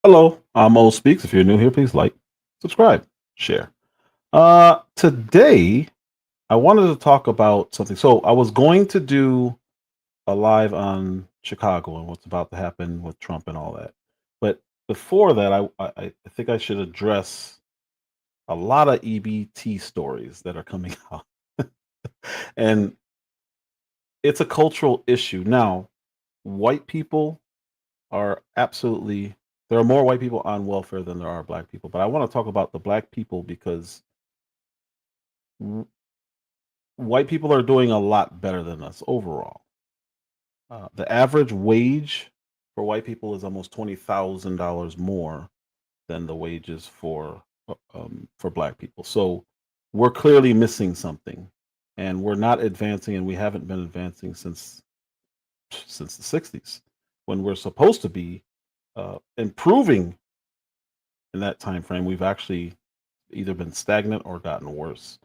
Hello, I'm Mo Speaks. If you're new here, please like, subscribe, share. Today I wanted to talk about something. So I was going to do a live on Chicago and what's about to happen with Trump and all that. But before that, I think I should address a lot of EBT stories that are coming out. And it's a cultural issue. Now, white people are absolutely there are more white people on welfare than there are black people. But I want to talk about the black people because w- white people are doing a lot better than us overall. The average wage for white people is almost $20,000 more than the wages for black people. So we're clearly missing something, and we're not advancing, and we haven't been advancing since the '60s, when we're supposed to be improving in that time frame. We've actually either been stagnant or gotten worse.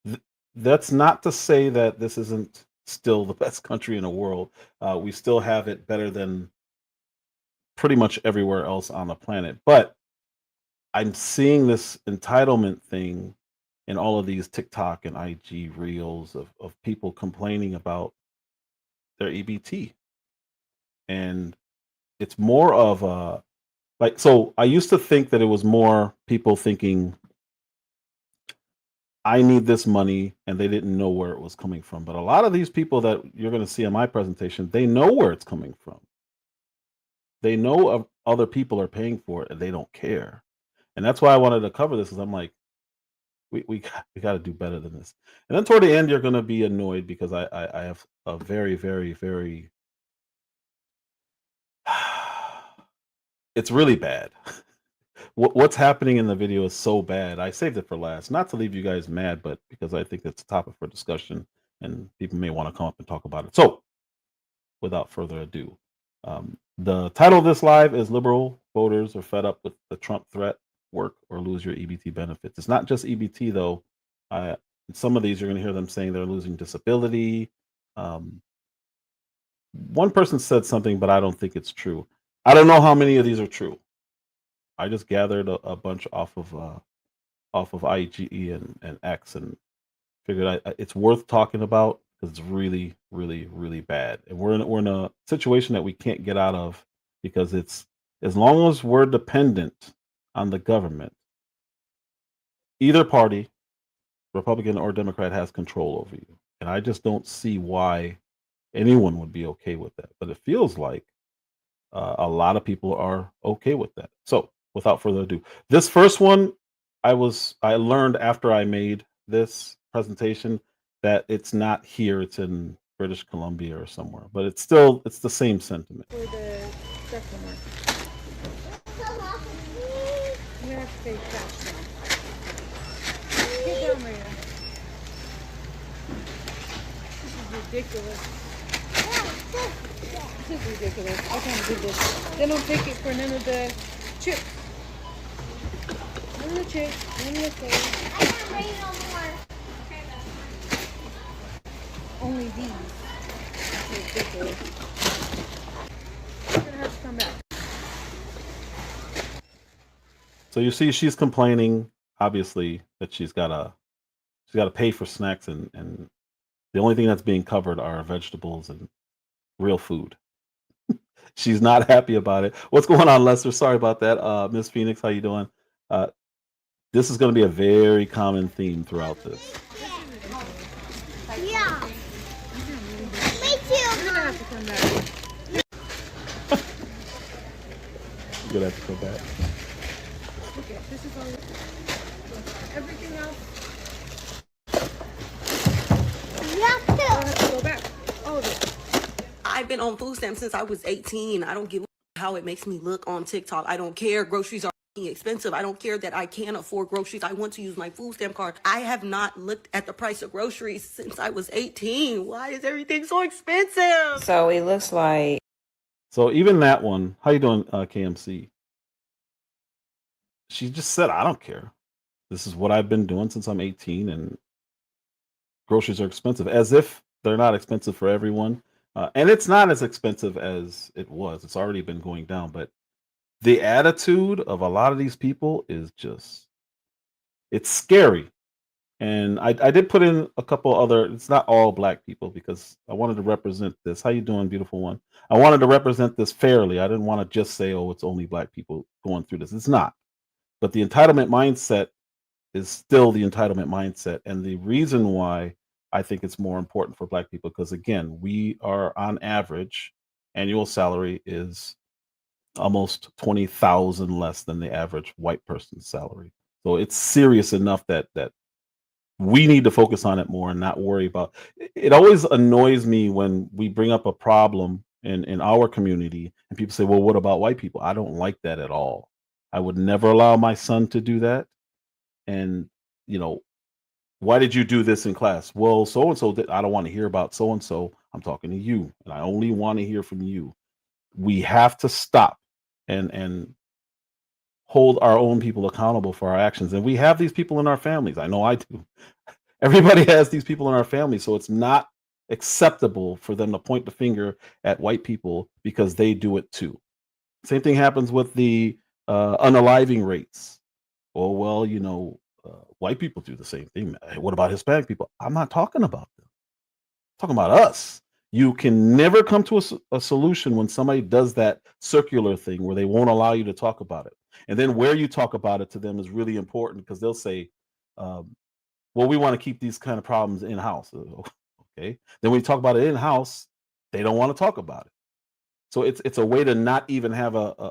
Th- that's not to say that this isn't still the best country in the world. We still have it better than pretty much everywhere else on the planet. But I'm seeing this entitlement thing in all of these TikTok and IG reels of people complaining about their EBT. And it's more of a like, so I used to think that it was more people thinking, I need this money, and they didn't know where it was coming from. But a lot of these people that you're going to see in my presentation, they know where it's coming from. They know other people are paying for it, and they don't care. And that's why I wanted to cover this. Is I'm like, we got to do better than this. And then toward the end, you're going to be annoyed because I have a very very it's really bad. What's happening in the video is so bad. I saved it for last, not to leave you guys mad, but because I think it's a topic for discussion and people may want to come up and talk about it. So, without further ado, the title of this live is Liberal Voters Are Fed Up with the Trump Threat, Work or Lose Your EBT Benefits. It's not just EBT, though. I, some of these you're going to hear them saying they're losing disability. Um, one person said something, but I don't think it's true. I don't know how many of these are true. I just gathered a bunch off of IGE and X, and figured it's worth talking about because it's really, really, really bad. And we're in a situation that we can't get out of because it's as long as we're dependent on the government, either party, Republican or Democrat, has control over you. And I just don't see why anyone would be okay with that. But it feels like a lot of people are okay with that. So, without further ado, this first one, I learned after I made this presentation that it's not here; it's in British Columbia or somewhere. But it's the same sentiment. For the second one. You have to pay cash now. Get down, Maria. This is ridiculous. This is ridiculous. I can't do this. They don't take it for none of the chips. None of the chips. None of the things. I can't bring no more. Only these. It's ridiculous. You're gonna have to come back. So you see, she's complaining, obviously, that she's got to pay for snacks, and the only thing that's being covered are vegetables and real food. She's not happy about it. What's going on, Lester? Sorry about that. Miss Phoenix, how you doing? Uh, this is going to be a very common theme throughout this. Yeah. Me You're too, gonna Mom. have to come back. You're gonna have to come back. Okay, this is all. Everything else, You have I'll to. have to go back. All of it. I've been on food stamps since I was 18. I don't give a how it makes me look on TikTok. I don't care. Groceries are expensive. I don't care that I can't afford groceries. I want to use my food stamp card. I have not looked at the price of groceries since I was 18. Why is everything so expensive? So it looks like So even that one, how you doing, KMC? She just said, "I don't care. This is what I've been doing since I'm 18, and groceries are expensive." As if they're not expensive for everyone. And it's not as expensive as it was. It's already been going down, but the attitude of a lot of these people is just, it's scary. And I did put in a couple other, it's not all black people because I wanted to represent this. How you doing, beautiful one? I wanted to represent this fairly. I didn't want to just say, oh, it's only black people going through this. It's not. But the entitlement mindset is still the entitlement mindset. And the reason why I think it's more important for black people, because again, we are on average, annual salary is almost 20,000 less than the average white person's salary. So it's serious enough that we need to focus on it more and not worry about it. Always annoys me when we bring up a problem in our community and people say, well, what about white people? I don't like that at all. I would never allow my son to do that. And you know, why did you do this in class? Well, so and so, I don't want to hear about so and so. I'm talking to you and I only want to hear from you. We have to stop and hold our own people accountable for our actions. And we have these people in our families. I know I do. Everybody has these people in our family, so it's not acceptable for them to point the finger at white people because they do it too. Same thing happens with the unaliving rates. Oh well, you know, white people do the same thing. Hey, what about Hispanic people? I'm not talking about them. I'm talking about us. You can never come to a solution when somebody does that circular thing where they won't allow you to talk about it. And then where you talk about it to them is really important because they'll say, well, we want to keep these kind of problems in house. Okay. Then when you talk about it in house, they don't want to talk about it. So it's a way to not even have a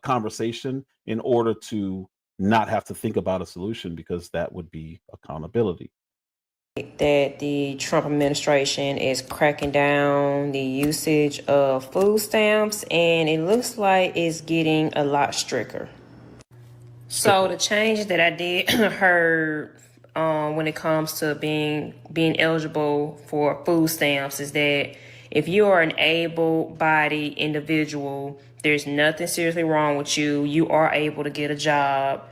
conversation in order to not have to think about a solution because that would be accountability. That the Trump administration is cracking down the usage of food stamps, and it looks like it's getting a lot stricter. So the changes that I did heard when it comes to being eligible for food stamps is that if you are an able-bodied individual, there's nothing seriously wrong with you. You are able to get a job.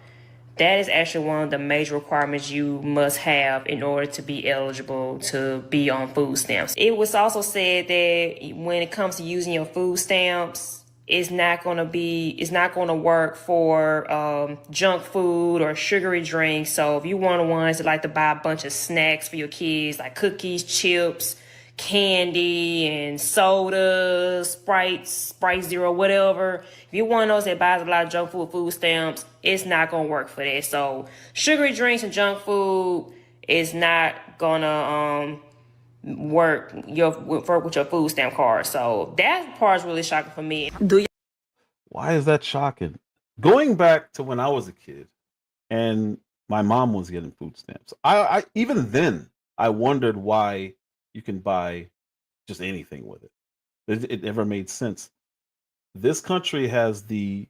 That is actually one of the major requirements you must have in order to be eligible to be on food stamps. It was also said that when it comes to using your food stamps, it's not going to work for junk food or sugary drinks. So if you're one of the ones that like to buy a bunch of snacks for your kids, like cookies, chips, candy, and soda, Sprite Zero, whatever. If you're one of those that buys a lot of junk food stamps, it's not going to work for that. So sugary drinks and junk food is not going to work with your food stamp card. So that part is really shocking for me. Why is that shocking? Going back to when I was a kid and my mom was getting food stamps, I even then I wondered why you can buy just anything with it. It never made sense. This country has the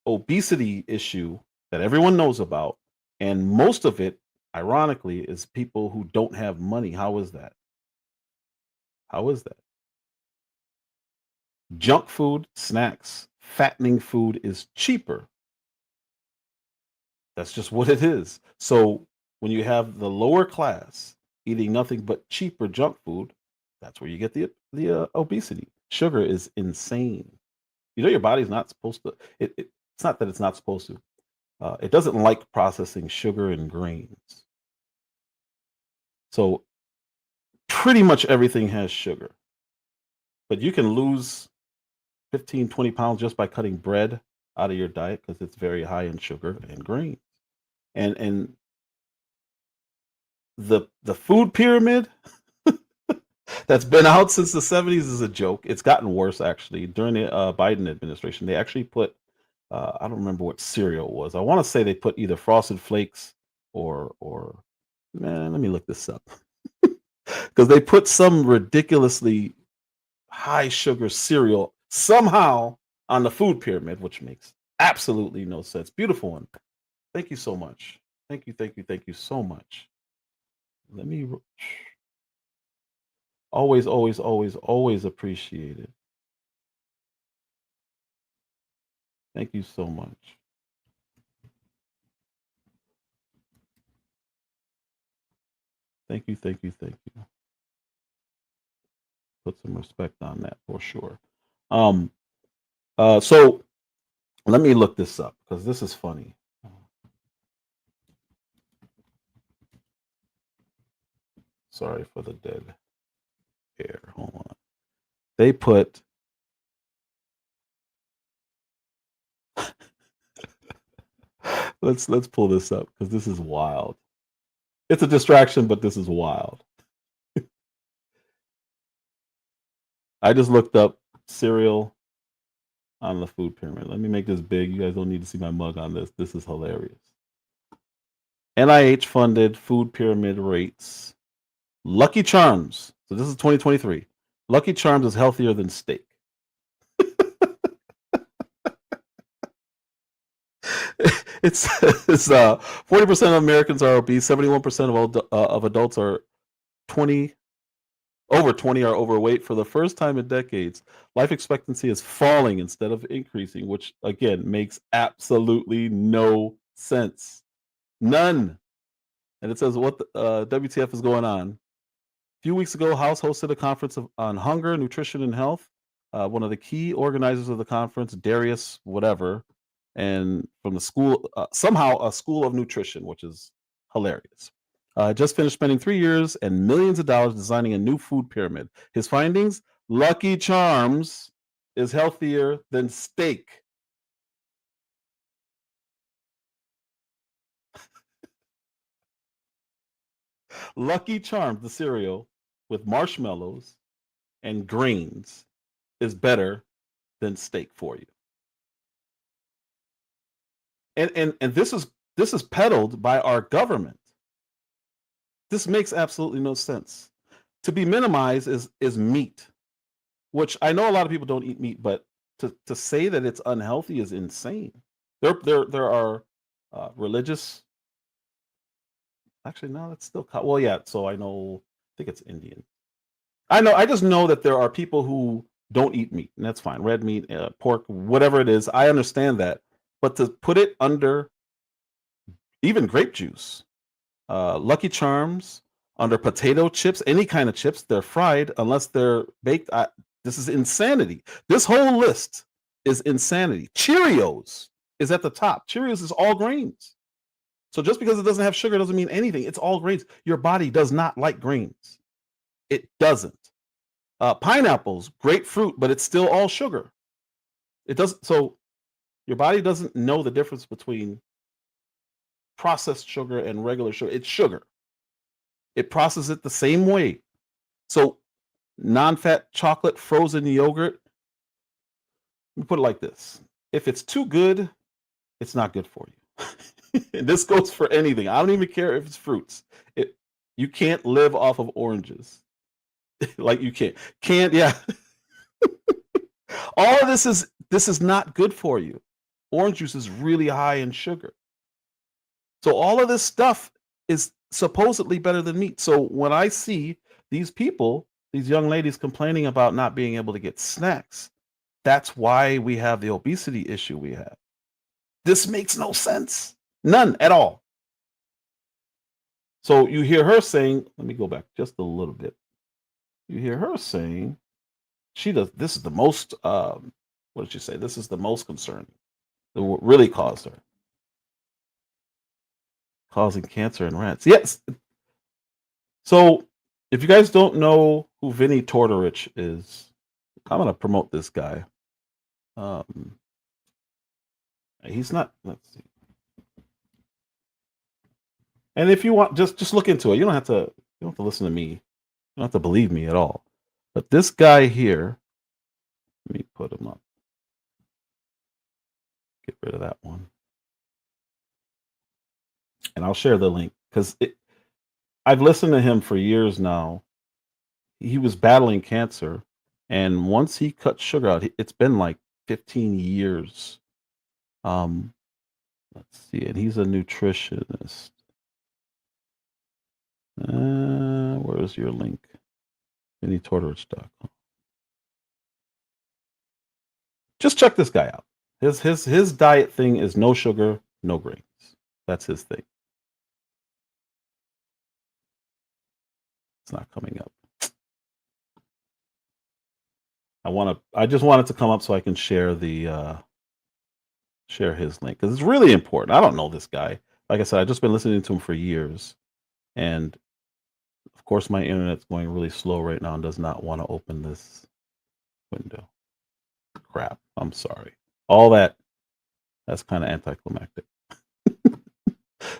obesity issue that everyone knows about, and most of it, ironically, is people who don't have money. How is that? How is that? Junk food, snacks, fattening food is cheaper. That's just what it is. So when you have the lower class eating nothing but cheaper junk food, that's where you get the obesity. Sugar is insane. You know your body's not supposed to. It's not that it's not supposed to. It doesn't like processing sugar and grains. So pretty much everything has sugar. But you can lose 15, 20 pounds just by cutting bread out of your diet because it's very high in sugar and grains. And the food pyramid that's been out since the 70s is a joke. It's gotten worse actually. During the Biden administration, they actually put I don't remember what cereal it was. I want to say they put either Frosted Flakes or man, let me look this up. Because they put some ridiculously high sugar cereal somehow on the food pyramid, which makes absolutely no sense. Beautiful one. Thank you so much. Thank you so much. Let me always appreciate it. Thank you so much. Thank you. Put some respect on that for sure. So Let me look this up because this is funny. Sorry for the dead air. Hold on. They put let's pull this up because this is wild. It's a distraction, but this is wild. I just looked up cereal on the food pyramid. Let me make this big. You guys don't need to see my mug on this. This is hilarious. NIH funded food pyramid rates. Lucky Charms. So this is 2023. Lucky Charms is healthier than steak. It's 40% of Americans are obese. 71% of adults are 20 over 20 are overweight. For the first time in decades, life expectancy is falling instead of increasing, which again makes absolutely no sense. None. And it says what the, WTF is going on. A few weeks ago, House hosted a conference on hunger, nutrition, and health. One of the key organizers of the conference, Darius, whatever, and from the school, somehow a school of nutrition, which is hilarious. Just finished spending 3 years and millions of dollars designing a new food pyramid. His findings: Lucky Charms is healthier than steak. Lucky Charms, the cereal with marshmallows and grains, is better than steak for you. And this is peddled by our government. This makes absolutely no sense. To be minimized is meat, which I know a lot of people don't eat meat, but to say that it's unhealthy is insane. There are religious. Actually, no, that's still well, yeah. So I think it's Indian. I just know that there are people who don't eat meat, and that's fine. Red meat, pork, whatever it is, I understand that. But to put it under even grape juice, Lucky Charms, under potato chips, any kind of chips, they're fried unless they're baked. This is insanity. This whole list is insanity. Cheerios is at the top. Cheerios is all grains. So just because it doesn't have sugar doesn't mean anything. It's all grains. Your body does not like grains. It doesn't. Pineapples, great fruit, but it's still all sugar. It doesn't. So your body doesn't know the difference between processed sugar and regular sugar. It's sugar. It processes it the same way. So non-fat chocolate, frozen yogurt. Let me put it like this: if it's too good, it's not good for you. And this goes for anything. I don't even care if it's fruits. You can't live off of oranges. Like you can't. Yeah. All of this is not good for you. Orange juice is really high in sugar. So all of this stuff is supposedly better than meat. So when I see these people, these young ladies complaining about not being able to get snacks, that's why we have the obesity issue we have. This makes no sense. None at all. So you hear her saying, let me go back just a little bit. You hear her saying, this is the most, what did she say? This is the most concerning. That really caused her. Causing cancer in rats. Yes. So if you guys don't know who Vinny Tortorich is, I'm going to promote this guy. He's not, let's see. And if you want, just look into it. You don't have to listen to me. You don't have to believe me at all. But this guy here, let me put him up. Get rid of that one. And I'll share the link because I've listened to him for years now. He was battling cancer, and once he cut sugar out, it's been like 15 years. Let's see, and he's a nutritionist. Where's your link? VinnyTortorich.com. Just check this guy out. His diet thing is no sugar, no grains. That's his thing. It's not coming up. I just want it to come up so I can share the share his link because it's really important. I don't know this guy. Like I said, I've just been listening to him for years, and of course, my internet's going really slow right now and does not want to open this window. Crap. I'm sorry. All that's kind of anticlimactic.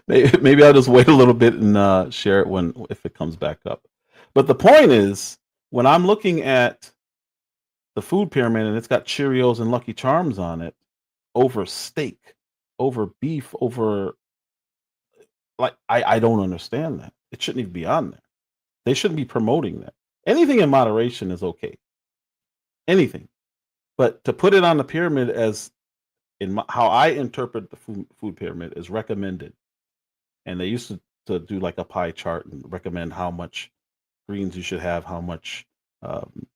Maybe I'll just wait a little bit and share it if it comes back up. But the point is, when I'm looking at the food pyramid and it's got Cheerios and Lucky Charms on it over steak, over beef, over I don't understand that. It shouldn't even be on there. They shouldn't be promoting that. Anything in moderation is okay. Anything. But to put it on the pyramid as how I interpret the food pyramid is recommended. And they used to do like a pie chart and recommend how much greens you should have, how much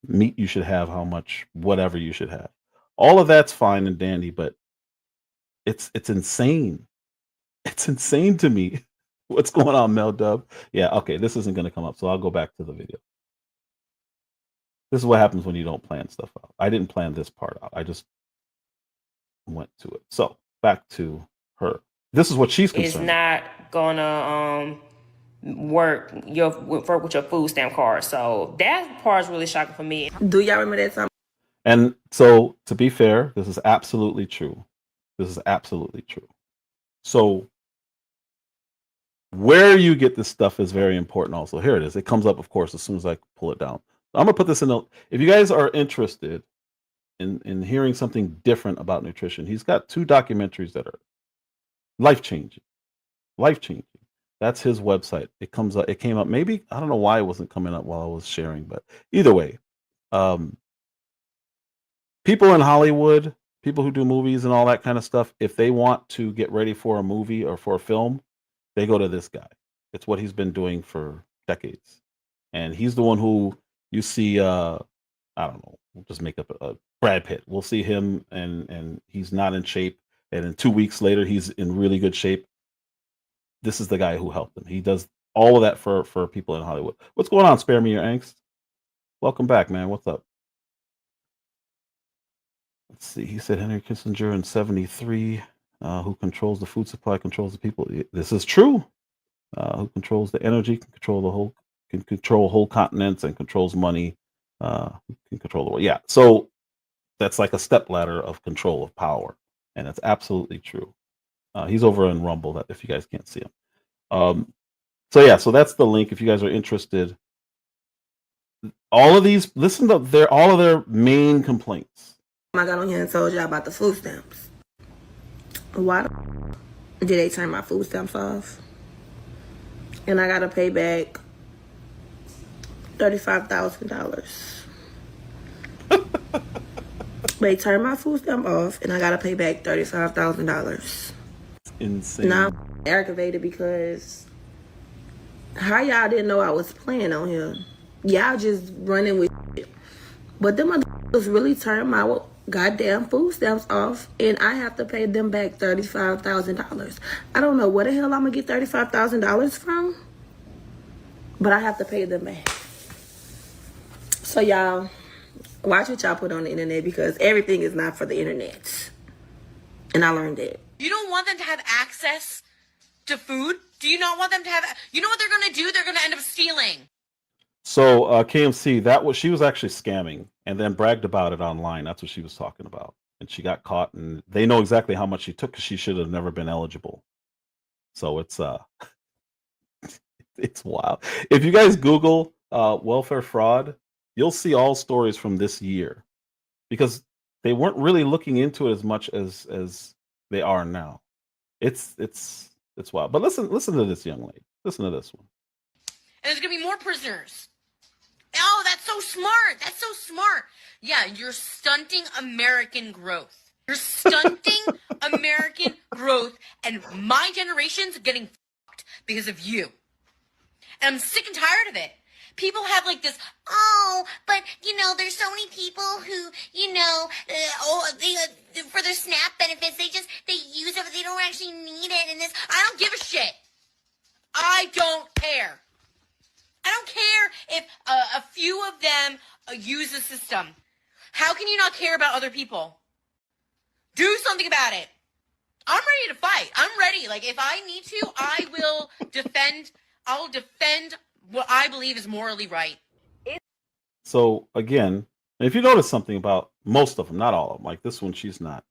meat you should have, how much whatever you should have. All of that's fine and dandy, but it's insane. It's insane to me. What's going on, Mel Dub? Yeah, okay, this isn't going to come up, so I'll go back to the video. This is what happens when you don't plan stuff out. I didn't plan this part out. I just went to it. So back to her. This is what she's concerned. It's not gonna work with your food stamp card. So that part is really shocking for me. Do y'all remember that time? And so, to be fair, this is absolutely true. This is absolutely true. So where you get this stuff is very important also. Here it is. It comes up, of course, as soon as I pull it down. I'm going to put this in. If you guys are interested in hearing something different about nutrition, he's got 2 documentaries that are life-changing. Life-changing. That's his website. It comes up. It came up. Maybe, I don't know why it wasn't coming up while I was sharing, but either way, people in Hollywood, people who do movies and all that kind of stuff, if they want to get ready for a movie or for a film, they go to this guy. It's what he's been doing for decades. And he's the one who you see, I don't know, we'll just make up a Brad Pitt. We'll see him and he's not in shape. And then 2 weeks later, he's in really good shape. This is the guy who helped him. He does all of that for people in Hollywood. What's going on, Spare Me Your Angst? Welcome back, man. What's up? Let's see. He said Henry Kissinger in 1973, who controls the food supply, controls the people. This is true. Who controls the energy, can control whole continents and controls money, can control the world. Yeah. So that's like a step ladder of control of power. And it's absolutely true. He's over in Rumble, if you guys can't see him. So yeah, so that's the link if you guys are interested. All of these, listen to all of their main complaints. I got on here and told y'all about the food stamps. Why did they turn my food stamps off? And I gotta pay back $35,000. They turned my food stamp off and I gotta pay back $35,000. Insane. Now I'm aggravated because how y'all didn't know I was playing on here? Y'all just running with shit. But them motherfuckers really turned my goddamn food stamps off and I have to pay them back $35,000. I don't know where the hell I'm gonna get $35,000 from, but I have to pay them back. So y'all, watch what y'all put on the internet because everything is not for the internet. And I learned that. You don't want them to have access to food? Do you not want them to have... You know what they're going to do? They're going to end up stealing. So KMC, she was actually scamming and then bragged about it online. That's what she was talking about. And she got caught and they know exactly how much she took because she should have never been eligible. So it's it's wild. If you guys Google welfare fraud, you'll see all stories from this year because they weren't really looking into it as much as they are now. It's wild. But listen to this young lady. Listen to this one. And there's going to be more prisoners. Oh, that's so smart. That's so smart. Yeah, you're stunting American growth. You're stunting American growth, and my generation's getting fucked because of you. And I'm sick and tired of it. People have like this, oh, but, there's so many people who, for their SNAP benefits, they use it, but they don't actually need it. And I don't give a shit. I don't care. I don't care if a few of them use the system. How can you not care about other people? Do something about it. I'm ready to fight. I'm ready. Like, if I need to, I will defend. I'll defend what I believe is morally right. So again, if you notice something about most of them, not all of them, like this one, she's not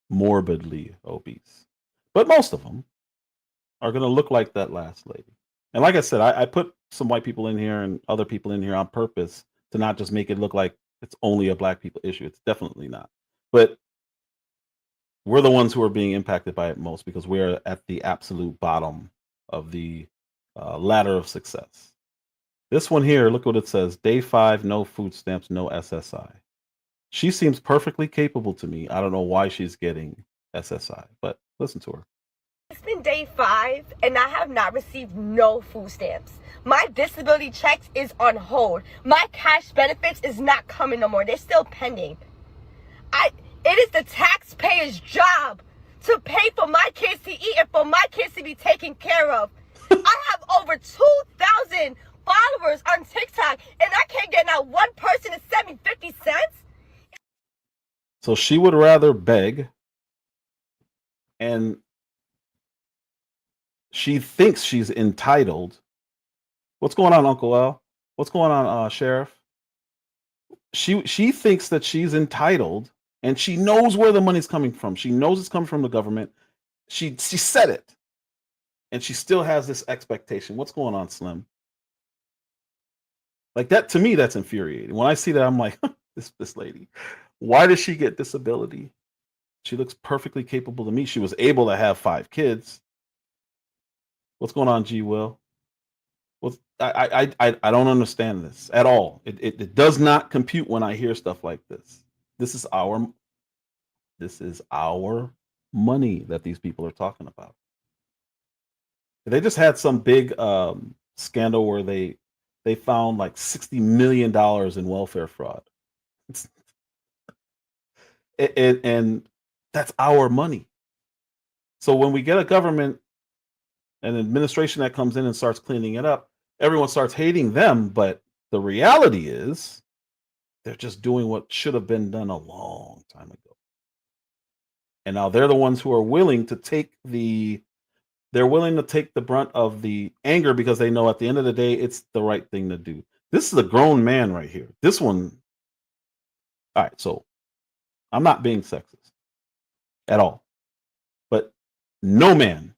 morbidly obese, but most of them are going to look like that last lady. And like I said, I put some white people in here and other people in here on purpose to not just make it look like it's only a black people issue. It's definitely not. But we're the ones who are being impacted by it most because we're at the absolute bottom of the ladder of success. This one here, look what it says. Day 5, no food stamps, no SSI. She seems perfectly capable to me. I don't know why she's getting SSI, but listen to her. It's been day 5 and I have not received no food stamps. My disability checks is on hold. My cash benefits is not coming no more. They're still pending. It is the taxpayer's job to pay for my kids to eat and for my kids to be taken care of. I have over 2,000 followers on TikTok and I can't get not one person to send me 50 cents. So she would rather beg, and she thinks she's entitled. What's going on, Uncle L? What's going on, Sheriff? She thinks that she's entitled, and she knows where the money's coming from. She knows it's coming from the government. She said it, and she still has this expectation. What's going on, Slim? Like that, to me, that's infuriating. When I see that, I'm like, this lady, why does she get disability? She looks perfectly capable to me. She was able to have 5 kids. What's going on, G. Will? I don't understand this at all. It does not compute when I hear stuff like this. This is our money that these people are talking about. They just had some big scandal where they found like $60 million in welfare fraud. And that's our money. So when we get a government, an administration that comes in and starts cleaning it up, everyone starts hating them. But the reality is they're just doing what should have been done a long time ago. And now they're the ones who are willing to take the brunt of the anger because they know at the end of the day, it's the right thing to do. This is a grown man right here. This one. All right. So I'm not being sexist at all, but no man,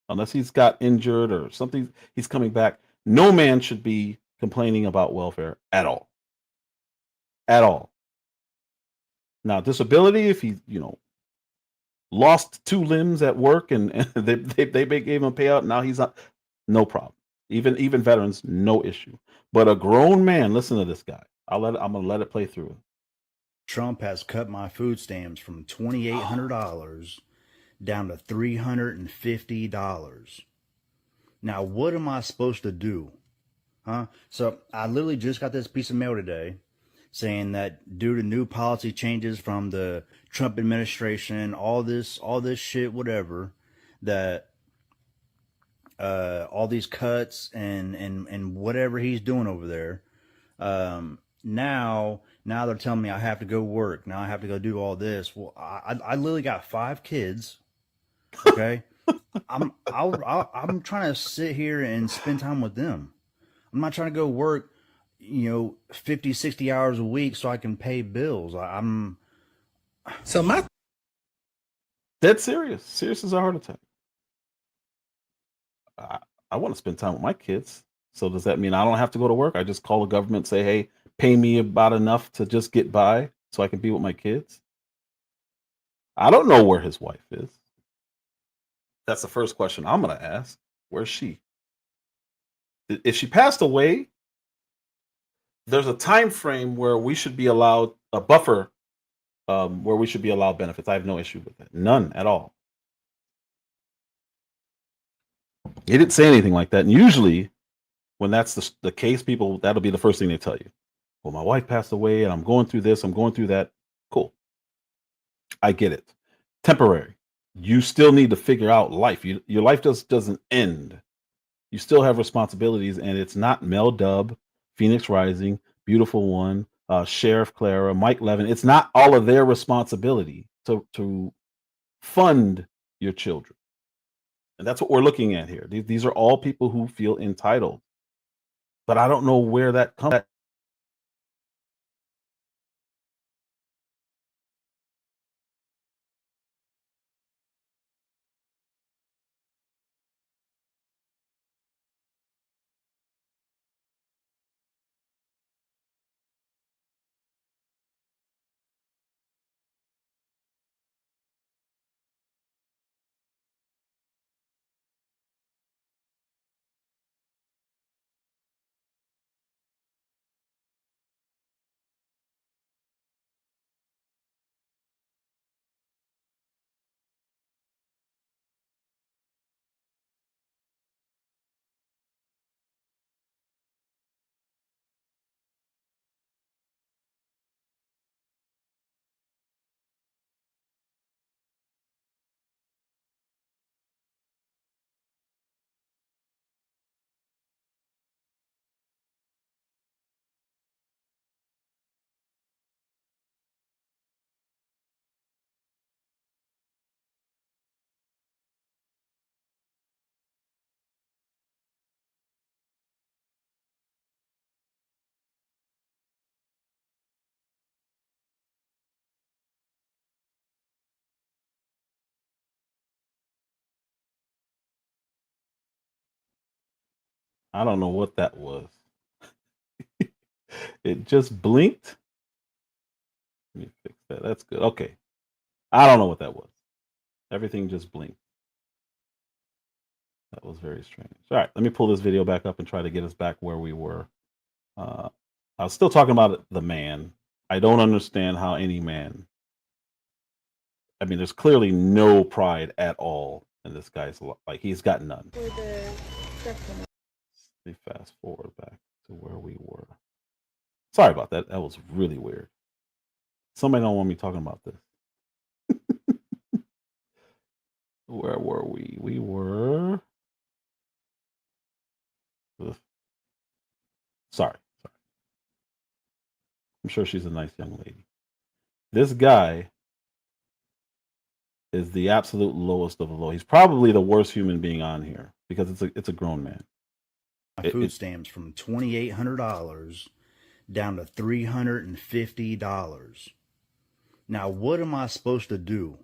unless he's got injured or something, he's coming back. No man should be complaining about welfare at all. At all. Now, disability, if he, lost 2 limbs at work and they gave him a payout, now he's not, no problem. Even veterans, no issue. But a grown man, listen to this guy. I'm gonna let it play through. Trump has cut my food stamps from $2,800 down to $350. Now, what am I supposed to do? Huh? So I literally just got this piece of mail today saying that due to new policy changes from the Trump administration, all this shit, whatever, that all these cuts and whatever he's doing over there, now they're telling me I have to go work. Now I have to go do all this. Well, I literally got 5 kids. Okay. I'm trying to sit here and spend time with them. I'm not trying to go work, 50, 60 hours a week so I can pay bills. Dead serious. Serious as a heart attack. I want to spend time with my kids. So does that mean I don't have to go to work? I just call the government and say, hey, pay me about enough to just get by so I can be with my kids? I don't know where his wife is. That's the first question I'm going to ask. Where's she? If she passed away, there's a time frame where we should be allowed a buffer, where we should be allowed benefits. I have no issue with that. None at all. He didn't say anything like that. And usually when that's the case, people, that'll be the first thing they tell you. Well, my wife passed away and I'm going through this, I'm going through that. Cool. I get it. Temporary. You still need to figure out life. Your life just doesn't end. You still have responsibilities, and it's not Mel Dub, Phoenix Rising, Beautiful One, Sheriff Clara, Mike Levin. It's not all of their responsibility to fund your children. And that's what we're looking at here. These are all people who feel entitled. But I don't know where that comes. I don't know what that was. It just blinked. Let me fix that. That's good. Okay. I don't know what that was. Everything just blinked. That was very strange. All right, let me pull this video back up and try to get us back where we were. I was still talking about the man. I don't understand how any man. I mean, there's clearly no pride at all in this guy's life. Like, he's got none. Let me fast forward back to where we were. Sorry about that. That was really weird. Somebody don't want me talking about this. Where were we? We were. Ugh. Sorry. I'm sure she's a nice young lady. This guy is the absolute lowest of the low. He's probably the worst human being on here because it's a grown man. My food stamps from $2,800 down to $350. Now, what am I supposed to do?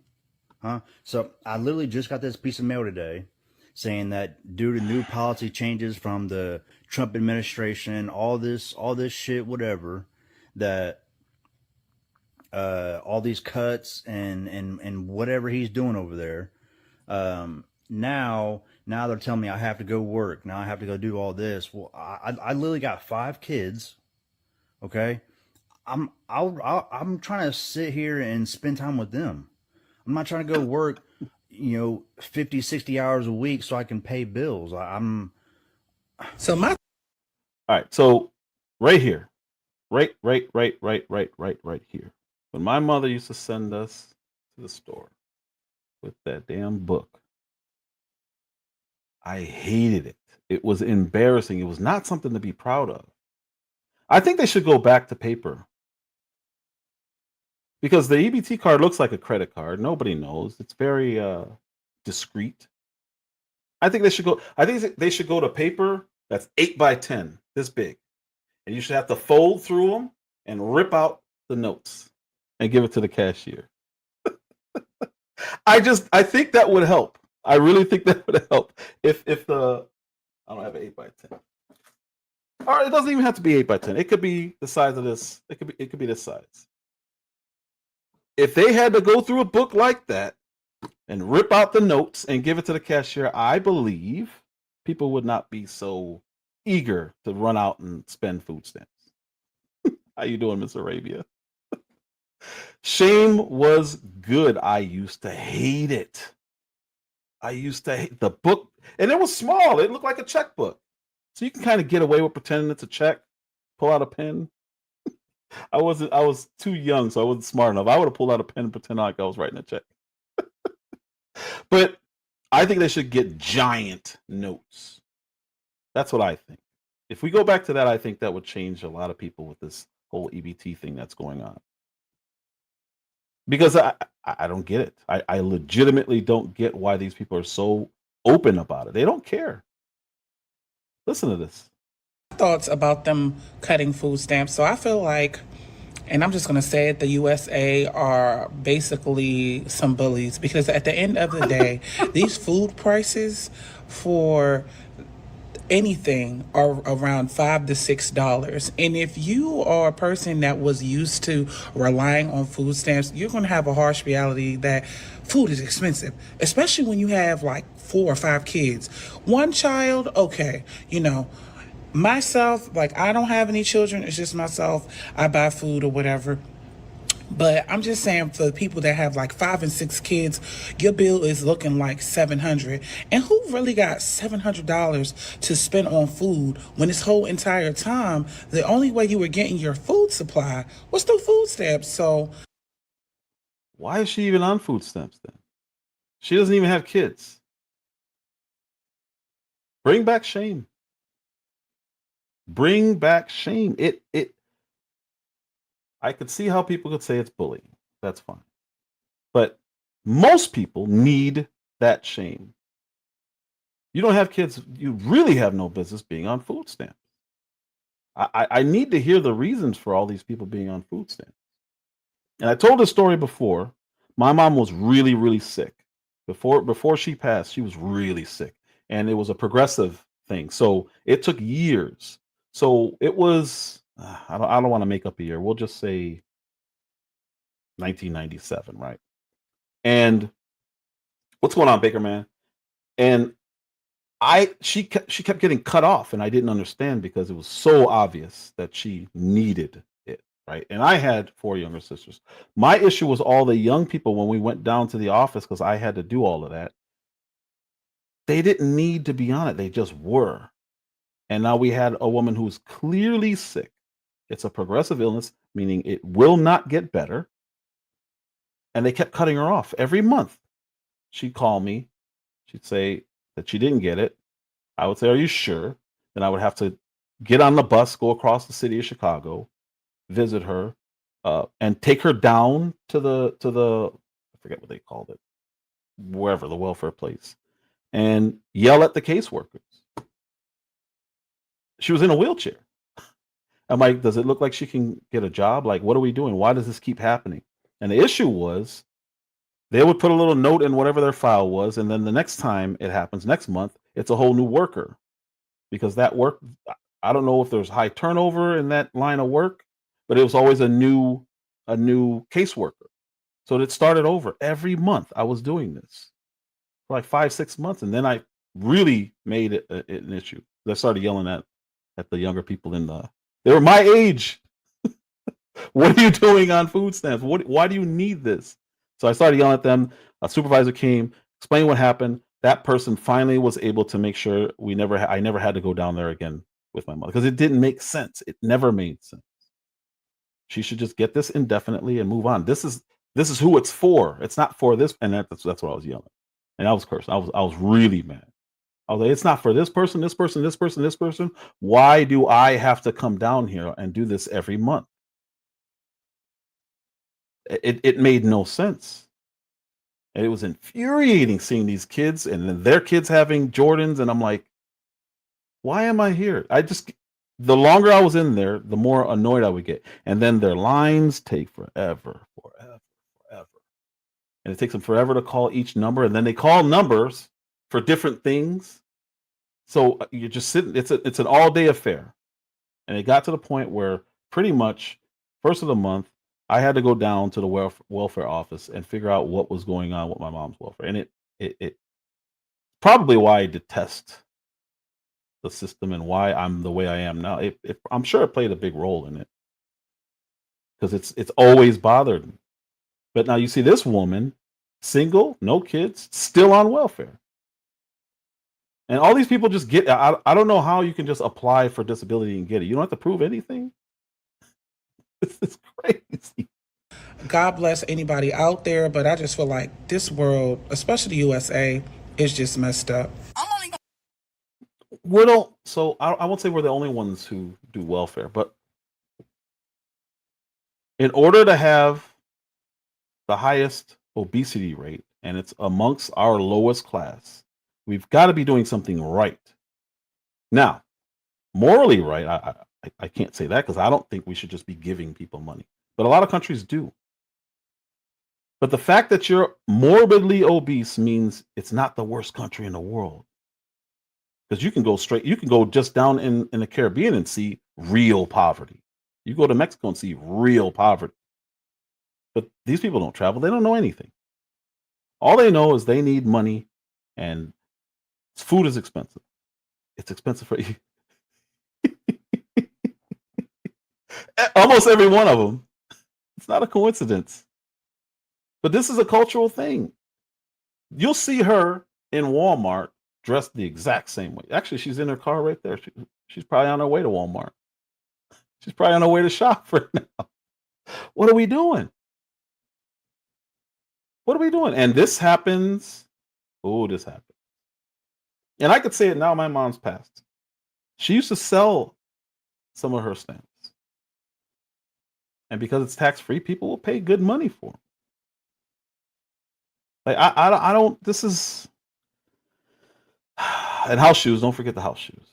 Huh? So I literally just got this piece of mail today saying that due to new policy changes from the Trump administration, all this shit, whatever, that all these cuts and whatever he's doing over there, now they're telling me I have to go work. Now I have to go do all this. Well, I literally got 5 kids. Okay. I'm trying to sit here and spend time with them. I'm not trying to go work, 50, 60 hours a week so I can pay bills. All right. So right here, right here. When my mother used to send us to the store with that damn book, I hated it. It was embarrassing. It was not something to be proud of. I think they should go back to paper. Because the EBT card looks like a credit card. Nobody knows. It's very discreet. I think they should go to paper that's 8 by 10, this big. And you should have to fold through them and rip out the notes and give it to the cashier. I think that would help. I really think that would help. If the I don't have an 8 by 10. Or it doesn't even have to be 8 by 10. It could be the size of this. It could be this size. If they had to go through a book like that and rip out the notes and give it to the cashier, I believe people would not be so eager to run out and spend food stamps. How you doing, Miss Arabia? Shame was good. I used to hate it. I used to hate the book, and it was small. It looked like a checkbook. So you can kind of get away with pretending it's a check, pull out a pen. I was too young, so I wasn't smart enough. I would have pulled out a pen and pretend like I was writing a check. But I think they should get giant notes. That's what I think. If we go back to that, I think that would change a lot of people with this whole EBT thing that's going on. because I don't get it. I legitimately don't get why these people are so open about it. They don't care. Listen to this. Thoughts about them cutting food stamps. So I feel like, and I'm just going to say it, the USA are basically some bullies, because at the end of the day, these food prices for anything are around $5 to $6. And if you are a person that was used to relying on food stamps, you're going to have a harsh reality that food is expensive, especially when you have like 4 or 5 kids. One child, okay, myself, like, I don't have any children, it's just myself. I buy food or whatever. But I'm just saying, for the people that have like 5 and 6 kids, your bill is looking like $700. And who really got $700 to spend on food when this whole entire time the only way you were getting your food supply was through food stamps? So why is she even on food stamps then? She doesn't even have kids. Bring back shame. Bring back shame. I could see how people could say it's bullying. That's fine. But most people need that shame. You don't have kids, you really have no business being on food stamps. I need to hear the reasons for all these people being on food stamps. And I told this story before. My mom was really, really sick. Before she passed, she was really sick. And it was a progressive thing. So it took years. So it was, I don't want to make up a year. We'll just say 1997, right? And what's going on, Baker man? And she kept getting cut off, and I didn't understand because it was so obvious that she needed it, right? And I had 4 younger sisters. My issue was all the young people when we went down to the office, because I had to do all of that. They didn't need to be on it; they just were. And now we had a woman who's clearly sick. It's a progressive illness, meaning it will not get better. And they kept cutting her off every month. She'd call me. She'd say that she didn't get it. I would say, "Are you sure?" Then I would have to get on the bus, go across the city of Chicago, visit her, and take her down to the I forget what they called it, wherever, the welfare place, and yell at the caseworkers. She was in a wheelchair. I'm like, does it look like she can get a job? Like, what are we doing? Why does this keep happening? And the issue was, they would put a little note in whatever their file was, and then the next time it happens, next month, it's a whole new worker. Because that work, I don't know if there's high turnover in that line of work, but it was always a new caseworker. So it started over every month. I was doing this for like 5-6 months, and then I really made it an issue. I started yelling at the younger people they were my age. What are you doing on food stamps? Why do you need this? So I started yelling at them. A supervisor came, explained what happened. That person finally was able to make sure I never had to go down there again with my mother, because it didn't make sense. It never made sense. She should just get this indefinitely and move on. This is who it's for. It's not for this. And that's what I was yelling. And I was cursing. I was really mad. I was like, it's not for this person, this person, this person, this person. Why do I have to come down here and do this every month? It made no sense. And it was infuriating seeing these kids and then their kids having Jordans. And I'm like, why am I here? The longer I was in there, the more annoyed I would get. And then their lines take forever. And it takes them forever to call each number. And then they call numbers for different things. So you're just sitting, it's an all-day affair. And it got to the point where pretty much first of the month, I had to go down to the welfare office and figure out what was going on with my mom's welfare. And it probably why I detest the system and why I'm the way I am now. I'm sure it played a big role in it, because it's always bothered me. But now you see this woman, single, no kids, still on welfare. And all these people just get, I don't know how you can just apply for disability and get it. You don't have to prove anything. This is crazy. God bless anybody out there, but I just feel like this world, especially the USA, is just messed up. So I won't say we're the only ones who do welfare, but in order to have the highest obesity rate, and it's amongst our lowest class. We've got to be doing something right. Now, morally right, I can't say that because I don't think we should just be giving people money. But a lot of countries do. But the fact that you're morbidly obese means it's not the worst country in the world. Because you can go just down in the Caribbean and see real poverty. You go to Mexico and see real poverty. But these people don't travel. They don't know anything. All they know is they need money and food is expensive. It's expensive for you. Almost every one of them. It's not a coincidence. But this is a cultural thing. You'll see her in Walmart dressed the exact same way. Actually, she's in her car right there. She's probably on her way to Walmart. She's probably on her way to shop right now. What are we doing? What are we doing? And this happens. Oh, this happens. And I could say it now, my mom's passed. She used to sell some of her stamps. And because it's tax-free, people will pay good money for them. Like I don't. This is and house shoes. Don't forget the house shoes.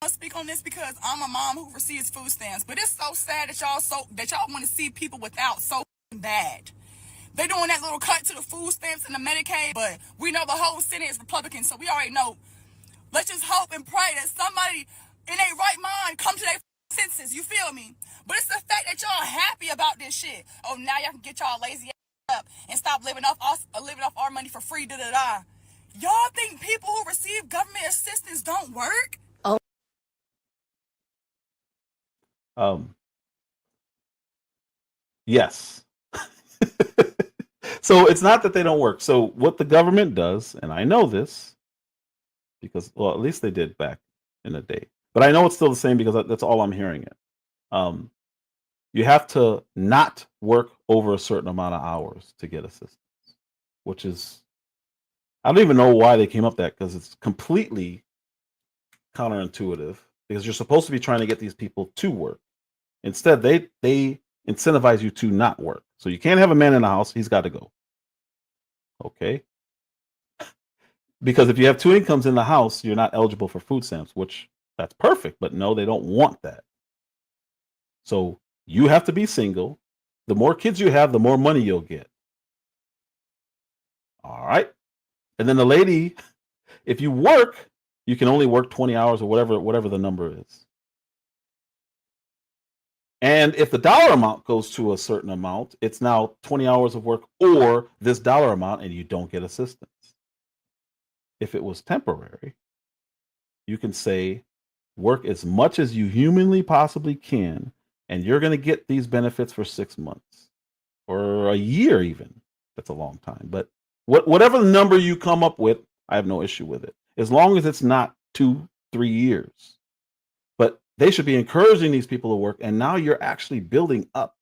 I'll speak on this because I'm a mom who receives food stamps, but it's so sad that y'all want to see people without so bad. They're doing that little cut to the food stamps and the Medicaid, but we know the whole Senate is Republican, so we already know. Let's just hope and pray that somebody in their right mind come to their senses. You feel me? But it's the fact that y'all happy about this shit. Oh, now y'all can get y'all lazy ass up and stop living off our money for free. Da da da. Y'all think people who receive government assistance don't work? Yes. So it's not that they don't work. So what the government does, and I know this because, well, at least they did back in the day, but I know it's still the same because that's all I'm hearing it. You have to not work over a certain amount of hours to get assistance, which is, I don't even know why they came up with that because it's completely counterintuitive because you're supposed to be trying to get these people to work. Instead, they incentivize you to not work. So you can't have a man in the house. He's got to go. Okay. Because if you have two incomes in the house, you're not eligible for food stamps, which that's perfect. But no, they don't want that. So you have to be single. The more kids you have, the more money you'll get. All right. And then the lady, if you work, you can only work 20 hours or whatever the number is. And if the dollar amount goes to a certain amount, it's now 20 hours of work or this dollar amount, and you don't get assistance. If it was temporary, you can say, work as much as you humanly possibly can, and you're going to get these benefits for 6 months or a year even. That's a long time. But whatever number you come up with, I have no issue with it, as long as it's not 2-3 years. But they should be encouraging these people to work, and now you're actually building up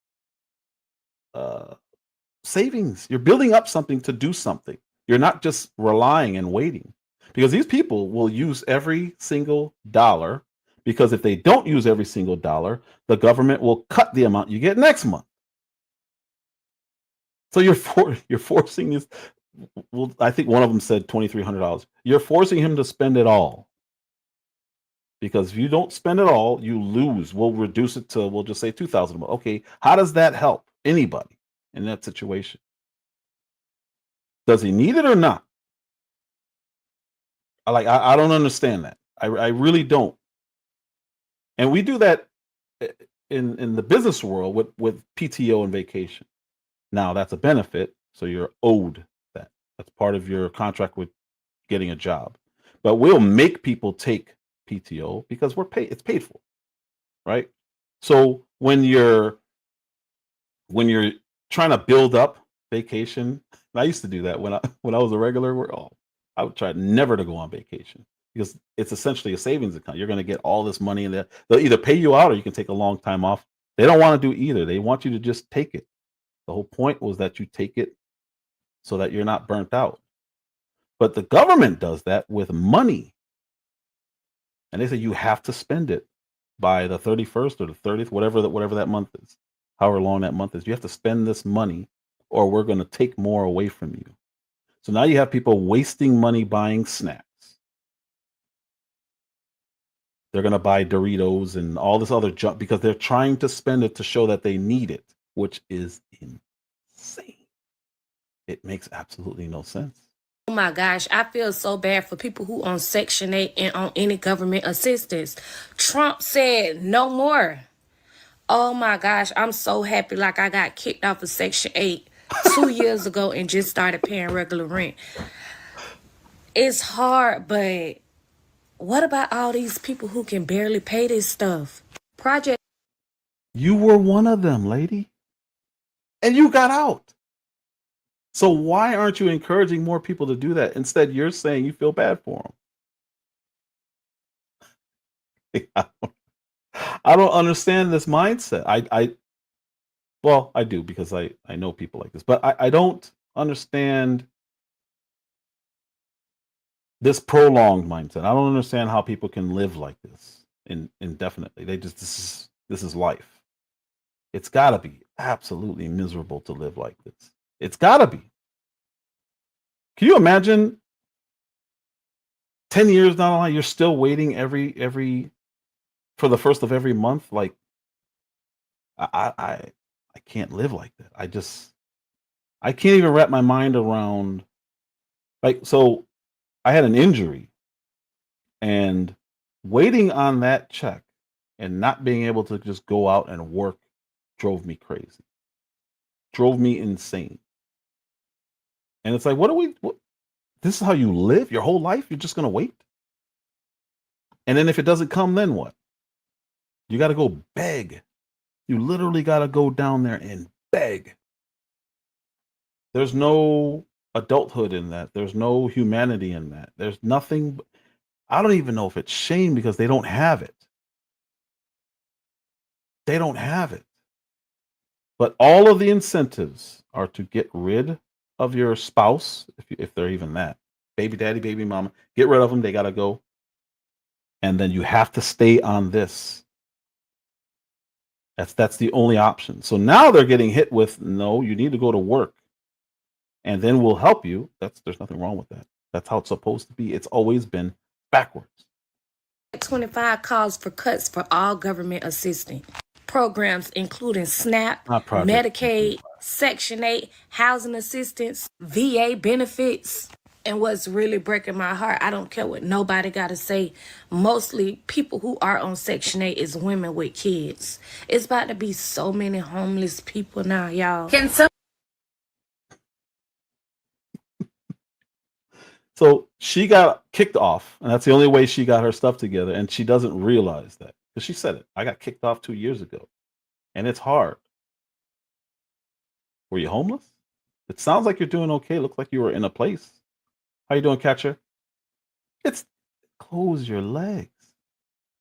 savings. You're building up something to do something. You're not just relying and waiting, because these people will use every single dollar, because if they don't use every single dollar, the government will cut the amount you get next month. So you're forcing this. Well, I think one of them said $2,300. You're forcing him to spend it all. Because if you don't spend it all, you lose. We'll reduce it to, we'll just say 2,000. Okay, how does that help anybody in that situation? Does he need it or not? I don't understand that. I really don't. And we do that in the business world with PTO and vacation. Now that's a benefit, so you're owed that. That's part of your contract with getting a job. But we'll make people take PTO because it's paid for, right? So when you're trying to build up vacation, and I used to do that when I was a regular. I would try never to go on vacation because it's essentially a savings account. You're going to get all this money in there. They'll either pay you out or you can take a long time off. They don't want to do either. They want you to just take it. The whole point was that you take it so that you're not burnt out. But the government does that with money. And they say you have to spend it by the 31st or the 30th, whatever that month is. however long that month is. You have to spend this money or we're going to take more away from you. So now you have people wasting money buying snacks. They're going to buy Doritos and all this other junk because they're trying to spend it to show that they need it, which is insane. It makes absolutely no sense. Oh my gosh, I feel so bad for people who on Section 8 and on any government assistance. Trump said no more. Oh my gosh, I'm so happy like I got kicked off of Section 8 2 years ago and just started paying regular rent. It's hard, but what about all these people who can barely pay this stuff? Project. You were one of them, lady. And you got out. So why aren't you encouraging more people to do that? Instead, you're saying you feel bad for them. I don't understand this mindset. Well, I do because I know people like this, but I don't understand this prolonged mindset. I don't understand how people can live like this indefinitely. They just this is life. It's got to be absolutely miserable to live like this. It's got to be. Can you imagine 10 years down the line, you're still waiting every for the first of every month? Like, I can't live like that. I can't even wrap my mind around, like, so I had an injury and waiting on that check and not being able to just go out and work drove me crazy, drove me insane. And it's like, what this is how you live your whole life? You're just going to wait? And then if it doesn't come, then what? You got to go beg. You literally got to go down there and beg. There's no adulthood in that. There's no humanity in that. There's nothing. I don't even know if it's shame because they don't have it. They don't have it. But all of the incentives are to get rid of your spouse, if they're even that. Baby daddy, baby mama. Get rid of them. They got to go. And then you have to stay on this. That's the only option. So now they're getting hit with, no, you need to go to work. And then we'll help you. There's nothing wrong with that. That's how it's supposed to be. It's always been backwards. 25 calls for cuts for all government assistance programs, including SNAP, Medicaid, Section 8, housing assistance, VA benefits. And what's really breaking my heart, I don't care what nobody got to say. Mostly people who are on Section 8 is women with kids. It's about to be so many homeless people now, y'all. So she got kicked off, and that's the only way she got her stuff together. And she doesn't realize that because she said it. I got kicked off 2 years ago, and it's hard. Were you homeless? It sounds like you're doing okay. Looks like you were in a place. How you doing, catcher? It's close your legs.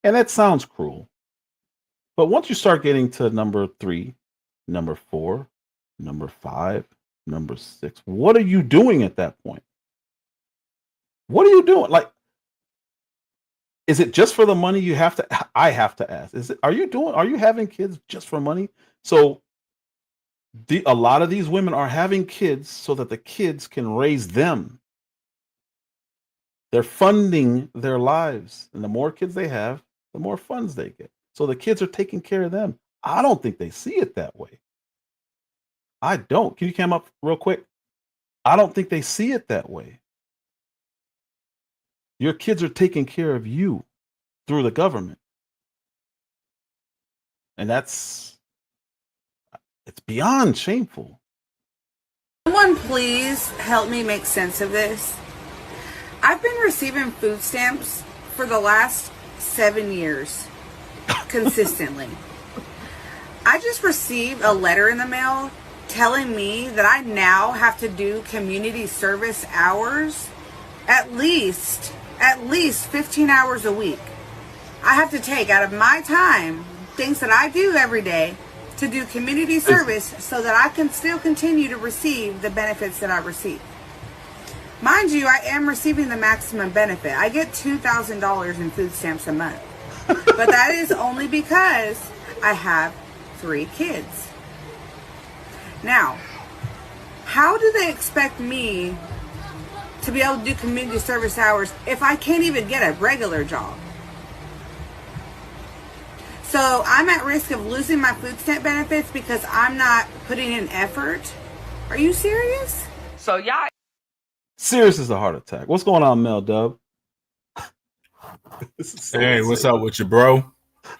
And that sounds cruel. But once you start getting to number 3, number 4, number 5, number 6, what are you doing at that point? What are you doing? Like, is it just for the money? I have to ask. Are you having kids just for money? So a lot of these women are having kids so that the kids can raise them. They're funding their lives. And the more kids they have, the more funds they get. So the kids are taking care of them. I don't think they see it that way. I don't. Can you come up real quick? I don't think they see it that way. Your kids are taking care of you through the government. And it's beyond shameful. Someone please help me make sense of this. I've been receiving food stamps for the last 7 years consistently. I just received a letter in the mail telling me that I now have to do community service hours at least 15 hours a week. I have to take out of my time things that I do every day to do community service so that I can still continue to receive the benefits that I receive. Mind you, I am receiving the maximum benefit. I get $2,000 in food stamps a month. But that is only because I have 3 kids. Now, how do they expect me to be able to do community service hours if I can't even get a regular job? So I'm at risk of losing my food stamp benefits because I'm not putting in effort. Are you serious? So y'all. Serious as a heart attack. What's going on, Mel Dub? Hey, what's up with you, bro?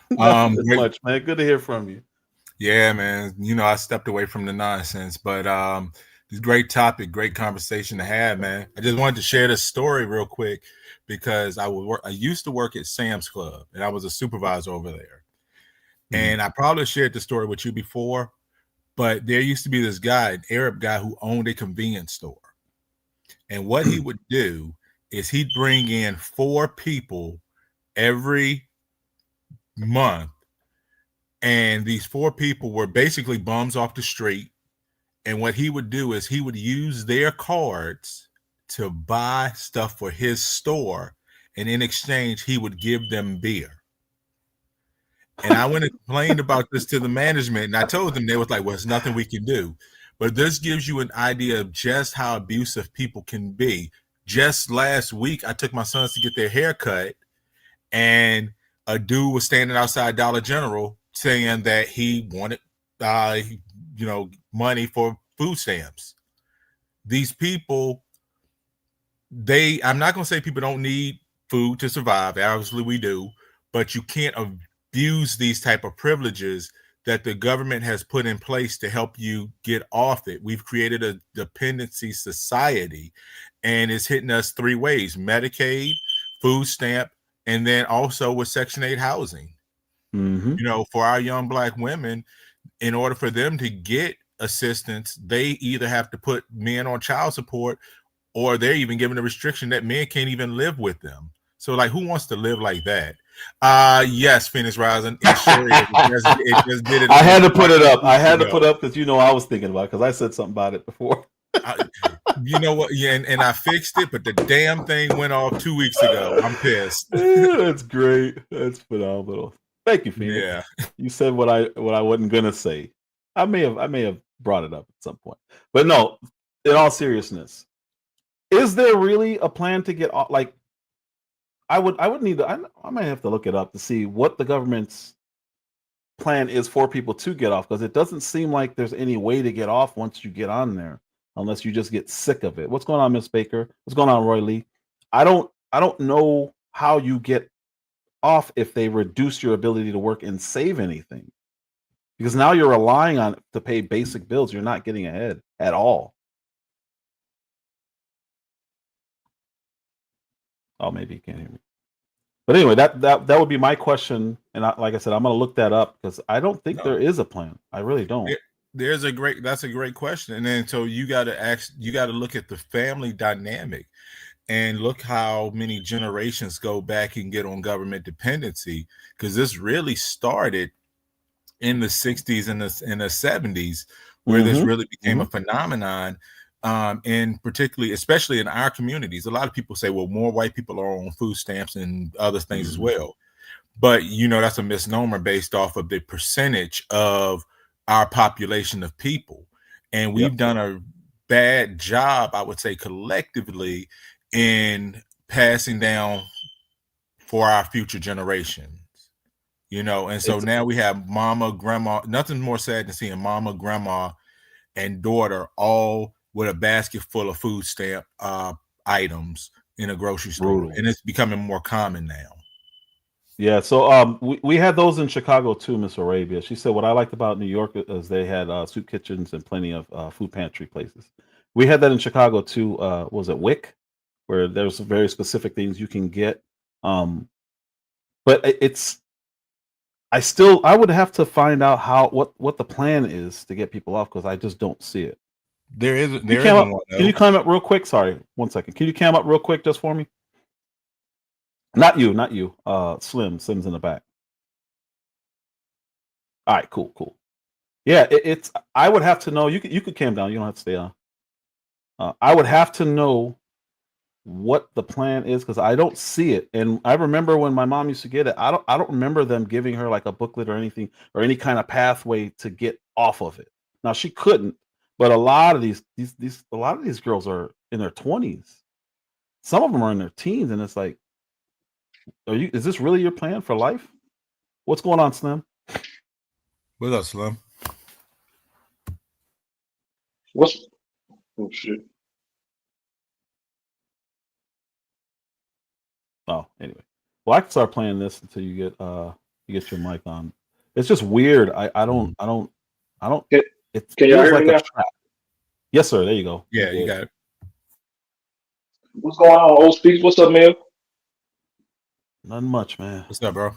Nothing as much, man. Good to hear from you. Yeah, man. You know, I stepped away from the nonsense, but it's a great topic, great conversation to have, man. I just wanted to share this story real quick because I used to work at Sam's Club, and I was a supervisor over there. And I probably shared the story with you before, but there used to be this guy, an Arab guy, who owned a convenience store. And what he would do is he'd bring in 4 people every month. And these 4 people were basically bums off the street. And what he would do is he would use their cards to buy stuff for his store. And in exchange, he would give them beer. And I went and complained about this to the management. And I told them, they was like, well, there's nothing we can do. But this gives you an idea of just how abusive people can be. Just last week, I took my sons to get their hair cut. And a dude was standing outside Dollar General saying that he wanted, money for food stamps. These people, I'm not going to say people don't need food to survive. Obviously we do, but you can't abuse these type of privileges that the government has put in place to help you get off it. We've created a dependency society, and it's hitting us 3 ways: Medicaid, food stamp, and then also with Section 8 housing. You know, for our young Black women, in order for them to get assistance, they either have to put men on child support, or they're even given a restriction that men can't even live with them. So, like, who wants to live like that? Yes, Phoenix Rising. It sure is. It just did it. I had to put it up. I had to put up because I was thinking about it, because I said something about it before. You know what? Yeah, and I fixed it, but the damn thing went off 2 weeks ago. I'm pissed. That's great. That's phenomenal. Thank you, Phoenix. Yeah. You said what I wasn't gonna say. I may have brought it up at some point, but no. In all seriousness, is there really a plan to get off? Like, I would need to. I might have to look it up to see what the government's plan is for people to get off, because it doesn't seem like there's any way to get off once you get on there, unless you just get sick of it. What's going on, Miss Baker? What's going on, Roy Lee? I don't know how you get off if they reduce your ability to work and save anything, because now you're relying on it to pay basic bills. You're not getting ahead at all. Oh, maybe you can't hear me. But anyway, that would be my question. And like I said, I'm going to look that up, because I don't think there is a plan. I really don't. That's a great question. And then so you got to look at the family dynamic and look how many generations go back and get on government dependency, because this really started in the 60s and the 70s, where this really became a phenomenon. And particularly, especially in our communities, a lot of people say, well, more white people are on food stamps and other things as well. But, you know, that's a misnomer based off of the percentage of our population of people. And we've done a bad job, I would say, collectively in passing down for our future generations. You know, and so now we have mama, grandma. Nothing more sad than seeing mama, grandma, and daughter all with a basket full of food stamp items in a grocery store. And it's becoming more common now. Yeah, so we had those in Chicago too, Miss Arabia. She said what I liked about New York is they had soup kitchens and plenty of food pantry places. We had that in Chicago too. Was it WIC, where there's very specific things you can get. But I would have to find out what the plan is to get people off, because I just don't see it. Can you climb up real quick? Sorry, 1 second. Can you climb up real quick just for me? Not you. Slim's in the back. All right, cool. Yeah, it's. I would have to know. You could cam down. You don't have to stay on. I would have to know what the plan is, because I don't see it. And I remember when my mom used to get it. I don't remember them giving her like a booklet or anything, or any kind of pathway to get off of it. Now she couldn't, But a lot of these girls are in their 20s. Some of them are in their teens, and it's like, is this really your plan for life? What's going on, Slim? What's up, Slim? What's oh shit? Oh, anyway. Well, I can start playing this until you get your mic on. It's just weird. I don't. Can It y'all feels hear like me a now? trap. Yes, sir. There you go. Yeah, you got it. What's going on, old speaks? What's up, man? Nothing much, man. What's up, bro?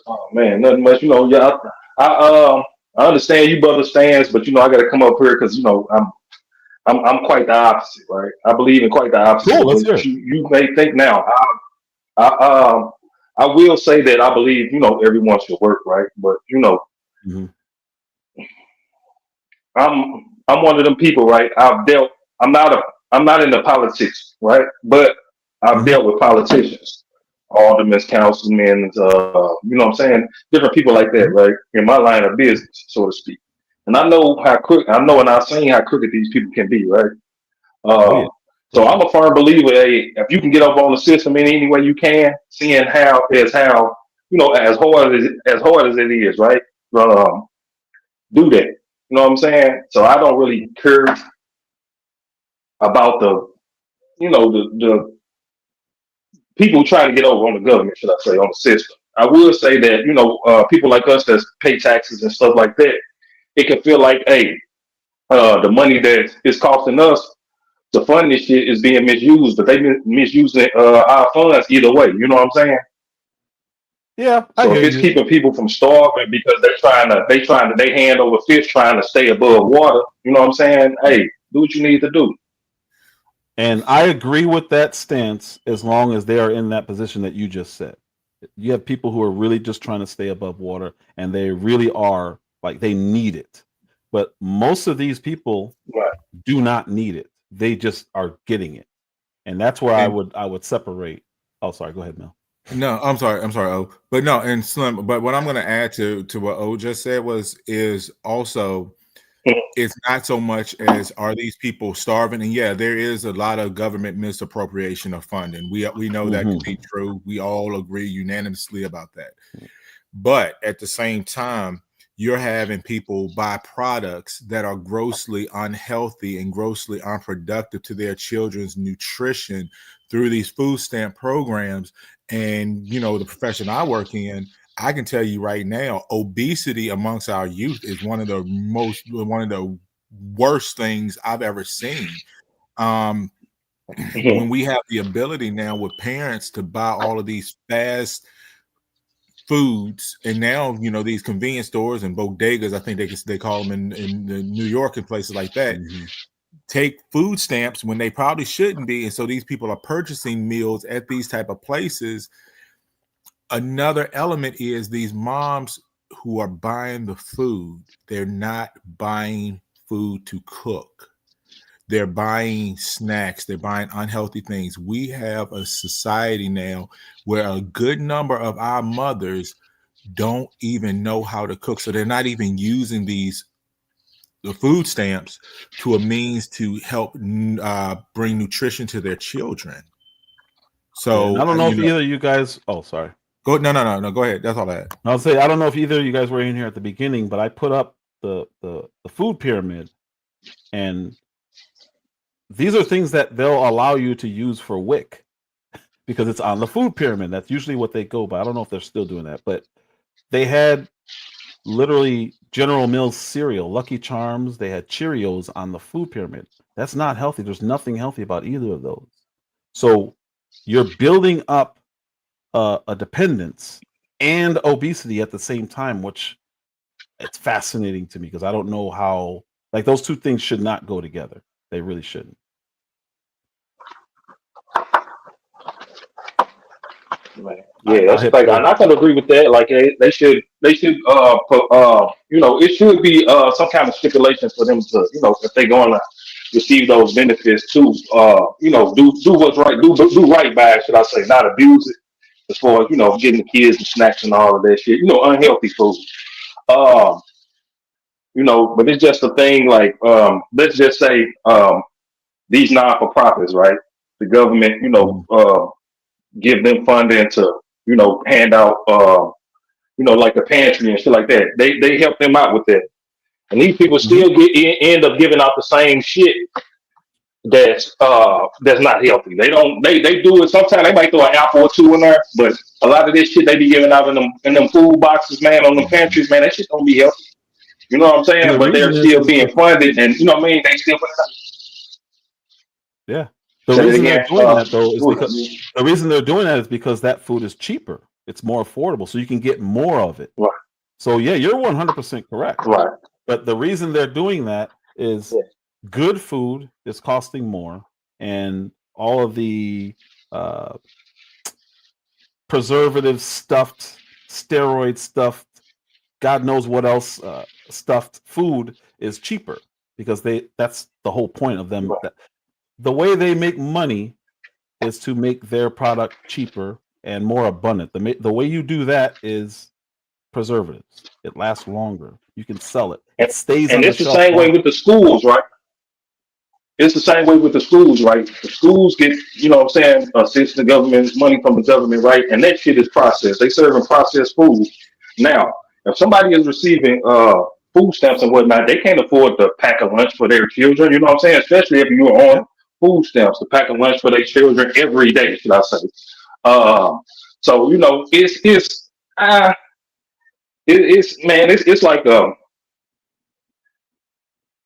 Oh man, nothing much. Yeah, I understand you brothers stands, but I got to come up here because I'm quite the opposite, right? I believe in quite the opposite Cool. of Let's what hear it. you may think now. I will say that I believe everyone should work, right? But Mhm. I'm one of them people, right? I'm not into politics, right? But I've Mhm. dealt with politicians, aldermen, councilmen, what I'm saying, different people like that, right? In my line of business, so to speak. And I know and I've seen how crooked these people can be, right? Oh yeah. So Sure. I'm a firm believer, hey, if you can get up on the system in any way you can, seeing how as hard as it is, right? Do that. You know what I'm saying? So I don't really care about the people trying to get over on the government, should I say, on the system. I would say that people like us that pay taxes and stuff like that, it can feel like, hey, the money that is costing us to fund this shit is being misused, but they misusing our funds either way. You know what I'm saying? Yeah, I So hear if it's you. keeping people from starving because they hand over fist trying to stay above water, you know what I'm saying? Hey, do what you need to do. And I agree with that stance as long as they are in that position that you just said. You have people who are really just trying to stay above water, and they really are like they need it. But most of these people Right. do not need it. They just are getting it. And that's where I And would separate. Oh, sorry. Go ahead, Mel. no, I'm sorry, O. But no, and Slim. But what I'm going to add to what O just said is also it's not so much as are these people starving, and yeah, there is a lot of government misappropriation of funding. We know that to Mhm. be true. We all agree unanimously about that. But at the same time, you're having people buy products that are grossly unhealthy and grossly unproductive to their children's nutrition through these food stamp programs. And the profession I work in, I can tell you right now, obesity amongst our youth is one of the worst things I've ever seen. When we have the ability now with parents to buy all of these fast foods, and now these convenience stores and bodegas, I think they call them in New York and places like that, take food stamps when they probably shouldn't be, and so these people are purchasing meals at these type of places. Another element is these moms who are buying the food, they're not buying food to cook. They're buying snacks. They're buying unhealthy things. We have a society now where a good number of our mothers don't even know how to cook. So they're not even using the food stamps to a means to help bring nutrition to their children. Yeah, and So I don't know if either of you guys. Oh, sorry. Go no. Go ahead. That's all I had. I'll say I don't know if either of you guys were in here at the beginning, but I put up the food pyramid, and these are things that they'll allow you to use for WIC because it's on the food pyramid. That's usually what they go by. I don't know if they're still doing that, but they had literally General Mills cereal, Lucky Charms. They had Cheerios on the food pyramid. That's not healthy. There's nothing healthy about either of those. So you're building up a dependence and obesity at the same time, which it's fascinating to me because I don't know how like those two things should not go together. They really shouldn't. Right. Yeah, that's the hit thing. play. I'm not gonna agree with that. Like they should it should be some kind of stipulations for them to if they're going to receive those benefits to do what's right, do right by it, should I say, not abuse it as far as getting the kids the snacks and all of that shit, unhealthy food. Um, but it's just a thing like, let's just say, these non-for-profits, right? The government, give them funding to, hand out, like the pantry and shit like that. They help them out with that. And these people still end up giving out the same shit that's not healthy. They do it sometimes. They might throw an apple or two in there, but a lot of this shit they be giving out in them food boxes, man, on the pantries, man, that shit don't be healthy. You know what I'm saying? But they're still being funded, and you know what I mean. They still put it out. Yeah. The reason they're doing that though is because the reason they're doing that is because that food is cheaper. It's more affordable, so you can get more of it. Right. So yeah, you're 100% correct. Right. But the reason they're doing that is good food is costing more, and all of the preservative stuffed, steroid stuffed, God knows what else stuffed food is cheaper because that's the whole point of them. Right. The way they make money is to make their product cheaper and more abundant. The way you do that is preservatives. It lasts longer. You can sell it. It stays on the shelf. And it's the same way with the schools, right? It's the same way with the schools, right? The schools get, assist the government, money from the government, right? And that shit is processed. They serving processed food. Now, if somebody is receiving food stamps and whatnot, they can't afford to pack a lunch for their children. You know what I'm saying? Especially if you're on food stamps, to pack a lunch for their children every day, should I say? So it's like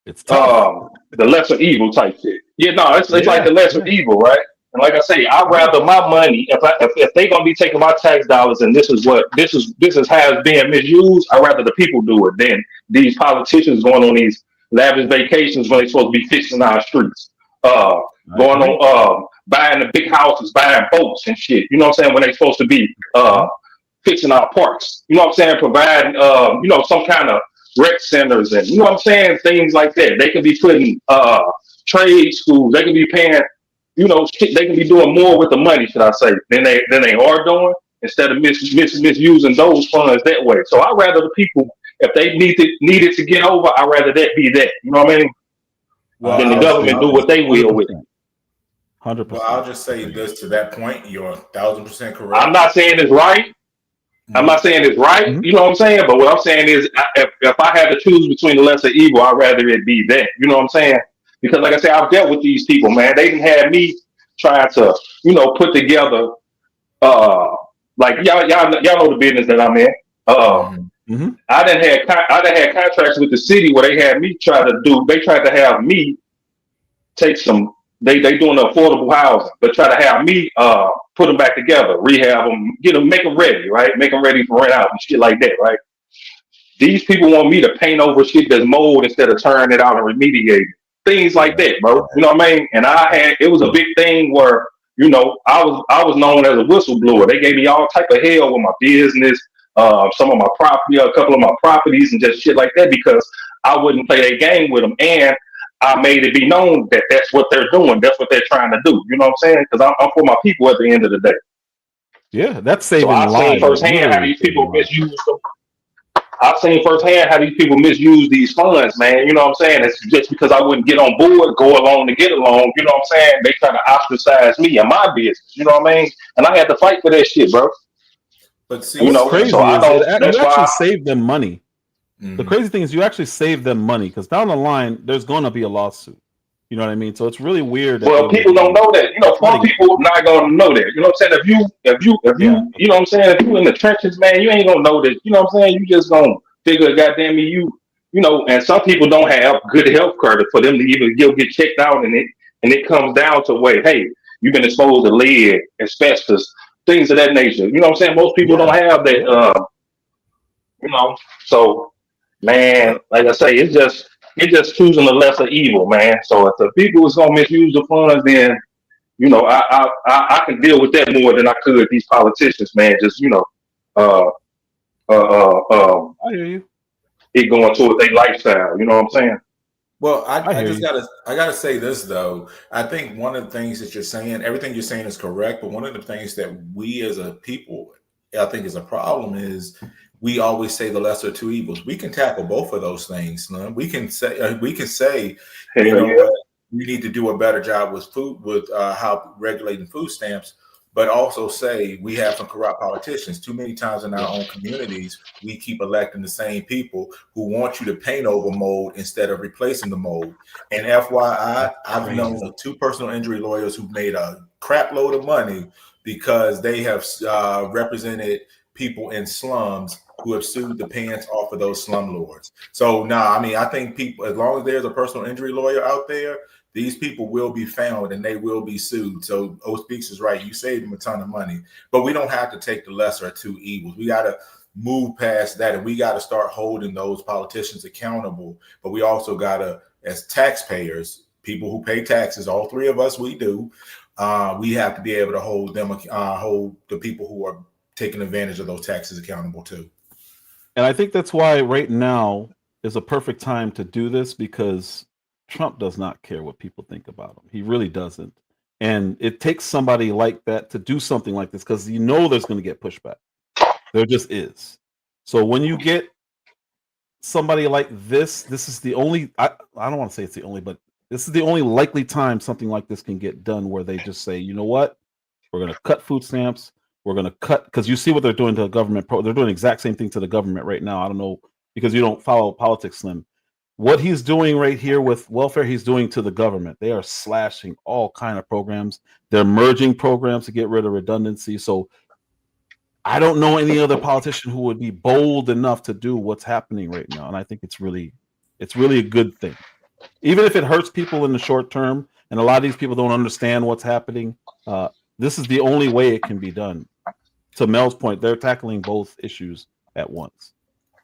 it's tough. The lesser evil type shit. Yeah, no, it's like the lesser evil, right? And like I say, I'd rather my money if they gonna be taking my tax dollars and this is how it's being misused. I'd rather the people do it than these politicians going on these lavish vacations when they're supposed to be fixing our streets, going on buying the big houses, buying boats and shit. You know what I'm saying? When they're supposed to be fixing our parks. You know what I'm saying? Providing some kind of rec centers and you know what I'm saying, things like that. They could be putting trade schools. They could be paying, they can be doing more with the money, should I say, than they are doing, instead of misusing those funds that way. So I'd rather the people, if they needed to get over, I'd rather that be that. You know what I mean? Well, than the government do what they will with it. 100%. Well, I'll just say this to that point. You're 1,000% correct. I'm not saying it's right. I'm not saying it's right, you know what I'm saying? But what I'm saying is, if I had to choose between the lesser evil, I'd rather it be that. You know what I'm saying? Because, like I said, I've dealt with these people, man. They didn't have me trying to, put together, like y'all know the business that I'm in. I didn't have contracts with the city where they had me They tried to have me take some. They doing the affordable housing, but try to have me put them back together, rehab them, make them ready, right? Make them ready for rent out and shit like that, right? These people want me to paint over shit that's mold instead of tearing it out and remediate it. Things like that, bro. You know what I mean? And it was a big thing where, I was known as a whistleblower. They gave me all type of hell with my business, some of my property, a couple of my properties and just shit like that because I wouldn't play that game with them. And I made it be known that that's what they're doing. That's what they're trying to do. You know what I'm saying? Because I'm for my people at the end of the day. Yeah, that's saving lives. So I've seen firsthand how these people misuse them. I've seen firsthand how these people misuse these funds, man. You know what I'm saying? It's just because I wouldn't get on board, go along to get along. You know what I'm saying? They try to ostracize me and my business. You know what I mean? And I had to fight for that shit, bro. But see, what's crazy so is you actually save them money. The crazy thing is you actually save them money because down the line there's going to be a lawsuit. You know what I mean? So it's really weird. Well, people don't know that. Some people not going to know that. You know what I'm saying? If you you know what I'm saying? If you in the trenches, man, you ain't going to know that. You know what I'm saying? You just going to figure, goddamn me, and some people don't have good health care for them to even get checked out, and it comes down to hey, you've been exposed to lead, asbestos, things of that nature. You know what I'm saying? Most people don't have that. So. Man, like I say, it's just choosing the lesser evil, man. So if the people is gonna misuse the funds, then I can deal with that more than I could these politicians, man. Just I hear you. It going towards their lifestyle. You know what I'm saying? Well, I gotta say this though. I think one of the things that you're saying, everything you're saying is correct, but one of the things that we as a people, I think, is a problem is we always say the lesser of two evils. We can tackle both of those things, Slim. We can say, Hell you know yeah. what, we need to do a better job with how regulating food stamps, but also say we have some corrupt politicians. Too many times in our own communities, we keep electing the same people who want you to paint over mold instead of replacing the mold. And FYI, I've known 2 personal injury lawyers who've made a crap load of money because they have represented people in slums who have sued the pants off of those slum lords. So I mean, I think people, as long as there's a personal injury lawyer out there, these people will be found and they will be sued. So O Speaks is right. You saved them a ton of money, but we don't have to take the lesser of two evils. We got to move past that, and we got to start holding those politicians accountable. But we also got to, as taxpayers, people who pay taxes, all 3 of us, we do. We have to be able to hold the people who are taking advantage of those taxes accountable too. And I think that's why right now is a perfect time to do this, because Trump does not care what people think about him. He really doesn't. And it takes somebody like that to do something like this, because you know there's going to get pushback. There just is. So when you get somebody like this is the only, I don't want to say it's the only, but this is the only likely time something like this can get done, where they just say, you know what, we're going to cut food stamps. We're going to cut, because you see what they're doing to the government. They're doing the exact same thing to the government right now. I don't know, because you don't follow politics, Slim. What he's doing right here with welfare, he's doing to the government. They are slashing all kind of programs. They're merging programs to get rid of redundancy. So I don't know any other politician who would be bold enough to do what's happening right now. And I think it's really a good thing. Even if it hurts people in the short term, and a lot of these people don't understand what's happening, this is the only way it can be done. To Mel's point, they're tackling both issues at once.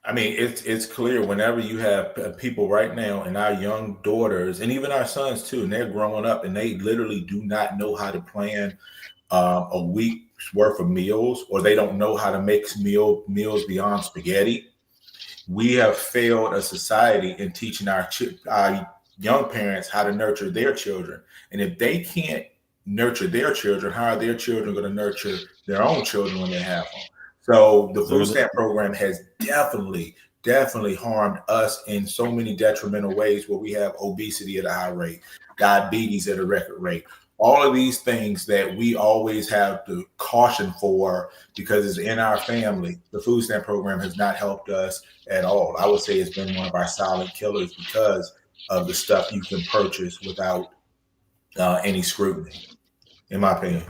I mean, it's clear whenever you have people right now, and our young daughters and even our sons too, and they're growing up and they literally do not know how to plan a week's worth of meals, or they don't know how to make meals beyond spaghetti. We have failed a society in teaching our young parents how to nurture their children. And if they can't nurture their children, how are their children going to nurture their own children when they have them? So the food stamp program has definitely harmed us in so many detrimental ways, where we have obesity at a high rate, diabetes at a record rate, all of these things that we always have to caution for because it's in our family. The food stamp program has not helped us at all. I would say it's been one of our silent killers because of the stuff you can purchase without any scrutiny, in my opinion.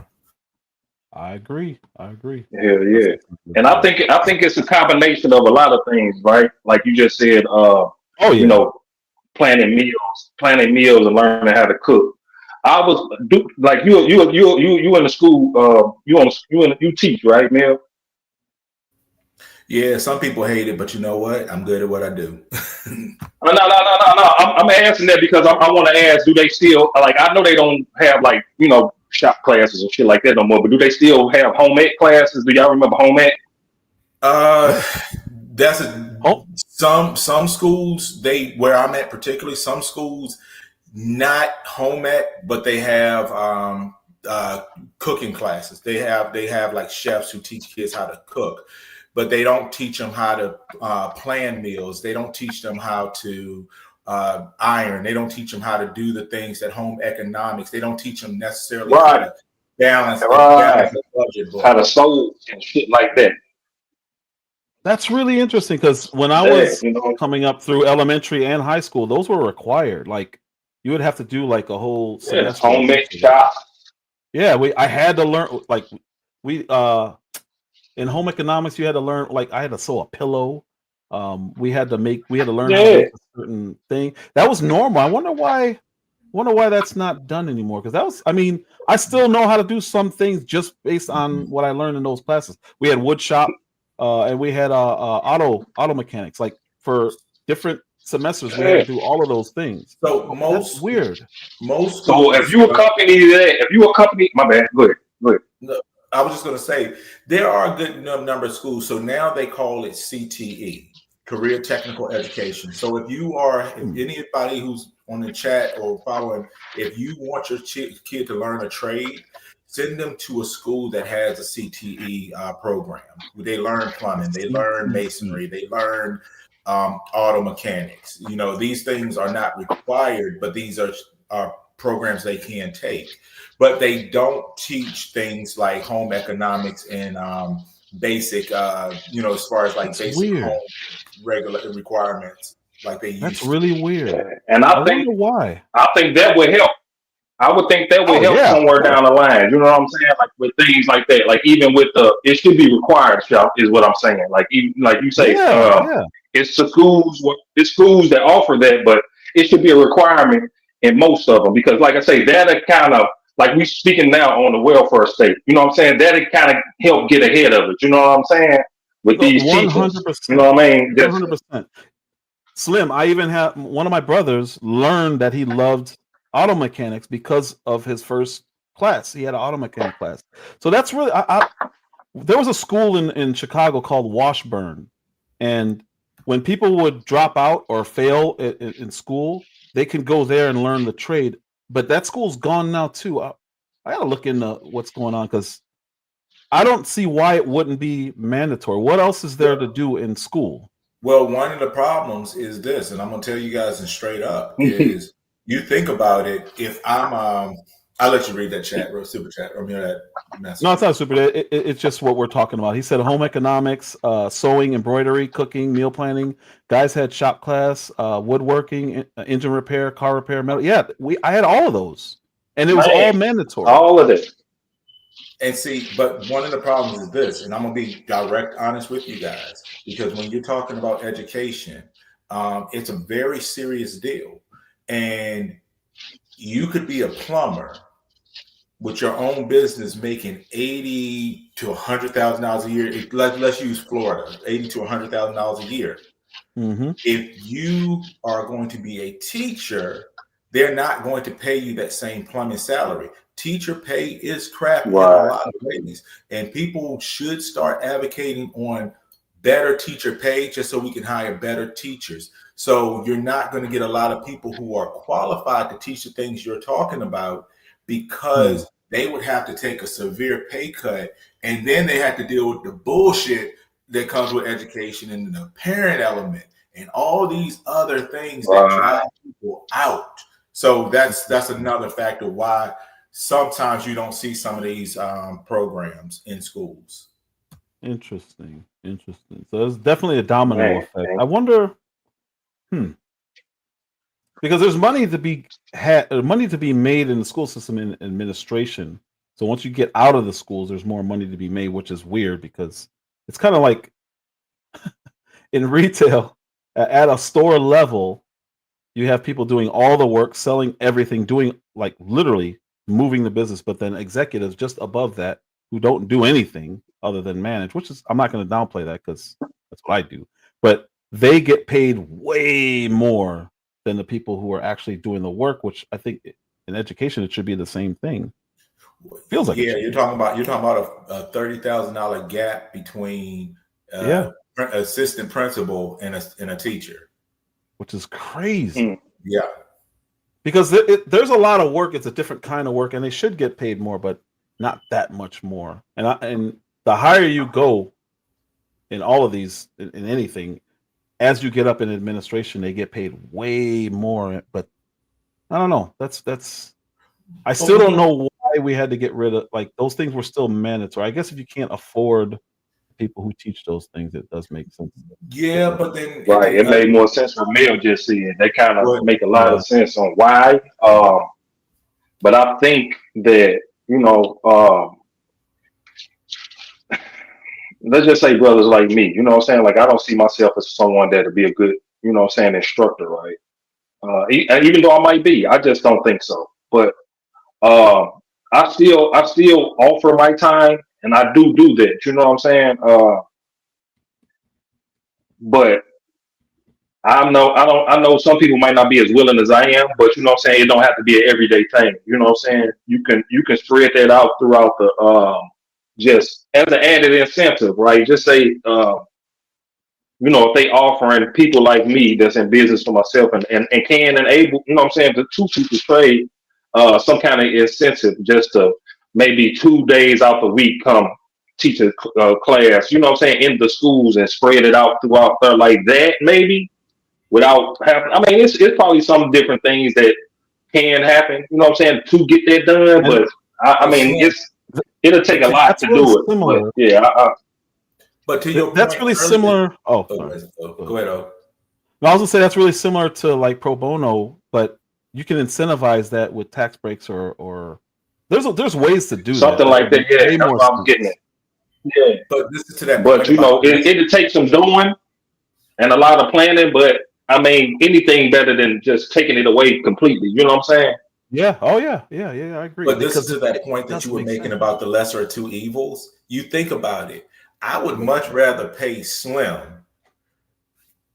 I agree. Hell yeah. And I think it's a combination of a lot of things, right? Like you just said, you know, planning meals and learning how to cook. I was like you in the school, you teach, right, Mel? Yeah, some people hate it, but you know what? I'm good at what I do. No. I'm asking that because I want to ask, do they still, like, I know they don't have, like, you know, shop classes and shit like that no more, but do they still have home ec classes? Do y'all remember home ec? That's some schools, where I'm at particularly, some schools not home ec, but they have cooking classes. They have like chefs who teach kids how to cook, but they don't teach them how to plan meals. They don't teach them how to iron. They don't teach them how to do the things that home economics. They don't teach them necessarily how to balance the budget book. How to sew and shit like that. That's really interesting, because when I was coming up through elementary and high school, those were required. Like, you would have to do like a whole semester. Home ec shop. Yeah, I had to learn, like, in home economics, you had to learn, like, I had to sew a pillow. We had to learn how to make a certain thing. That was normal. I wonder why that's not done anymore. Because that was, I mean, I still know how to do some things just based on what I learned in those classes. We had wood shop, and we had auto mechanics. Like, for different semesters, we had to do all of those things. So that's weird. So if you accompany, my bad. Go ahead. No, I was just going to say, there are a good number of schools. So now they call it CTE, Career Technical Education. So if anybody who's on the chat or following, if you want your kid to learn a trade, send them to a school that has a CTE program. They learn plumbing, they learn masonry, they learn auto mechanics. You know, these things are not required, but these are programs they can take. But they don't teach things like home economics and basic, you know, as far as like That's basic weird. home regular requirements like they used That's to. really weird. And I wonder why. I think that would help. I would think that would Oh help yeah, of somewhere course. down the line. You know what I'm saying? Like with things like that. Like even with it should be required, Chuck, is what I'm saying. Like even like you say, Yeah, yeah. it's the schools that offer that, but it should be a requirement in most of them because, like I say, that kind of like we speaking now on the welfare state. You know what I'm saying? That kind of help get ahead of it. You know what I'm saying? With these teachers, you 100%. know what I mean? That's 100%. Slim, I even have one of my brothers learned that he loved auto mechanics because of his first class. He had an auto mechanic class. So that's really there was a school in Chicago called Washburn, and when people would drop out or fail in school, they can go there and learn the trade. But that school's gone now too. I gotta look into what's going on because I don't see why it wouldn't be mandatory. What else is there to do in school? Well, one of the problems is this, and I'm gonna tell you guys and straight up is you think about it. If I'm, I'll let you read that chat, bro, super chat, or that message. No, it's not super. It's just what we're talking about. He said home economics, sewing, embroidery, cooking, meal planning. Guys had shop class, woodworking, engine repair, car repair, metal. Yeah, I had all of those, and it was all mandatory. all of it. And see, but one of the problems is this, and I'm gonna be direct, honest with you guys, because when you're talking about education, it's a very serious deal, and you could be a plumber with your own business making $80,000 to $100,000 a year. Let's use Florida, $80,000 to $100,000 a year. Mm-hmm. If you are going to be a teacher, they're not going to pay you that same plumbing salary. Teacher pay is crap in a lot of ways, and people should start advocating on better teacher pay just so we can hire better teachers. So you're not going to get a lot of people who are qualified to teach the things you're talking about because they would have to take a severe pay cut, and then they have to deal with the bullshit that comes with education and the parent element and all these other things that drive people out. So that's another factor why sometimes you don't see some of these programs in schools. Interesting. So there's definitely a domino effect. I wonder, because there's money to be made in the school system in administration. So once you get out of the schools, there's more money to be made, which is weird because it's kind of like in retail at a store level, you have people doing all the work, selling everything, doing like literally moving the business, but then executives just above that who don't do anything other than manage, which is, I'm not going to downplay that because that's what I do, but they get paid way more than the people who are actually doing the work, which I think in education, it should be the same thing. Feels like you're talking about a $30,000 gap between assistant principal and a teacher, which is crazy. Yeah, because there's a lot of work. It's a different kind of work, and they should get paid more, but not that much more. And the higher you go in all of these, in anything, as you get up in administration, they get paid way more. But I don't know. I still don't know why we had to get rid of, like, those things were still mandatory. I guess if you can't afford people who teach those things, it does make sense. Yeah, but then it made more sense for Mel just said. They kind of make a lot of sense on why. But I think that, let's just say brothers like me, you know what I'm saying? Like, I don't see myself as someone that'll be a good, you know what I'm saying, instructor, right? Even though I might be, I just don't think so. But I still offer my time, and I do that. You know what I'm saying? But I know some people might not be as willing as I am, but you know what I'm saying, it don't have to be an everyday thing. You know what I'm saying? You can spread that out throughout the just as an added incentive, right? Just say if they offering people like me that's in business for myself and can and able, you know what I'm saying, to teach the trade, some kind of incentive just to maybe 2 days out the week come teach a class, you know what I'm saying, in the schools and spread it out throughout there like that, maybe without having, I mean, it's probably some different things that can happen, you know what I'm saying, to get that done. And But I mean, it'll take a lot that's to really do it. But similar. yeah, But to your That's point really earlier, similar. Oh, go sorry. ahead. No, I was gonna say that's really similar to like pro bono, but you can incentivize that with tax breaks or there's ways to do something that like that. make Yeah, way that's more what I was getting sense. at. Yeah, But this is to that but point you know, about it'll take some doing and a lot of planning. But I mean, anything better than just taking it away completely. You know what I'm saying? Yeah. Oh yeah. Yeah. I agree But this is because to that point that you doesn't were make making sense. about the lesser of two evils. You think about it. I would much rather pay Slim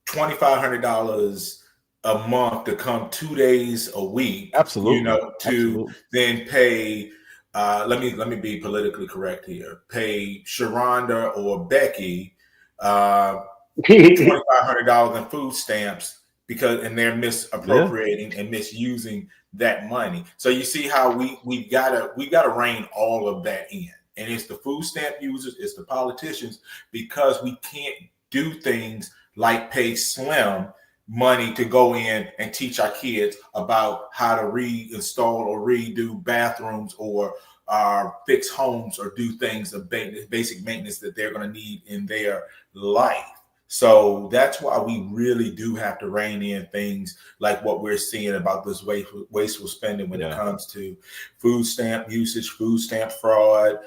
$2,500 a month to come 2 days a week, Absolutely. to then pay. Let me be politically correct here. Pay Sharonda or Becky $2,500 in food stamps and they're misappropriating and misusing that money. So you see how we gotta rein all of that in. And it's the food stamp users, it's the politicians, because we can't do things like pay Slim money to go in and teach our kids about how to reinstall or redo bathrooms or fix homes or do things of basic maintenance that they're going to need in their life. So that's why we really do have to rein in things like what we're seeing about this wasteful spending when it comes to food stamp usage, food stamp fraud,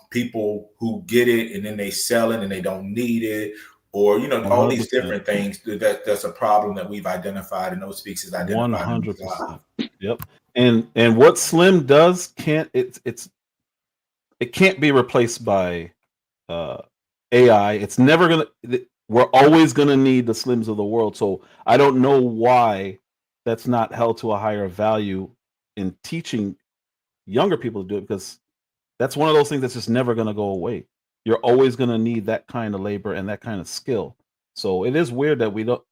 people who get it and then they sell it and they don't need it, or all these 100%. different things. That's a problem that we've identified and those species identified. 100%. Yep. And what Slim does it can't be replaced by AI. It's never gonna. We're always gonna need the Slims of the world. So I don't know why that's not held to a higher value in teaching younger people to do it, because that's one of those things that's just never gonna go away. You're always gonna need that kind of labor and that kind of skill. So it is weird that we don't.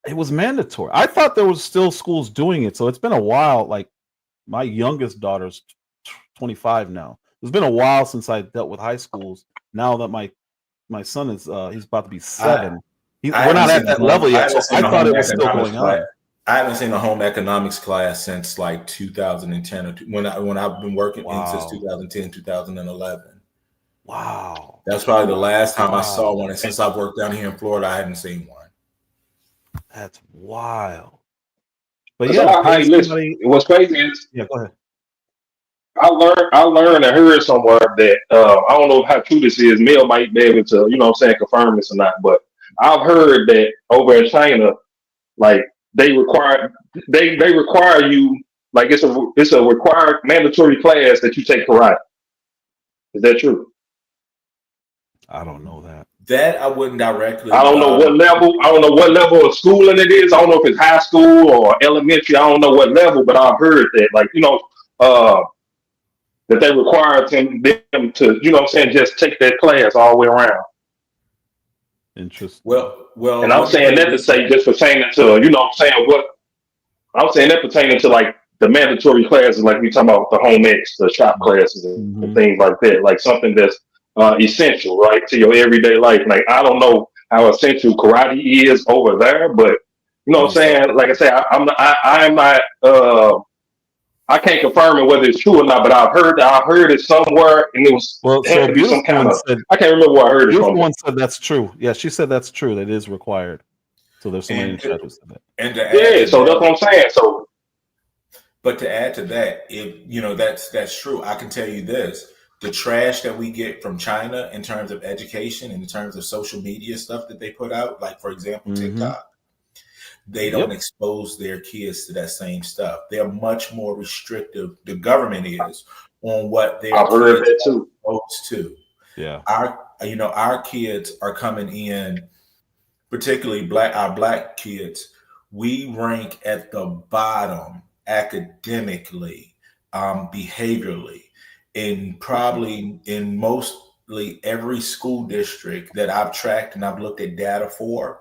It was mandatory. I thought there was still schools doing it. So it's been a while. Like my youngest daughter's 25 now. It's been a while since I dealt with high schools. Now that my son is he's about to be 7. We're not at that level yet. So I thought it was still going on. I haven't seen a home economics class since like 2010 or when I've been working since 2010, 2011. Wow. That's probably the last time I saw one. And since I've worked down here in Florida, I hadn't seen one. That's wild. But So yeah, listen, what's crazy is go ahead. I learned and heard somewhere that I don't know how true this is. Mel might be able to, confirm this or not. But I've heard that over in China, like they require you, like it's a required mandatory class that you take karate. Is that true? I don't know that. That I wouldn't directly. I don't know what level. I don't know what level of schooling it is. I don't know if it's high school or elementary. I don't know what level, but I've heard that, like that they require them to, just take that class all the way around. Interesting. Well, and I'm saying that to say just pertaining to, I'm saying that pertaining to like the mandatory classes, like we talking about the home ec, the shop classes and things like that, like something that's essential, right, to your everyday life. Like I don't know how essential karate is over there, but you know what I'm saying. Like I say, I'm not. I can't confirm it whether it's true or not, but I heard it somewhere, and it was had to be some kind of. I can't remember where I heard it from. One said that's true. Yeah, she said that's true. That is required. So there's somebody in the chat who said that. So that's what I'm saying. So, but to add to that, if that's true, I can tell you this: the trash that we get from China in terms of education, in terms of social media stuff that they put out, like for example, TikTok. They don't expose their kids to that same stuff. They're much more restrictive. The government is on what their kids are exposed to. Yeah, our kids are coming in, particularly our black kids. We rank at the bottom academically, behaviorally, probably in mostly every school district that I've tracked and I've looked at data for.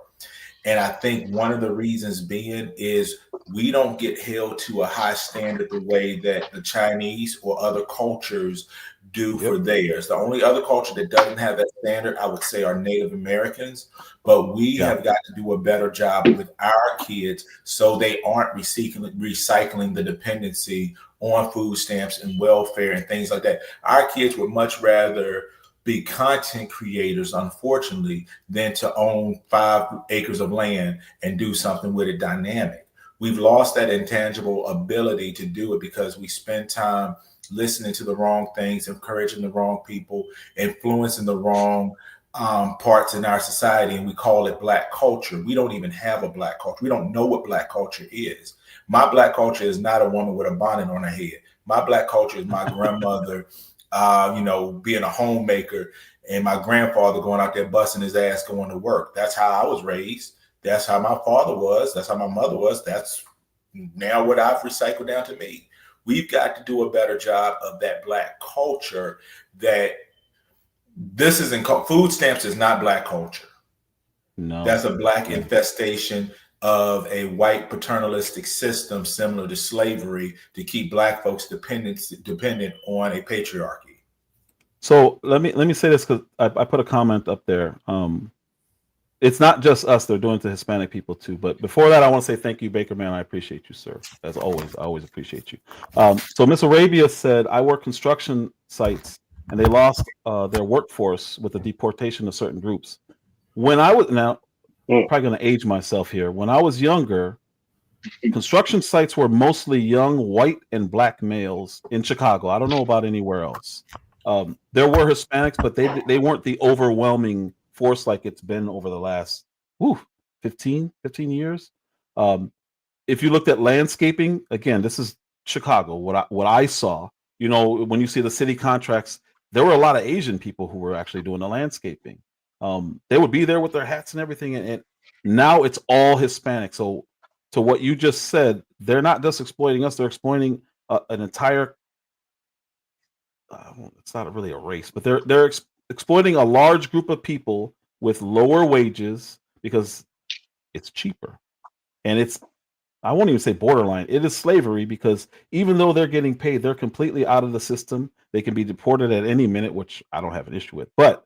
And I think one of the reasons being is we don't get held to a high standard the way that the Chinese or other cultures do for theirs. The only other culture that doesn't have that standard, I would say, are Native Americans. But we have got to do a better job with our kids so they aren't recycling the dependency on food stamps and welfare and things like that. Our kids would much rather be content creators, unfortunately, than to own 5 acres of land and do something with it dynamic. We've lost that intangible ability to do it because we spend time listening to the wrong things, encouraging the wrong people, influencing the wrong parts in our society, and we call it Black culture. We don't even have a Black culture. We don't know what Black culture is. My Black culture is not a woman with a bonnet on her head. My Black culture is my grandmother, being a homemaker, and my grandfather going out there busting his ass going to work. That's how I was raised. That's how my father was. That's how my mother was. That's now what I've recycled down to me. We've got to do a better job of that Black culture. That this isn't food stamps is not Black culture. No, that's a Black infestation of a white paternalistic system similar to slavery to keep Black folks dependent on a patriarchy. So let me say this, because I put a comment up there. It's not just us; they're doing it to Hispanic people too. But before that, I want to say thank you, Baker Man. I appreciate you, sir. As always, I always appreciate you. So Miss Arabia said, "I work construction sites, and they lost their workforce with the deportation of certain groups." When I was probably going to age myself here. When I was younger, construction sites were mostly young white and Black males in Chicago. I don't know about anywhere else. There were Hispanics, but they weren't the overwhelming force like it's been over the last 15 years. If you looked at landscaping, again, this is Chicago, what I saw, when you see the city contracts, there were a lot of Asian people who were actually doing the landscaping. They would be there with their hats and everything, and now it's all Hispanic. So to what you just said, they're not just exploiting us, they're exploiting an entire it's not really a race, but they're exploiting a large group of people with lower wages because it's cheaper. And I won't even say borderline, it is slavery, because even though they're getting paid, they're completely out of the system. They can be deported at any minute, which I don't have an issue with. But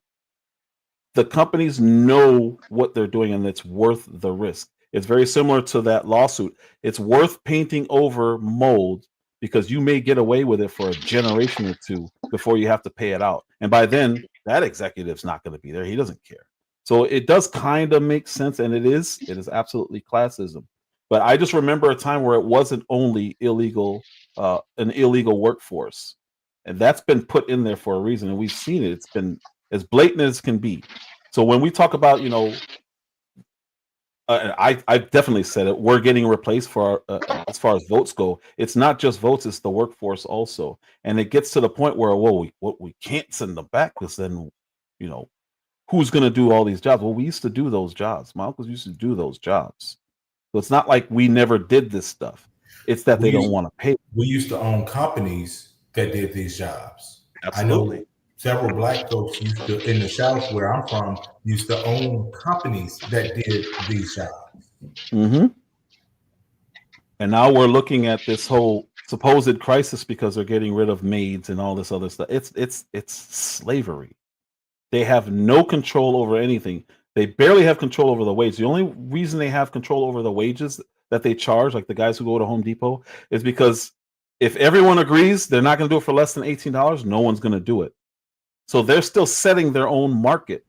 the companies know what they're doing, and it's worth the risk. It's very similar to that lawsuit. It's worth painting over mold because you may get away with it for a generation or two before you have to pay it out. And by then, that executive's not going to be there. He doesn't care. So it does kind of make sense, and it is absolutely classism. But I just remember a time where it wasn't only an illegal workforce. And that's been put in there for a reason, and we've seen it. It's been as blatant as can be. So when we talk about, I've definitely said it, we're getting replaced for as far as votes go. It's not just votes, it's the workforce also. And it gets to the point where, we can't send them back, because then, who's going to do all these jobs? Well, we used to do those jobs. My uncles used to do those jobs. So it's not like we never did this stuff. It's that they don't want to pay. We used to own companies that did these jobs. Absolutely. I know several Black folks in the South, where I'm from, used to own companies that did these jobs. Mm-hmm. And now we're looking at this whole supposed crisis because they're getting rid of maids and all this other stuff. It's slavery. They have no control over anything. They barely have control over the wage. The only reason they have control over the wages that they charge, like the guys who go to Home Depot, is because if everyone agrees they're not going to do it for less than $18, no one's going to do it. So they're still setting their own market.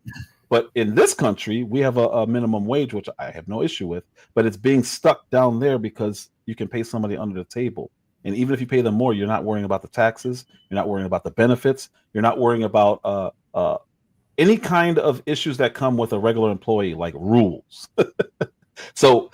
But in this country, we have a minimum wage, which I have no issue with, but it's being stuck down there because you can pay somebody under the table. And even if you pay them more, you're not worrying about the taxes. You're not worrying about the benefits. You're not worrying about any kind of issues that come with a regular employee, like rules. So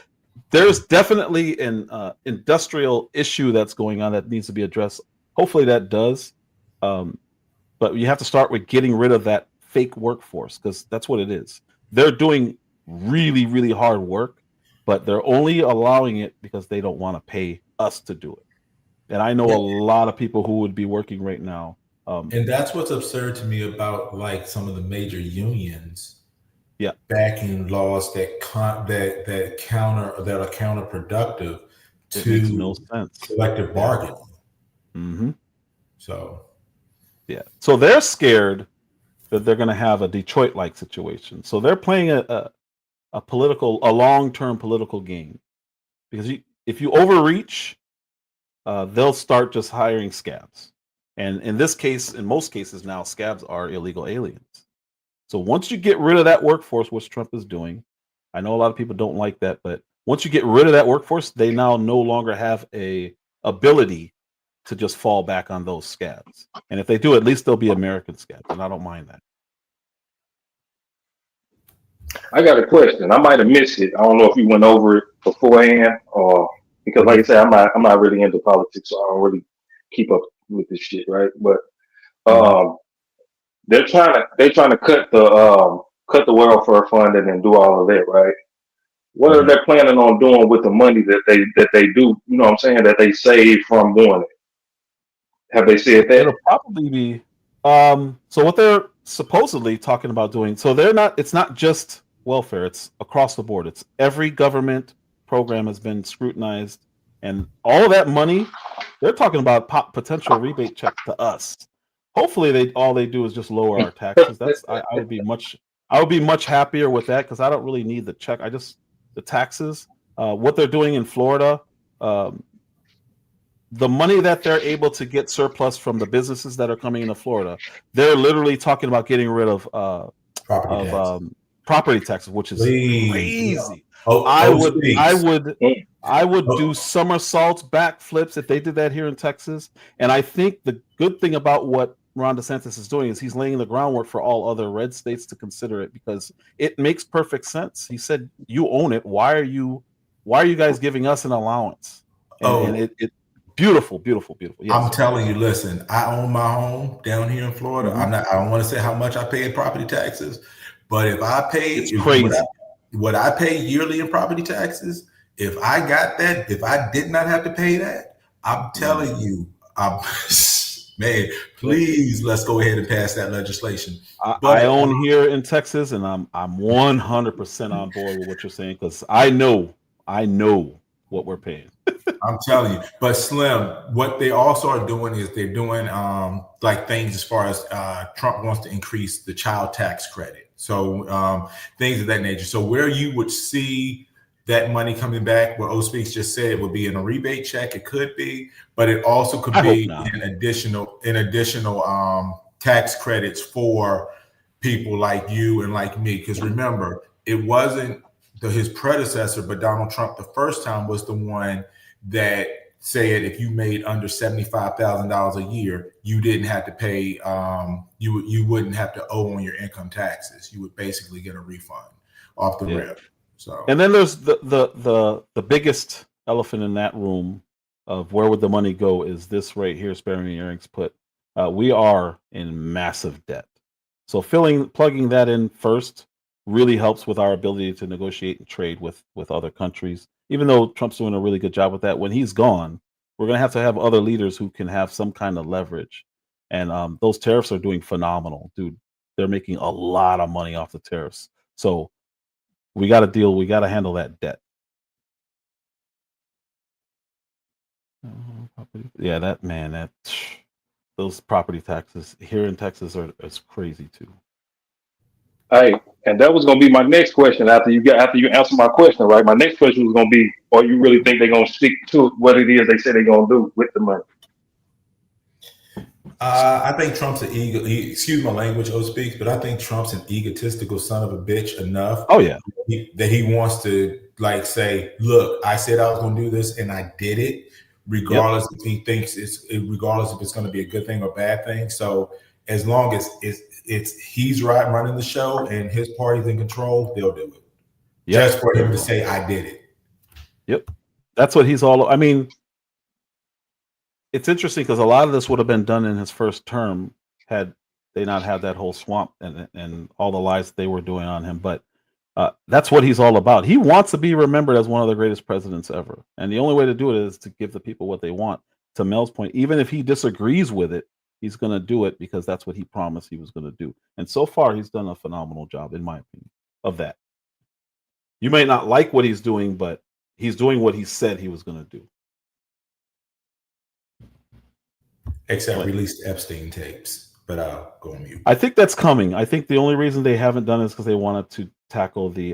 there's definitely an industrial issue that's going on that needs to be addressed. Hopefully that does. But you have to start with getting rid of that fake workforce, because that's what it is. They're doing really, really hard work, but they're only allowing it because they don't want to pay us to do it. And I know a lot of people who would be working right now. And that's what's absurd to me about like some of the major unions Yeah. backing laws that are counterproductive It makes no to sense. collective Yeah. bargaining. Mm-hmm. So Yeah. So they're scared that they're going to have a Detroit-like situation. So they're playing a long-term political game, because if you overreach, they'll start just hiring scabs. And in this case, in most cases now, scabs are illegal aliens. So once you get rid of that workforce, which Trump is doing, I know a lot of people don't like that, but once you get rid of that workforce, they now no longer have a ability to just fall back on those scabs. And if they do, at least they'll be American scabs, and I don't mind that. I got a question. I might have missed it. I don't know if you went over it beforehand, or because, like I said, I'm not really into politics, so I don't really keep up with this shit, right? But Mhm. they're trying to cut the welfare funding and do all of that, right? What are Mhm. they planning on doing with the money that they do? You know what I'm saying? That they save from doing it. Have they said that? It'll probably be so what they're supposedly talking about doing. So it's not just welfare, it's across the board. It's every government program has been scrutinized, and all of that money, they're talking about potential rebate check to us. Hopefully all they do is just lower our taxes. I would be much happier with that, because I don't really need the check. The taxes. What they're doing in Florida, um, the money that they're able to get surplus from the businesses that are coming into Florida, they're literally talking about getting rid of property tax. property taxes, which is Please. crazy. Oh, I oh, would I speaks. would I would do Oh, somersaults, backflips if they did that here in Texas. And I think the good thing about what Ron DeSantis is doing is he's laying the groundwork for all other red states to consider it, because it makes perfect sense. He said, "You own it. Why are you guys giving us an allowance?" And oh, it beautiful, beautiful, beautiful. Yes, I'm sir. telling you, listen, I own my home down here in Florida. Mhm. I don't want to say how much I pay in property taxes, but if I pay It's crazy. what I pay yearly in property taxes, if I got that, if I did not have to pay that, I'm telling Mhm. you, I'm man, Yep. please let's go ahead and pass that legislation. I But own here in Texas, and I'm 100% on board with what you're saying, because I know what we're paying. I'm telling you, but Slim, what they also are doing is they're doing like things as far as Trump wants to increase the child tax credit. So things of that nature. So where you would see that money coming back, what O Speaks just said, it would be in a rebate check. It could be, but it also could I hope be not. in additional tax credits for people like you and like me. Because remember, it wasn't his predecessor, but Donald Trump the first time was the one that said if you made under $75,000 a year, you didn't have to pay. You wouldn't have to owe on your income taxes. You would basically get a refund off the Yeah. rip. So, And then there's the biggest elephant in that room of where would the money go is this right here. Sparing Earrings put, we are in massive debt. So plugging that in first really helps with our ability to negotiate and trade with other countries. Even though Trump's doing a really good job with that, when he's gone, we're going to have other leaders who can have some kind of leverage. And those tariffs are doing phenomenal, dude. They're making a lot of money off the tariffs. So we got to handle that debt. Yeah, those property taxes here in Texas is crazy too. Hey, and that was gonna be my next question after you answer my question, right? My next question was gonna be, or you really think they're gonna stick to what it is they say they're gonna do with the money? I think Trump's excuse my language, O Speaks, but I think Trump's an egotistical son of a bitch enough Oh yeah. that he wants to like say, look, I said I was going to do this and I did it, Yep. regardless if he thinks regardless if it's going to be a good thing or bad thing. So as long as he's right running the show and his party's in control, they'll do it. Yep. Just for him to say, I did it. Yep. That's what he's all. I mean, it's interesting because a lot of this would have been done in his first term had they not had that whole swamp and all the lies they were doing on him. But that's what he's all about. He wants to be remembered as one of the greatest presidents ever, and the only way to do it is to give the people what they want. To Mel's point, even if he disagrees with it, he's going to do it because that's what he promised he was going to do. And so far, he's done a phenomenal job, in my opinion. of that. You may not like what he's doing, but he's doing what he said he was going to do. Except release the Epstein tapes, but I'll go on mute. I think that's coming. I think the only reason they haven't done it is because they wanted to tackle the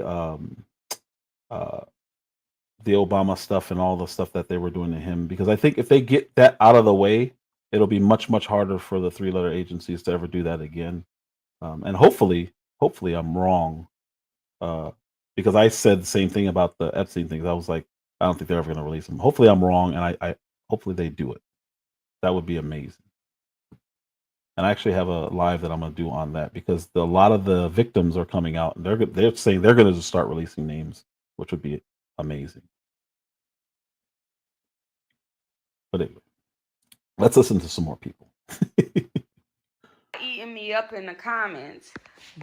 Obama stuff and all the stuff that they were doing to him. Because I think if they get that out of the way, it'll be much, much harder for the three-letter agencies to ever do that again. And hopefully I'm wrong. Because I said the same thing about the Epstein things. I was like, I don't think they're ever going to release him. Hopefully I'm wrong, and I hopefully they do it. That would be amazing. And I actually have a live that I'm going to do on that because a lot of the victims are coming out, and they're saying they're going to just start releasing names, which would be amazing. But anyway, let's listen to some more people. Eating me up in the comments,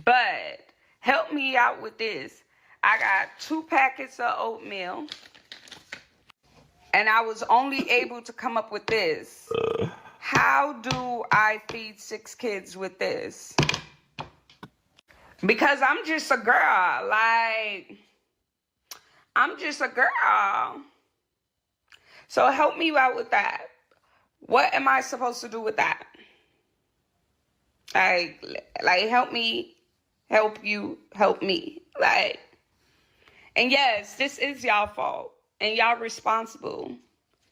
but help me out with this. I got 2 packets of oatmeal, and I was only able to come up with this. How do I feed 6 kids with this? Because I'm just a girl. Like, I'm just a girl. So help me out with that. What am I supposed to do with that? Like help me, help you, help me. Like, and yes, this is y'all fault. And y'all responsible.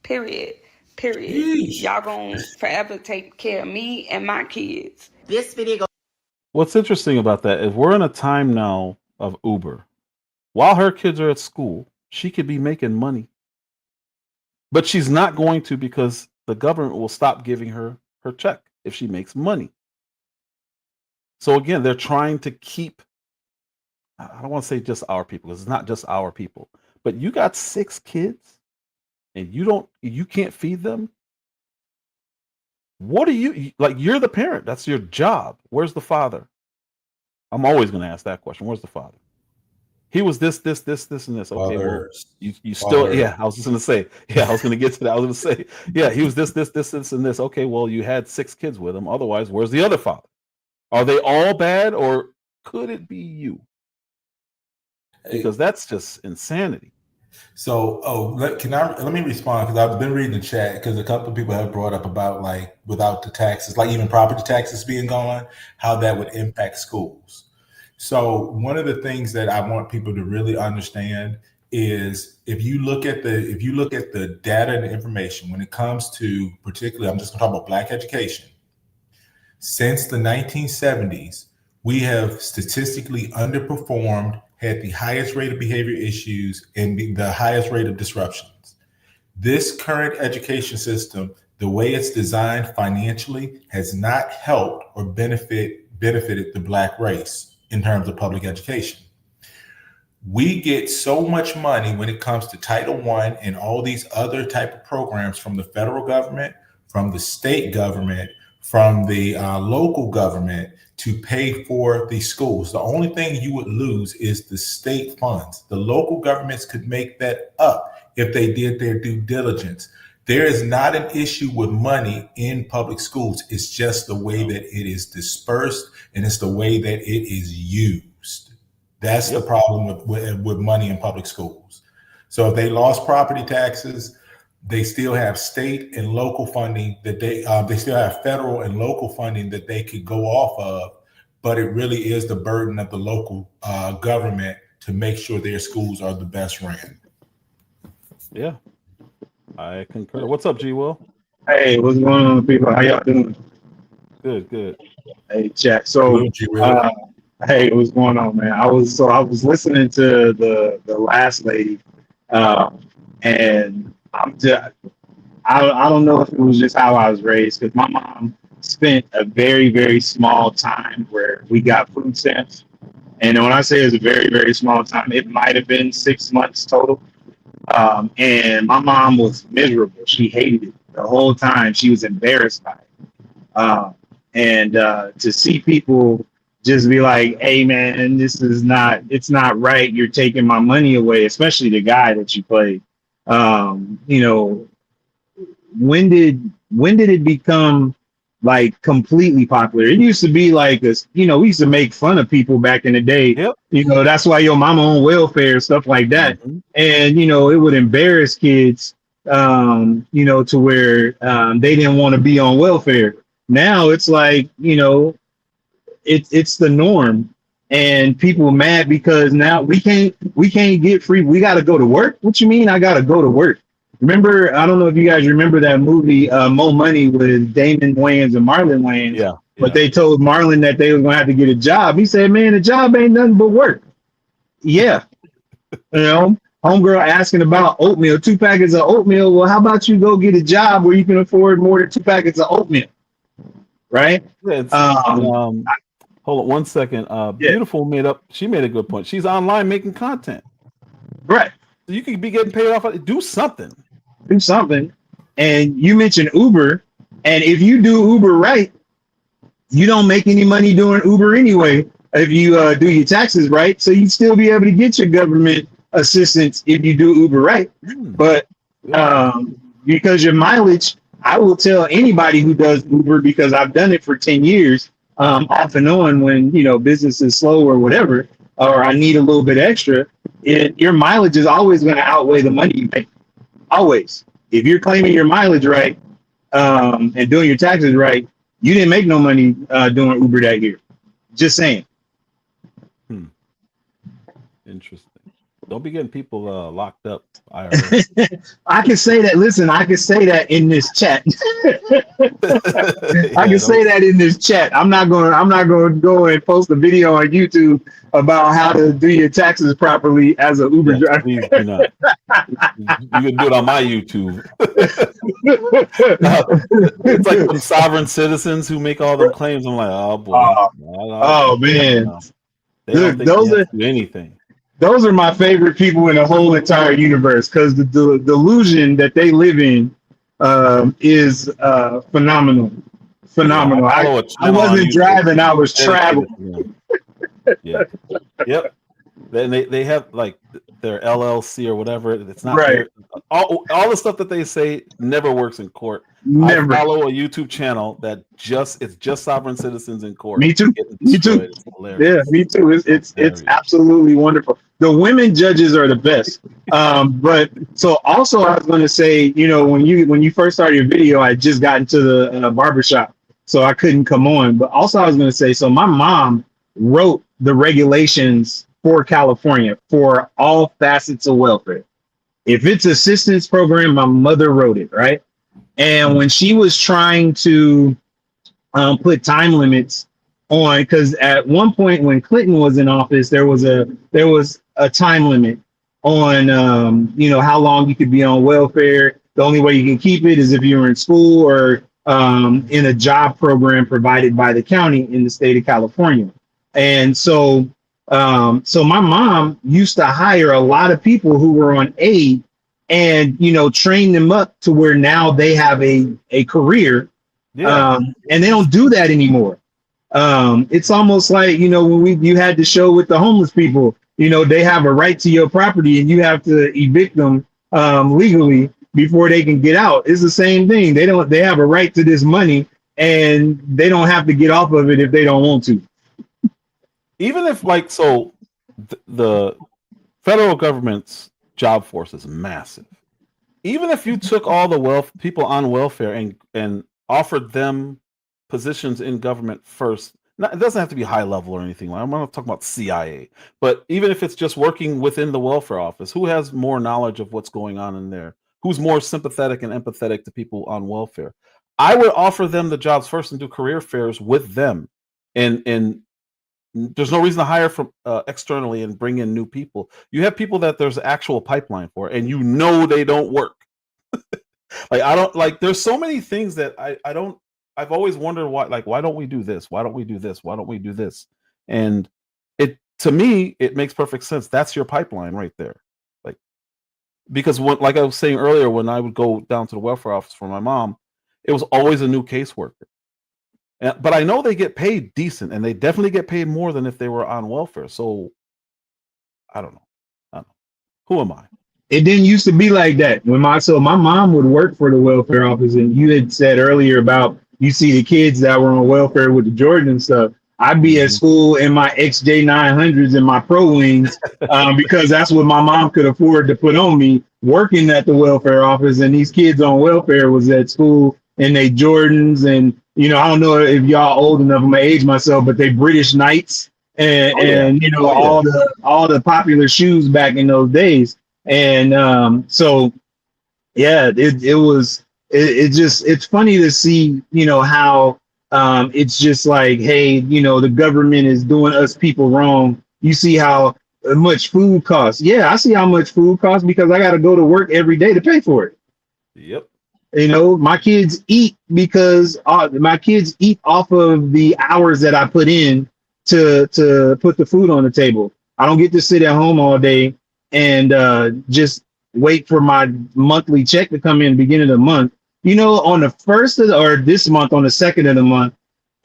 Period. Yeesh. Y'all gonna forever take care of me and my kids. This video. What's interesting about that is we're in a time now of Uber. While her kids are at school, she could be making money. But she's not going to because the government will stop giving her her check if she makes money. So again, they're trying to keep, I don't want to say just our people, because it's not just our people, but you got 6 kids and you can't feed them. What are you, like, you're the parent. That's your job. Where's the father? I'm always going to ask that question. Where's the father? He was this, and this. Okay, well, you still, yeah, I was just going to say, yeah, I was going to get to that. I was going to say, yeah, he was this, and this. Okay, well, you had 6 kids with him. Otherwise, where's the other father? Are they all bad, or could it be you? Because that's just insanity. So, let me respond, because I've been reading the chat, because a couple of people have brought up about, like, without the taxes, like even property taxes being gone, how that would impact schools. So one of the things that I want people to really understand is if you look at the data and the information when it comes to, particularly, I'm just going to talk about Black education. Since the 1970s, we have statistically underperformed, had the highest rate of behavior issues, and the highest rate of disruptions. This current education system, the way it's designed financially, has not helped or benefited the Black race in terms of public education. We get so much money when it comes to Title I and all these other type of programs from the federal government, from the state government, from the local government to pay for these schools. The only thing you would lose is the state funds. The local governments could make that up if they did their due diligence. There is not an issue with money in public schools. It's just the way that it is dispersed, and it's the way that it is used. That's the problem with money in public schools. So if they lost property taxes, they still have state and local funding that they still have federal and local funding that they could go off of, but it really is the burden of the local government to make sure their schools are the best ran. Yeah, I concur. What's up, G. Will? Hey, what's going on, people? How y'all doing? Good. Hey, Jack. So, hey, what's going on, man? I was listening to the last lady, and I don't know if it was just how I was raised, because my mom spent a very, very small time where we got food stamps. And when I say it's a very, very small time, it might have been 6 months total. And my mom was miserable. She hated it the whole time. She was embarrassed by it. And to see people just be like, hey, man, it's not right. You're taking my money away, especially the guy that you played. You know, when did it become like completely popular. It used to be like this, we used to make fun of people back in the day. Yep. That's why your mama on welfare, stuff like that. And it would embarrass kids, to where they didn't want to be on welfare. Now it's like, it's the norm, and people mad because now we can't get free. We got to go to work. What you mean? I got to go to work? Remember, I don't know if you guys remember that movie, Mo Money, with Damon Wayans and Marlon Wayans. Yeah. But they told Marlon that they was gonna have to get a job. He said, "Man, the job ain't nothing but work." Yeah. Homegirl asking about oatmeal, 2 packets of oatmeal. Well, how about you go get a job where you can afford more than 2 packets of oatmeal? Right? Hold on 1 second. Beautiful she made a good point. She's online making content. Right. So you could be getting paid off. Do something. Do something. And you mentioned Uber. And if you do Uber right, you don't make any money doing Uber anyway. If you do your taxes right, so you'd still be able to get your government assistance if you do Uber right. But because your mileage, I will tell anybody who does Uber, because I've done it for 10 years, off and on, when business is slow or whatever, or I need a little bit extra, your mileage is always going to outweigh the money you make. Always. If you're claiming your mileage right, and doing your taxes right, you didn't make no money doing Uber that year. Just saying. Interesting. Don't be getting people locked up. I can say that. Listen, I can say that in this chat. I can say that in this chat. I'm not going to go and post a video on YouTube about how to do your taxes properly as an Uber driver. Please do not. You can do it on my YouTube. It's like some sovereign citizens who make all them claims. I'm like, oh boy. Man. They don't think those you have to do anything. Those are my favorite people in the whole entire universe, because the delusion that they live in is phenomenal. Phenomenal. I wasn't driving, I was traveling. Yeah. Yep. Then they have like their LLC or whatever. It's not right. All the stuff that they say never works in court. Never. I follow a YouTube channel that it's just sovereign citizens in court. Me too. Me too. Yeah, me too. It's absolutely wonderful. The women judges are the best. But so also I was going to say, when you first started your video, I just got into the barbershop, so I couldn't come on. But also I was going to say, so my mom wrote the regulations for California for all facets of welfare. If it's assistance program, my mother wrote it, right? And when she was trying to put time limits on, because at one point when Clinton was in office, there was a time limit on how long you could be on welfare. The only way you can keep it is if you're in school or in a job program provided by the county in the state of California. And so my mom used to hire a lot of people who were on aid and, train them up to where now they have a career. Yeah. And they don't do that anymore. It's almost like, when you had the show with the homeless people, they have a right to your property and you have to evict them legally before they can get out. It's the same thing. They have a right to this money and they don't have to get off of it if they don't want to. Even if the federal government's job force is massive. Even if you took all the people on welfare and offered them positions in government first, it doesn't have to be high level or anything. I'm not talking about CIA, but even if it's just working within the welfare office, who has more knowledge of what's going on in there? Who's more sympathetic and empathetic to people on welfare? I would offer them the jobs first and do career fairs with them, and there's no reason to hire from externally and bring in new people. You have people that there's actual pipeline for, and they don't work. There's so many things that I've always wondered why don't we do this? Why don't we do this? Why don't we do this? And to me, it makes perfect sense. That's your pipeline right there. Because like I was saying earlier, when I would go down to the welfare office for my mom, it was always a new caseworker. But I know they get paid decent, and they definitely get paid more than if they were on welfare. So I don't know. Who am I? It didn't used to be like that. My mom would work for the welfare office, and you had said earlier about you see the kids that were on welfare with the Jordan and stuff. I'd be at school in my XJ900s and my Pro Wings because that's what my mom could afford to put on me working at the welfare office. And these kids on welfare was at school in they Jordans. And, you know, I don't know if y'all old enough, I'm gonna age myself, but they British Knights and you know, all the popular shoes back in those days. And so, yeah, it's funny to see, you know, how it's just like, hey, you know, the government is doing us people wrong. You see how much food costs. Yeah, I see how much food costs because I got to go to work every day to pay for it. Yep. You know, my kids eat because my kids eat off of the hours that I put in to put the food on the table. I don't get to sit at home all day and just wait for my monthly check to come in beginning of the month. You know, on the first of or this month on the second of the month,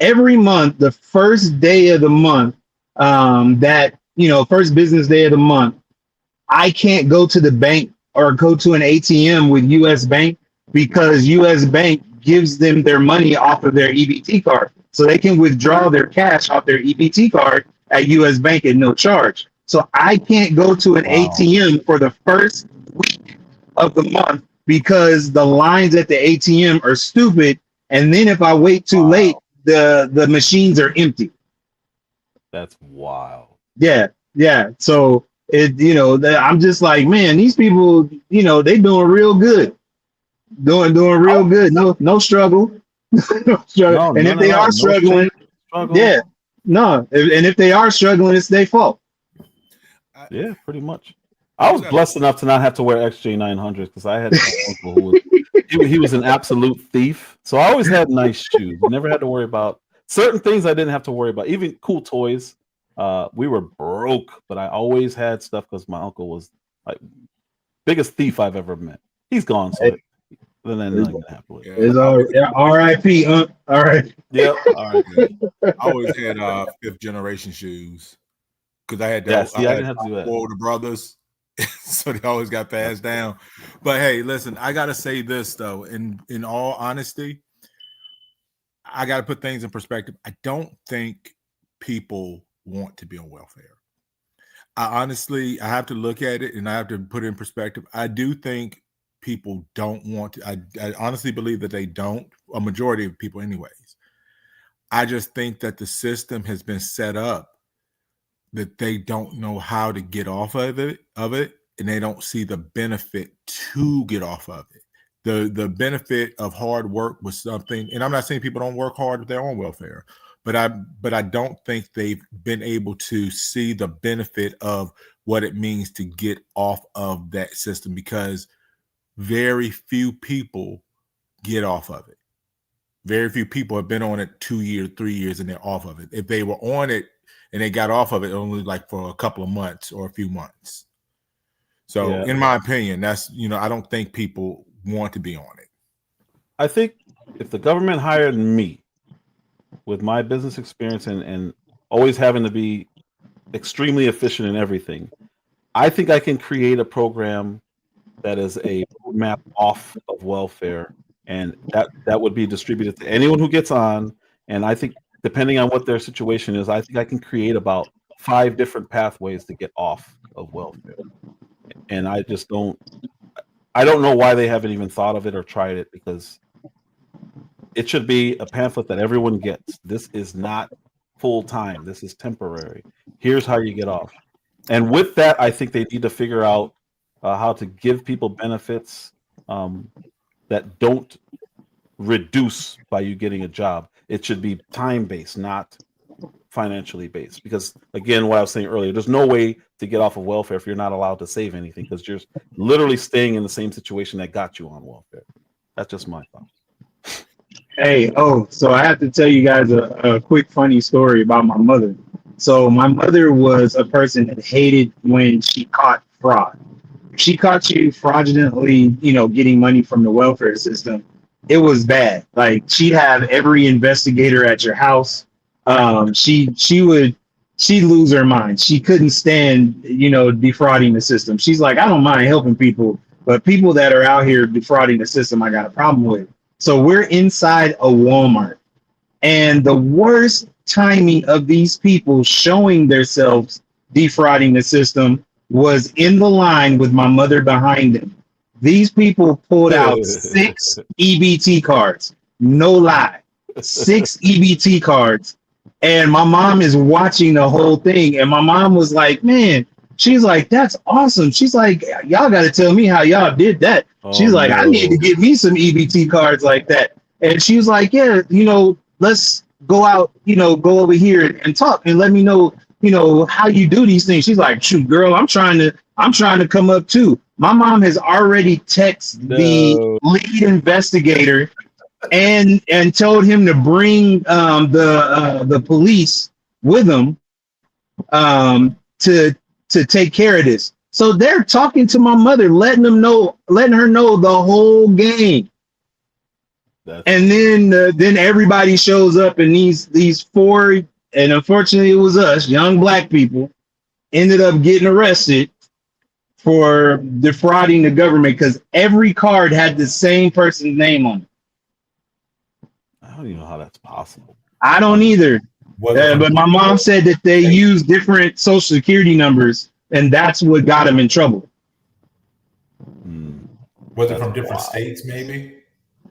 every month, the first day of the month, that, you know, first business day of the month, I can't go to the bank or go to an ATM with US Bank because US Bank gives them their money off of their EBT card. So they can withdraw their cash off their EBT card at US Bank at no charge. So I can't go to an ATM for the first week of the month because the lines at the ATM are stupid. And then if I wait too late, the machines are empty. That's wild. Yeah. So you know, I'm just like, man, these people, you know, they doing real good. Doing real good. No struggle. No struggle. And if they are struggling, yeah. No. And if they are struggling, it's their fault. Yeah, pretty much. I was blessed enough to not have to wear XJ900s because I had an uncle who was he was an absolute thief. So I always had nice shoes. Never had to worry about certain things. I didn't have to worry about, even cool toys. We were broke, but I always had stuff because my uncle was like biggest thief I've ever met. He's gone, so then nothing can happen with it. It's R.I.P. All right. Yep. All right. I always had fifth generation shoes because I had I didn't have to do that. 4 older brothers. So they always got passed down. But hey, listen, I gotta say this though, in all honesty, I gotta put things in perspective. I don't think people want to be on welfare. I have to look at it and I have to put it in perspective. I do think people don't want to. I honestly believe that they don't, a majority of people anyways. I just think that the system has been set up that they don't know how to get off of it, and they don't see the benefit to get off of it. The benefit of hard work was something, and I'm not saying people don't work hard with their own welfare, but I don't think they've been able to see the benefit of what it means to get off of that system because very few people get off of it. Very few people have been on it 2 years, 3 years, and they're off of it. If they were on it and they got off of it only like for a couple of months or a few months. So in my opinion, that's, you know, I don't think people want to be on it. I think if the government hired me with my business experience and always having to be extremely efficient in everything, I think I can create a program that is a roadmap off of welfare, and that would be distributed to anyone who gets on. And I think depending on what their situation is, I think I can create about 5 different pathways to get off of welfare. And I don't know why they haven't even thought of it or tried it, because it should be a pamphlet that everyone gets. This is not full time. This is temporary. Here's how you get off. And with that, I think they need to figure out how to give people benefits that don't reduce by you getting a job. It should be time-based, not financially based. Because again, what I was saying earlier, there's no way to get off of welfare if you're not allowed to save anything, because you're literally staying in the same situation that got you on welfare. That's just my thought. Hey, so I have to tell you guys a quick funny story about my mother. So my mother was a person that hated when she caught fraud. If she caught you fraudulently, getting money from the welfare system, it was bad. Like, she'd have every investigator at your house. She'd lose her mind. She couldn't stand, defrauding the system. She's like, I don't mind helping people, but people that are out here defrauding the system, I got a problem with. So we're inside a Walmart. And the worst timing of these people showing themselves defrauding the system was in the line with my mother behind them. These people pulled out 6 EBT cards. No lie. 6 EBT cards. And my mom is watching the whole thing. And my mom was like, man, she's like, that's awesome. She's like, y'all got to tell me how y'all did that. She's like, I need to get me some EBT cards like that. And she was like, yeah, let's go out, go over here and talk and let me know, how you do these things. She's like, shoot, girl, I'm trying to come up too. My mom has already texted the lead investigator and told him to bring the police with him to take care of this. So they're talking to my mother, letting her know the whole game. And then everybody shows up, and these 4, and unfortunately it was us, young black people, ended up getting arrested for defrauding the government because every card had the same person's name on it. I don't even know how that's possible. I don't either. But my mom said that they use different social security numbers, and that's what got them in trouble. Was it from different states, maybe?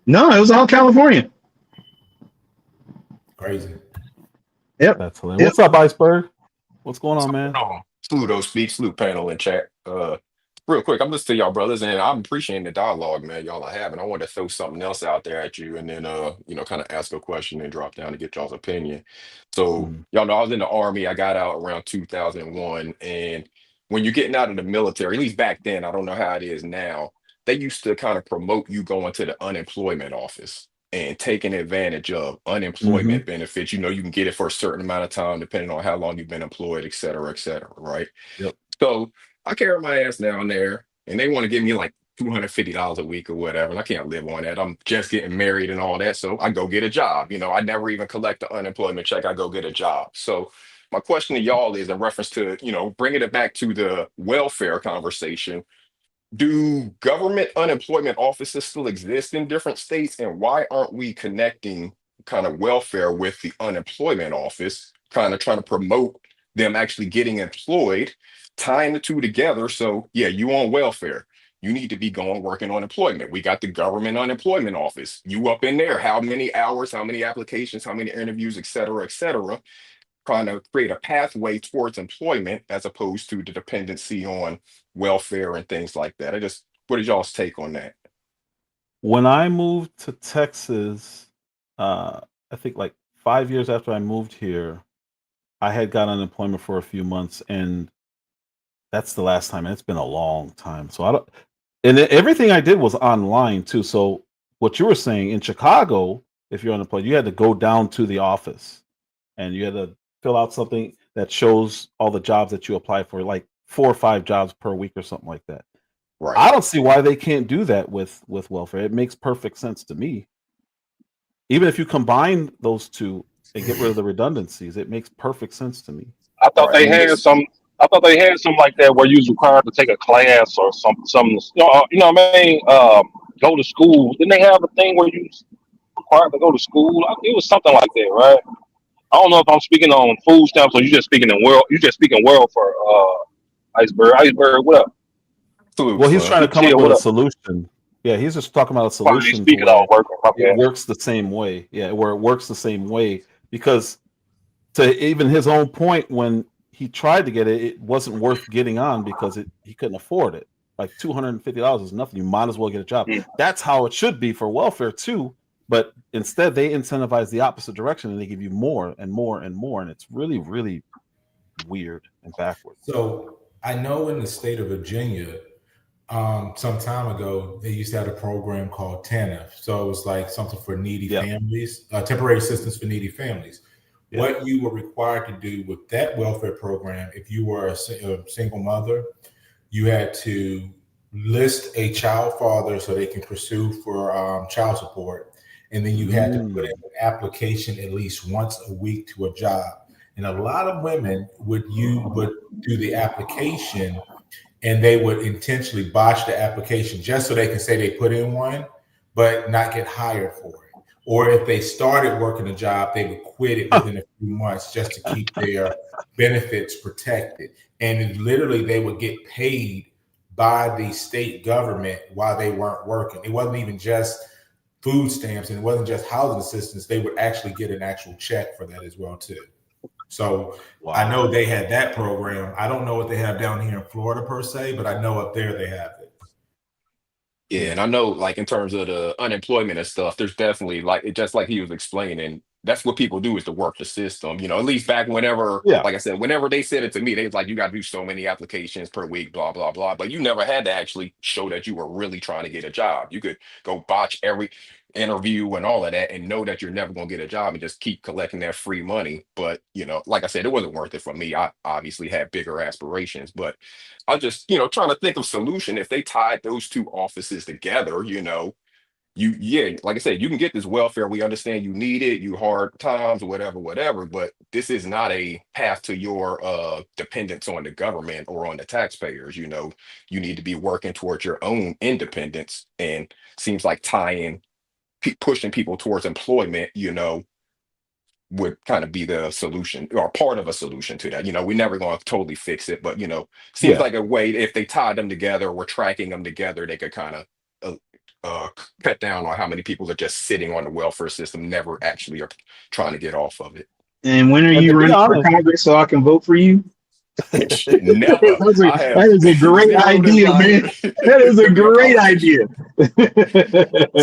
No, it was all California. Crazy. Yep. That's hilarious. What's up, Iceberg? What's going on, man? Salute panel in chat. Real quick, I'm listening to y'all brothers, and I'm appreciating the dialogue, man, y'all are having. I want to throw something else out there at you, and then kind of ask a question and drop down to get y'all's opinion. So y'all know I was in the Army. I got out around 2001, and when you're getting out of the military, at least back then, I don't know how it is now, they used to kind of promote you going to the unemployment office and taking advantage of unemployment benefits. You can get it for a certain amount of time, depending on how long you've been employed, et cetera, right? Yep. So I carry my ass down there, and they want to give me like $250 a week or whatever, and I can't live on that. I'm just getting married and all that, so I go get a job. I never even collect the unemployment check. I go get a job. So my question to y'all is in reference to, bringing it back to the welfare conversation. Do government unemployment offices still exist in different states, and why aren't we connecting kind of welfare with the unemployment office, kind of trying to promote them actually getting employed, tying the two together? So yeah, you on welfare, you need to be going working on employment. We got the government unemployment office, you up in there, how many hours, how many applications, how many interviews, et cetera, trying to create a pathway towards employment as opposed to the dependency on welfare and things like that. What is y'all's take on that? When I moved to Texas, I think like 5 years after I moved here, I had got unemployment for a few months, and that's the last time. And it's been a long time. So everything I did was online too. So what you were saying in Chicago, if you're unemployed, you had to go down to the office and you had to fill out something that shows all the jobs that you apply for, like 4 or 5 jobs per week or something like that. Right. I don't see why they can't do that with welfare. It makes perfect sense to me. Even if you combine those two and get rid of the redundancies, it makes perfect sense to me. I thought they had some. I thought they had something like that where you was required to take a class or something. You know what I mean? Go to school. Didn't they have a thing where you was required to go to school? It was something like that, right? I don't know if I'm speaking on food stamps or you just speaking world for Iceberg. Iceberg, what up? Well, he's trying to come up with a solution. Yeah, he's just talking about a solution to where it works the same way. Yeah, where it works the same way, because to even his own point, when he tried to get it, it wasn't worth getting on because he couldn't afford it. Like $250 is nothing. You might as well get a job. That's how it should be for welfare too. But instead, they incentivize the opposite direction, and they give you more and more and more, and it's really, really weird and backwards. So I know in the state of Virginia, some time ago, they used to have a program called TANF. So it was like something for needy families, temporary assistance for needy families. Yeah. What you were required to do with that welfare program, if you were a single mother, you had to list a child father so they can pursue for child support. And then you had to put in an application at least once a week to a job. And a lot of women would do the application, and they would intentionally botch the application just so they can say they put in one, but not get hired for it. Or if they started working a job, they would quit it within a few months just to keep their benefits protected. And literally, they would get paid by the state government while they weren't working. It wasn't even just food stamps, and it wasn't just housing assistance. They would actually get an actual check for that as well too. So I know they had that program. I don't know what they have down here in Florida per se, but I know up there they have it. Yeah, and I know, like, in terms of the unemployment and stuff, there's definitely, like, it just like he was explaining, that's what people do, is to work the system. You know, at least back whenever, Yeah. like I said, whenever they said it to me, they was like, you got to do so many applications per week, blah, blah, blah. But you never had to actually show that you were really trying to get a job. You could go botch every interview and all of that and know that you're never going to get a job and just keep collecting that free money. But, you know, like I said, it wasn't worth it for me. I obviously had bigger aspirations, but I just, you know, trying to think of solution. If they tied those two offices together, you know, yeah, like I said, you can get this welfare. We understand you need it, you hard times, whatever, but this is not a path to your dependence on the government or on the taxpayers. You know, you need to be working towards your own independence, and seems like pushing people towards employment, you know, would kind of be the solution or part of a solution to that. You know, we're never going to totally fix it, but, you know, seems like a way, if they tied them together, we're tracking them together, they could kind of cut down on how many people are just sitting on the welfare system, never actually are trying to get off of it. And when are you running for Congress so I can vote for you? Never. That is a great idea, man. That is a great idea.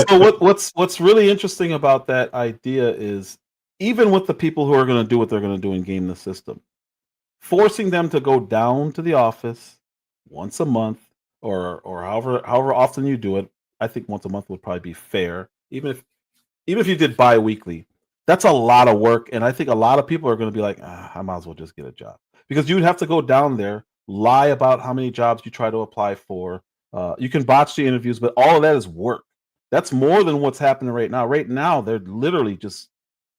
So what's really interesting about that idea is, even with the people who are going to do what they're going to do and game the system, forcing them to go down to the office once a month or however often you do it, I think once a month would probably be fair. Even if you did bi-weekly, that's a lot of work, and I think a lot of people are going to be like, I might as well just get a job, because you'd have to go down there, lie about how many jobs you try to apply for. You can botch the interviews, but all of that is work. That's more than what's happening right now. Right now, they're literally just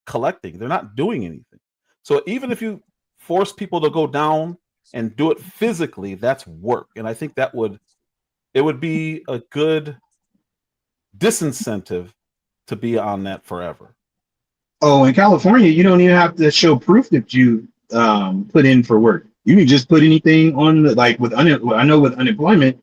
collecting. They're not doing anything. So even if you force people to go down and do it physically, that's work. And I think it would be a good disincentive to be on that forever. Oh, in California, you don't even have to show proof that you put in for work. You can just put anything on the, like with I know with unemployment,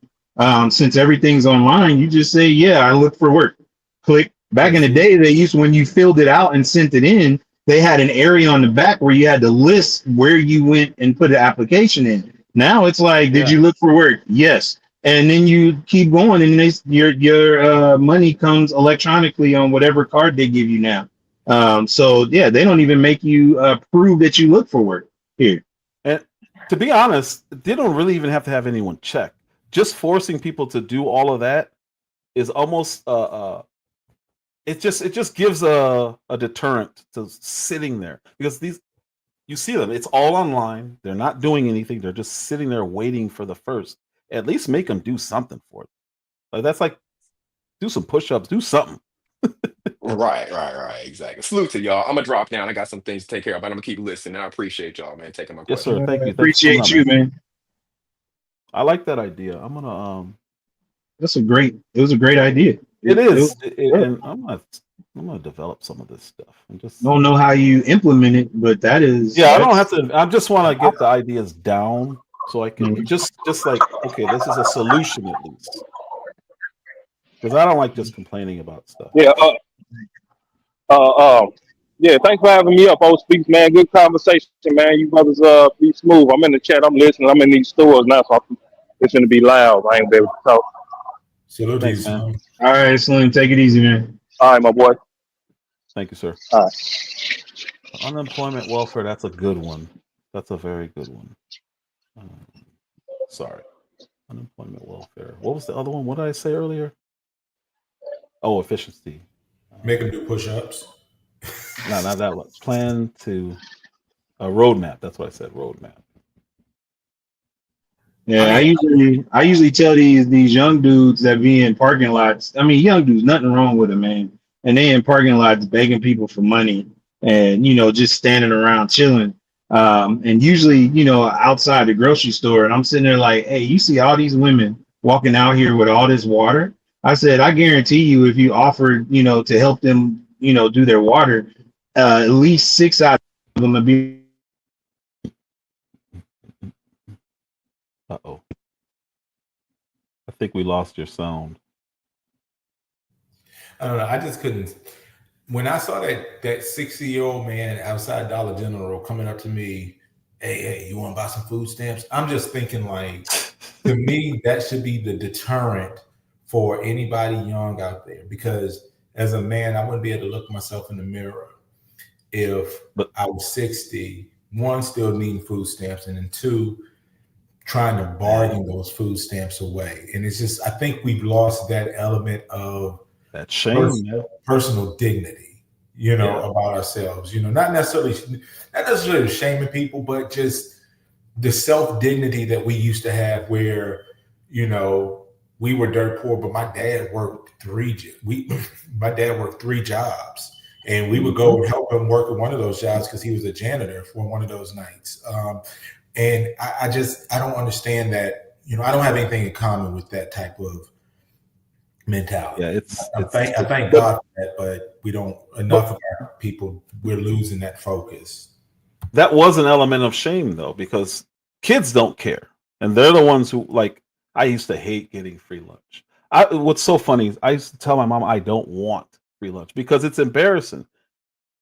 since everything's online, you just say, yeah, I look for work. Click. Back in the day, they used, when you filled it out and sent it in, they had an area on the back where you had to list where you went and put an application in. Now it's like, did you look for work? Yes. And then you keep going, and your money comes electronically on whatever card they give you now. So yeah, they don't even make you prove that you look for work here. And to be honest, they don't really even have to have anyone check. Just forcing people to do all of that is almost it just gives a deterrent to sitting there, because you see them, it's all online. They're not doing anything. They're just sitting there waiting for the first. At least make them do something for it. That's like, do some push-ups, do something. Right. Exactly. Salute to y'all. I'm gonna drop down. I got some things to take care of, but I'm gonna keep listening. I appreciate y'all, man, taking my Yes, question. sir. Thank you. Appreciate you, man. I like that idea. I'm gonna it was a great idea. It is. And I'm gonna develop some of this stuff. And just don't know how you implement it, but that is. Yeah, I don't have to. I just want to get the ideas down so I can just like, okay, this is a solution at least. Because I don't like just complaining about stuff. Yeah. Yeah. Thanks for having me up, old speaks, man. Good conversation, man. You brothers, be smooth. I'm in the chat. I'm listening. I'm in these stores now, so it's gonna be loud. I ain't be able to talk. Salute, man. All right, Slim. Take it easy, man. All right, my boy. Thank you, sir. All right. Unemployment welfare. That's a good one. That's a very good one. Sorry. Unemployment welfare. What was the other one? What did I say earlier? Oh, efficiency. Make them do push-ups. No, not that one. Plan to a roadmap. That's what I said. Roadmap. Yeah, I usually tell these young dudes that be in parking lots. I mean, young dudes, nothing wrong with them, man. And they in parking lots begging people for money, and just standing around chilling. And usually, outside the grocery store, and I'm sitting there like, hey, you see all these women walking out here with all this water? I said, I guarantee you, if you offered, to help them, do their water, at least 6 out of them would be. Uh-oh. I think we lost your sound. I don't know. I just couldn't. When I saw that 60-year-old man outside Dollar General coming up to me, hey, you want to buy some food stamps? I'm just thinking like, to me, that should be the deterrent for anybody young out there. Because as a man, I wouldn't be able to look myself in the mirror if I was 60, one, still needing food stamps, and then two, trying to bargain those food stamps away. And it's just, I think we've lost that element of that shame, personal dignity, about ourselves, not necessarily shaming people, but just the self-dignity that we used to have where, we were dirt poor, but my dad worked three jobs, and we would go and help him work at one of those jobs because he was a janitor for one of those nights. And I don't understand that, I don't have anything in common with that type of mentality. Yeah, I thank God for that, but we don't, enough of our people, we're losing that focus. That was an element of shame though, because kids don't care. And they're the ones who, like, I used to hate getting free lunch. What's so funny is I used to tell my mom I don't want free lunch because it's embarrassing.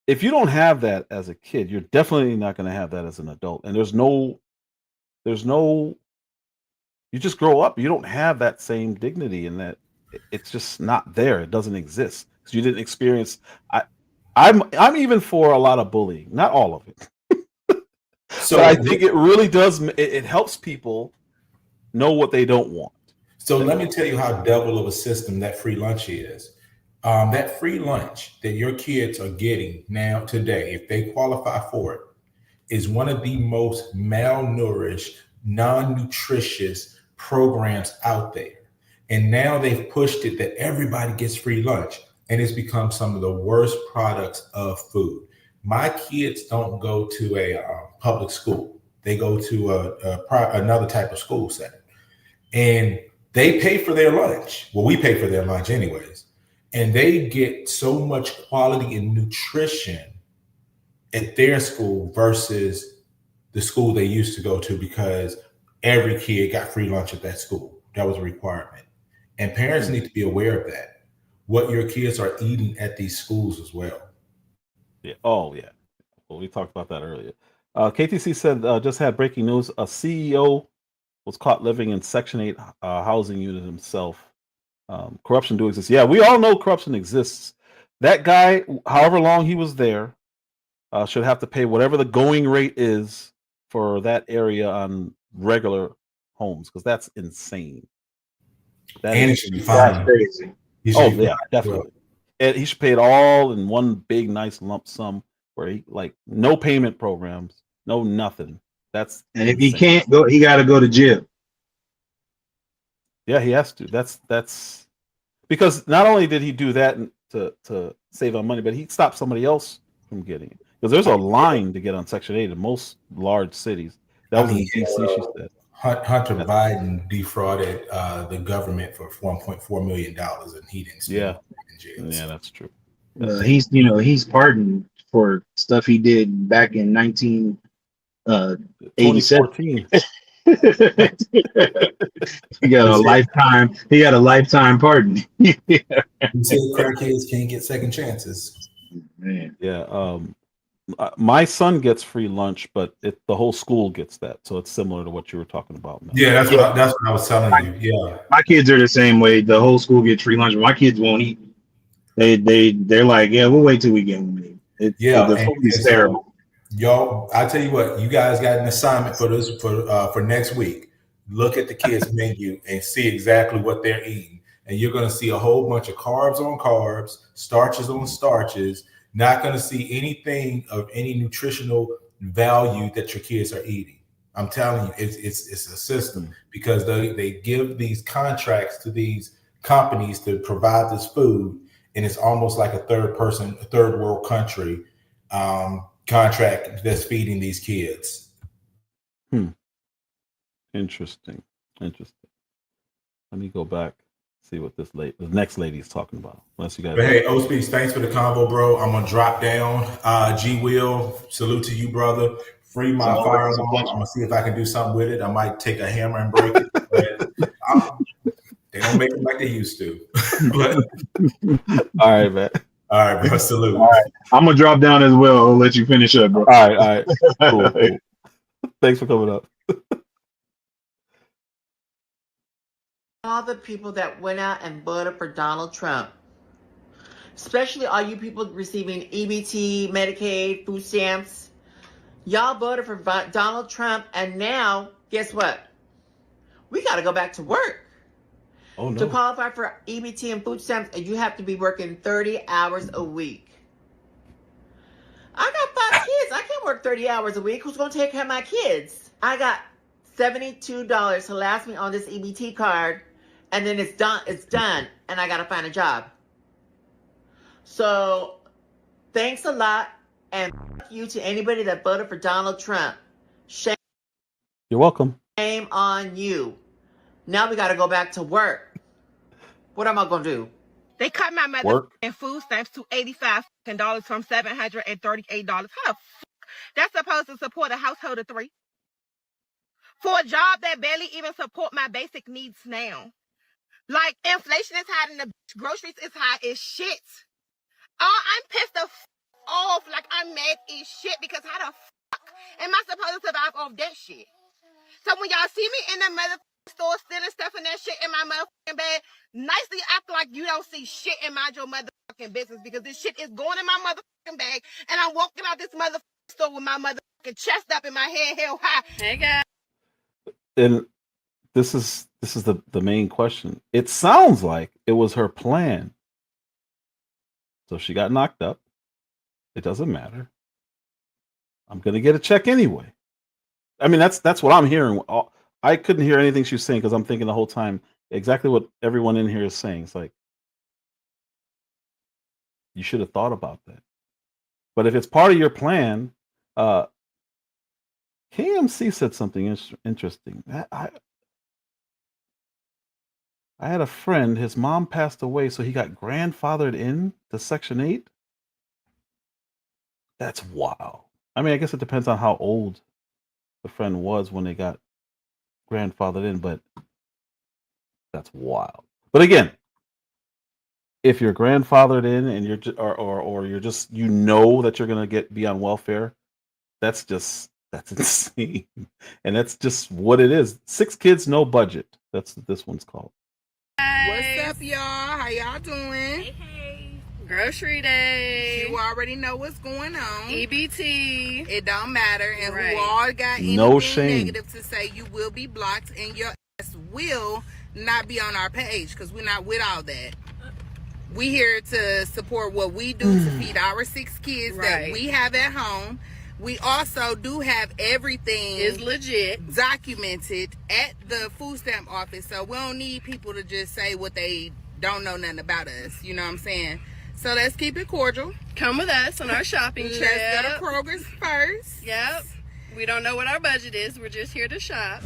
If you don't have that as a kid, you're definitely not going to have that as an adult. And there's no, you just grow up. You don't have that same dignity, and that it's just not there. It doesn't exist because you didn't experience. I'm even for a lot of bullying, not all of it. So I think it really does. It helps people know what they don't want. So let me tell you how devil of a system that free lunch is. That free lunch that your kids are getting now today, if they qualify for it, is one of the most malnourished, non-nutritious programs out there. And now they've pushed it that everybody gets free lunch, and it's become some of the worst products of food. My kids don't go to a public school. They go to another type of school setting, and they pay for their lunch. Well, we pay for their lunch anyways. And they get so much quality and nutrition at their school versus the school they used to go to, because every kid got free lunch at that school. That was a requirement. And parents need to be aware of that, what your kids are eating at these schools as well. Yeah. Oh, yeah. Well, we talked about that earlier. KTC said, just had breaking news. A CEO was caught living in Section 8 housing unit himself. Corruption do exist. Yeah, we all know corruption exists. That guy, however long he was there, should have to pay whatever the going rate is for that area on regular homes, because that's insane. And he should be fined. Crazy. Oh yeah, definitely. And he should pay it all in one big nice lump sum, where he, like, no payment programs, no nothing. That's and if he can't go, he got to go to jail. Yeah, he has to. That's because not only did he do that to save on money, but he stopped somebody else from getting it. Because there's a line to get on Section 8 in most large cities. That was in DC, she said. Hunter Biden defrauded the government for $1.4 million, and he didn't spend in jail. Yeah, that's true. He's pardoned for stuff he did back in 1987. He got a lifetime. He got a lifetime pardon. He said crackheads can't get second chances. Man. Yeah. My son gets free lunch, but the whole school gets that, so it's similar to what you were talking about. Now. Yeah, that's what I was telling you. Yeah, my kids are the same way. The whole school gets free lunch, but my kids won't eat. They're like, yeah, we'll wait till we get home. The food is terrible. Y'all, I tell you what, you guys got an assignment for this for next week. Look at the kids' menu and see exactly what they're eating, and you're going to see a whole bunch of carbs on carbs, starches on starches. Not going to see anything of any nutritional value that your kids are eating. I'm telling you, it's a system, because they give these contracts to these companies to provide this food, and it's almost like a third world country contract that's feeding these kids. Interesting. Let me go back. See what the next lady's talking about. Unless you guys. But hey, O-Speaks, thanks for the convo, bro. I'm gonna drop down. G-Will, salute to you, brother. Free my fireball. I'm gonna see if I can do something with it. I might take a hammer and break it, but they don't make it like they used to. But all right, man. All right, bro. Salute. All right, I'm gonna drop down as well. I'll let you finish up, bro. All right. Cool. Thanks for coming up. All the people that went out and voted for Donald Trump, especially all you people receiving EBT, Medicaid, food stamps, y'all voted for Donald Trump, and now, guess what? We got to go back to work. Oh, no. To qualify for EBT and food stamps, you have to be working 30 hours a week. I got 5 kids. I can't work 30 hours a week. Who's going to take care of my kids? I got $72 to last me on this EBT card, and then it's done, and I got to find a job. So, thanks a lot, and fuck you to anybody that voted for Donald Trump. Shame. You're welcome. Shame on you. Now we got to go back to work. What am I going to do? They cut my mother and food stamps to $85 from $738. How the fuck that's supposed to support a household of 3? For a job that barely even support my basic needs now. Like, inflation is high and the groceries is high as shit. Oh, I'm pissed the off. Like, I'm mad as shit because how the fuck am I supposed to survive off that shit? So when y'all see me in the mother store stealing stuff and that shit in my motherfucking bag, nicely act like you don't see shit and mind your motherfucking business, because this shit is going in my motherfucking bag and I'm walking out this motherfucking store with my motherfucking chest up and my head held high. Hey guys. And this is the main question. It sounds like it was her plan. So she got knocked up. It doesn't matter. I'm gonna get a check anyway. I mean, that's what I'm hearing. I couldn't hear anything she was saying because I'm thinking the whole time exactly what everyone in here is saying. It's like, you should have thought about that. But if it's part of your plan, KMC said something interesting. I had a friend, his mom passed away, so he got grandfathered in to Section 8. That's wild. I mean, I guess it depends on how old the friend was when they got grandfathered in, but that's wild. But again, if you're grandfathered in and you're or you're just, you know that you're gonna be on welfare, that's insane. And that's just what it is. 6 kids, no budget. That's what this one's called. What's up, y'all? How y'all doing? Hey. Grocery day. You already know what's going on. EBT. It don't matter. And who all got anything negative to say, you will be blocked and your ass will not be on our page, because we're not with all that. We here to support what we do to feed our 6 kids that we have at home. We also do have everything is legit documented at the food stamp office, so we don't need people to just say what they don't know nothing about us. You know what I'm saying? So let's keep it cordial. Come with us on our shopping trip. Let's go to Kroger's first. Yep. We don't know what our budget is. We're just here to shop.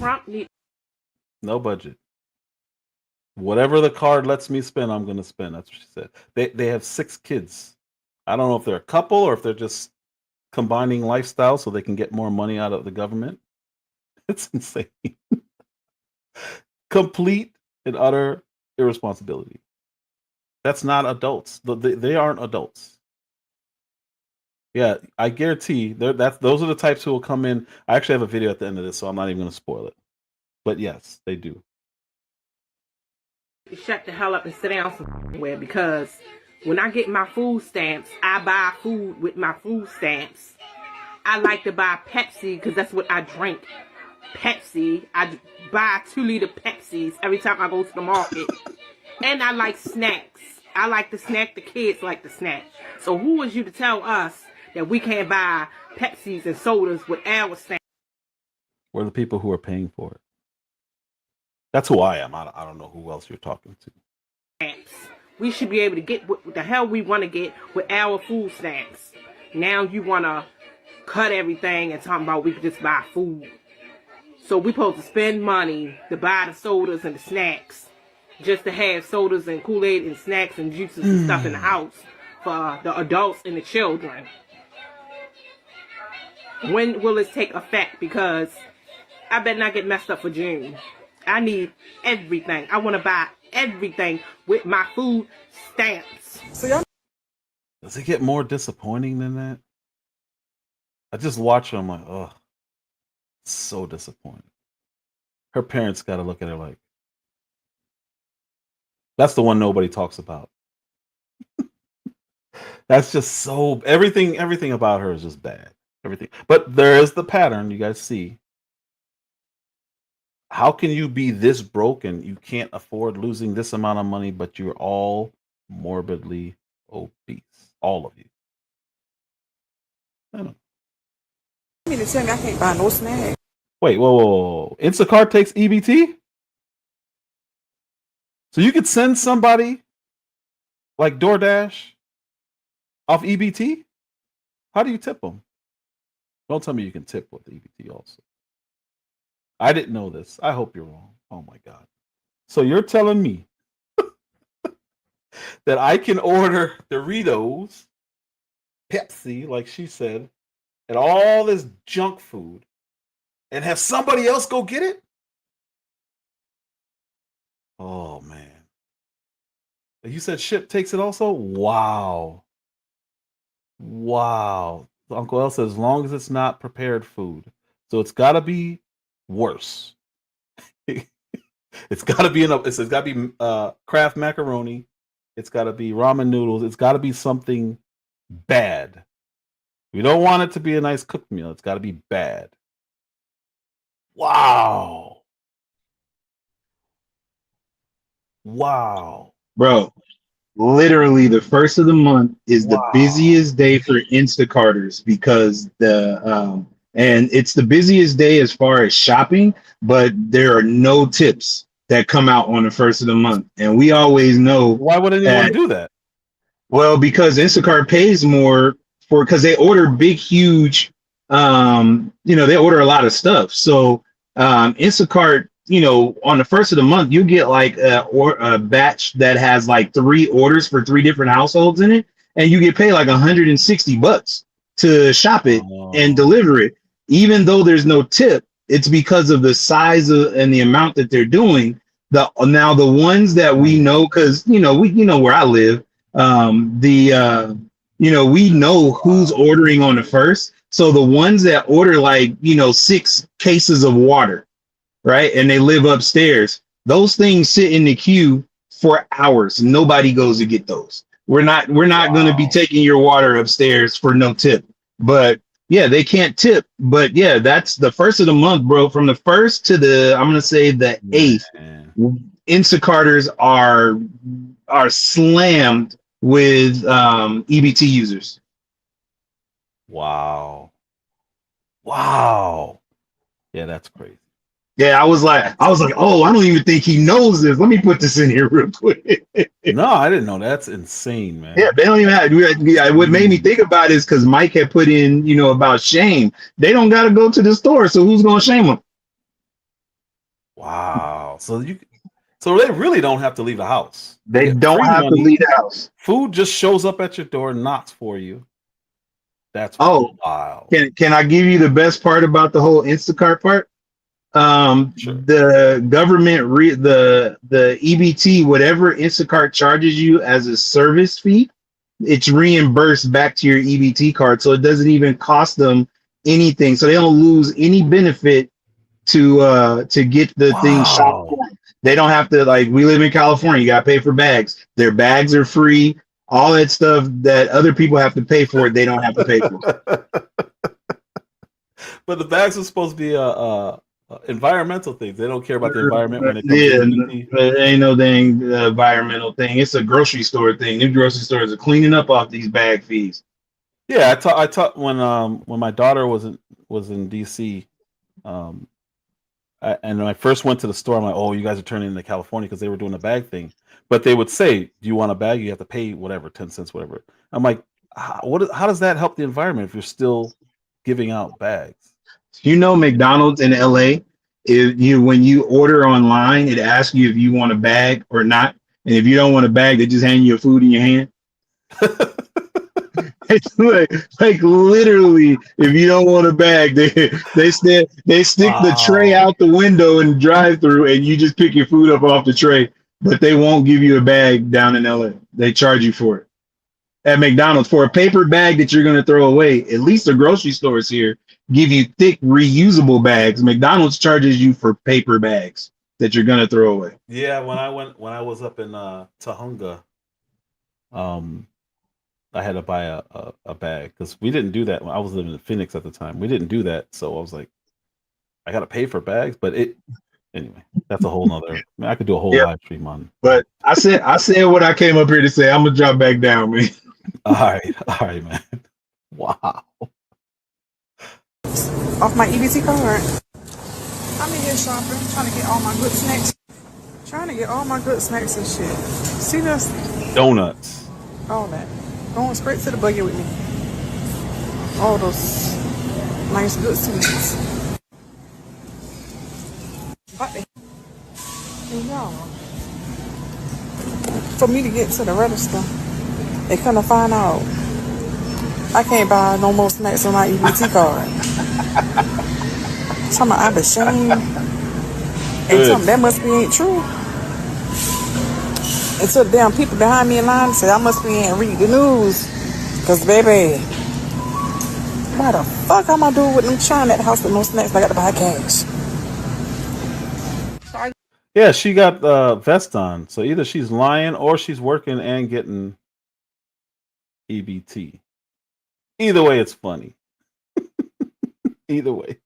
No budget. Whatever the card lets me spend, I'm gonna spend. That's what she said. They have 6 kids. I don't know if they're a couple or if they're just combining lifestyle so they can get more money out of the government. It's insane. Complete and utter irresponsibility. That's not adults. They aren't adults. Yeah, I guarantee those are the types who will come in. I actually have a video at the end of this, so I'm not even going to spoil it. But yes, they do. Shut the hell up and sit down somewhere, because when I get my food stamps, I buy food with my food stamps. I like to buy Pepsi because that's what I drink. Pepsi. I buy 2-liter Pepsis every time I go to the market. And I like snacks. I like to snack. The kids like to snack. So who is you to tell us that we can't buy Pepsis and sodas with our stamps? We're the people who are paying for it. That's who I am. I don't know who else you're talking to. We should be able to get what the hell we want to get with our food stamps. Now you want to cut everything and talking about we could just buy food. So we supposed to spend money to buy the sodas and the snacks. just to have sodas and Kool-Aid and snacks and juices and stuff in the house for the adults and the children. When will it take effect? Because I better not get messed up for June. I need everything. I want to buy everything with my food stamps. Does it get more disappointing than that? I just watch her. I'm like, oh, so disappointed. Her parents got to look at her like, that's the one nobody talks about. That's just so everything about her is just bad. Everything. But there is the pattern you guys see. How can you be this broke and you can't afford losing this amount of money, but you're all morbidly obese? All of you. I don't know. You mean to tell me I can't buy no snack? Wait, whoa. Instacart takes EBT? So you could send somebody like DoorDash off EBT? How do you tip them? Don't tell me you can tip with EBT also. I didn't know this. I hope you're wrong. Oh my God. So you're telling me that I can order Doritos, Pepsi, like she said, and all this junk food and have somebody else go get it? Oh man. You said Ship takes it also? Wow. Uncle L says as long as it's not prepared food. So it's gotta be worse. It's gotta be it's gotta be Kraft macaroni. It's gotta be ramen noodles. It's gotta be something bad. We don't want it to be a nice cooked meal. It's gotta be bad. Wow. Bro, literally the first of the month is the busiest day for Instacarters because and it's the busiest day as far as shopping, but there are no tips that come out on the first of the month. And we always know why would anyone do that? Well, because Instacart pays more because they order big, huge, they order a lot of stuff. So Instacart, on the first of the month, you get like a batch that has like 3 orders for 3 different households in it, and you get paid like $160 to shop it and deliver it. Even though there's no tip, it's because of the size and the amount that they're doing. The ones that we know, because we where I live, we know who's ordering on the first. So the ones that order 6 cases of water, right, and they live upstairs, those things sit in the queue for hours. Nobody goes to get those. We're not going to be taking your water upstairs for no tip. But yeah, they can't tip. But yeah, that's the first of the month, bro. From the first to I'm going to say the 8th, Instacarters are slammed with EBT users. Wow. Yeah, that's crazy. Yeah, I was like, oh, I don't even think he knows this. Let me put this in here real quick. No, I didn't know. That's insane, man. Yeah, they don't even have. What made me think about it is because Mike had put in, about shame. They don't got to go to the store, so who's going to shame them? Wow. So they really don't have to leave the house. They don't have to leave the house. Food just shows up at your door, knocks for you. That's wild. Can I give you the best part about the whole Instacart part? Sure. The government the EBT, whatever Instacart charges you as a service fee, it's reimbursed back to your EBT card, so it doesn't even cost them anything. So they don't lose any benefit to get the thing shopped. They don't have to, we live in California, you gotta pay for bags. Their bags are free. All that stuff that other people have to pay for, they don't have to pay for. But the bags are supposed to be environmental things. They don't care about the environment when it comes to EBT. It ain't no dang environmental thing. It's a grocery store thing. New grocery stores are cleaning up off these bag fees. Yeah, I taught when my daughter was in DC, and when I first went to the store, I'm like, oh, you guys are turning into California because they were doing a bag thing. But they would say, do you want a bag? You have to pay whatever, 10 cents, whatever. I'm like, how does that help the environment if you're still giving out bags? McDonald's in LA if you when you order online, it asks you if you want a bag or not. And if you don't want a bag, they just hand you your food in your hand. It's like literally, if you don't want a bag, they stick the tray Wow. out the window and drive through, and you just pick your food up off the tray. But they won't give you a bag down in LA. They charge you for it. At McDonald's, for a paper bag that you're gonna throw away, at least the grocery stores here give you thick reusable bags. McDonald's charges you for paper bags that you're gonna throw away. Yeah, when I was up in Tahunga, um, I had to buy a bag because we didn't do that when I was living in Phoenix at the time. We didn't do that, so I was like, I gotta pay for bags. But it anyway, that's a whole nother. I mean, I could do a whole Yep. live stream on. But I said what I came up here to say. I'm gonna drop back down, man. All right, man. Wow. Off my EBT card. I'm in here shopping, trying to get all my good snacks. Trying to get all my good snacks and shit. See this? Donuts. All that. Going straight to the buggy with me. All those nice good sweets. But y'all, for me to get to the register, they couldn't find out I can't buy no more snacks on my EBT card. Something I'm ashamed. And something that must be ain't true. And so the damn people behind me in line said I must be in read the news. Cause baby, why the fuck am I doing with them trying at the house with no snacks? I got to buy cash. Yeah, she got vest on. So either she's lying or she's working and getting EBT. Either way, it's funny. Either way.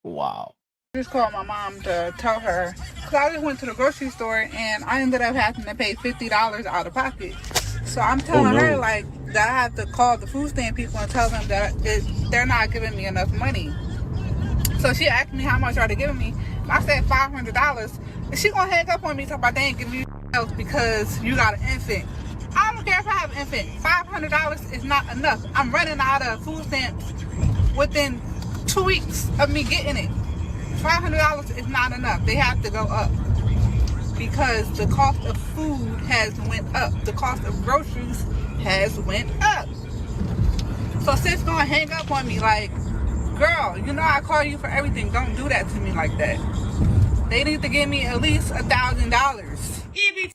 Wow. I just called my mom to tell her, because I just went to the grocery store and I ended up having to pay $50 out of pocket. So I'm telling her like that I have to call the food stamp people and tell them that they're not giving me enough money. So she asked me how much are they giving me. I said $500. And she gonna hang up on me talking about they ain't giving you else because you got an infant. I don't care if I have an infant. $500 is not enough. I'm running out of food stamps within 2 weeks of me getting it. $500 is not enough. They have to go up because the cost of food has went up. The cost of groceries has went up. So sis gonna hang up on me like, girl, you know I call you for everything. Don't do that to me like that. They need to give me at least $1,000.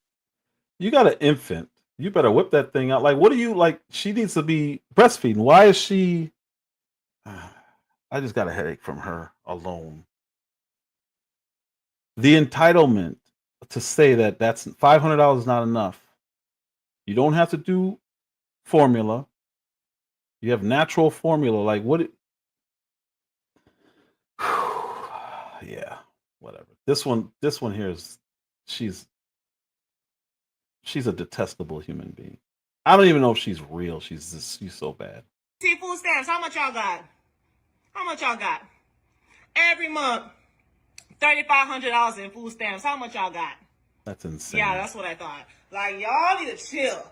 You got an infant. You better whip that thing out. Like, what do you like? She needs to be breastfeeding. Why is she? I just got a headache from her alone. The entitlement to say that that's $500 is not enough. You don't have to do formula. You have natural formula. Like what? Yeah, whatever. This one here is she's a detestable human being. I don't even know if she's real. She's so bad. See food stamps. How much y'all got? How much y'all got? Every month, $3,500 in food stamps. How much y'all got? That's insane. Yeah, that's what I thought. Like, y'all need to chill.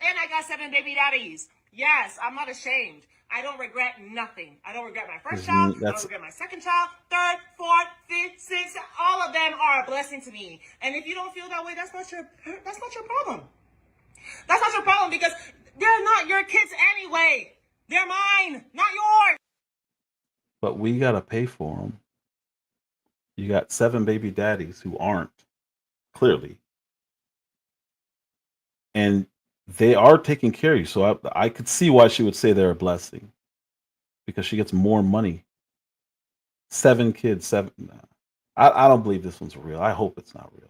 And I got 7 baby daddies. Yes, I'm not ashamed. I don't regret nothing. I don't regret my first child. I don't regret my second child, third, fourth, fifth, sixth. All of them are a blessing to me. And if you don't feel that way, that's not your problem. That's not your problem because they're not your kids anyway. They're mine, not yours. But we gotta pay for them. You got 7 baby daddies who aren't, clearly. And they are taking care of you. So I could see why she would say they're a blessing. Because she gets more money. 7 kids, 7. I don't believe this one's real. I hope it's not real.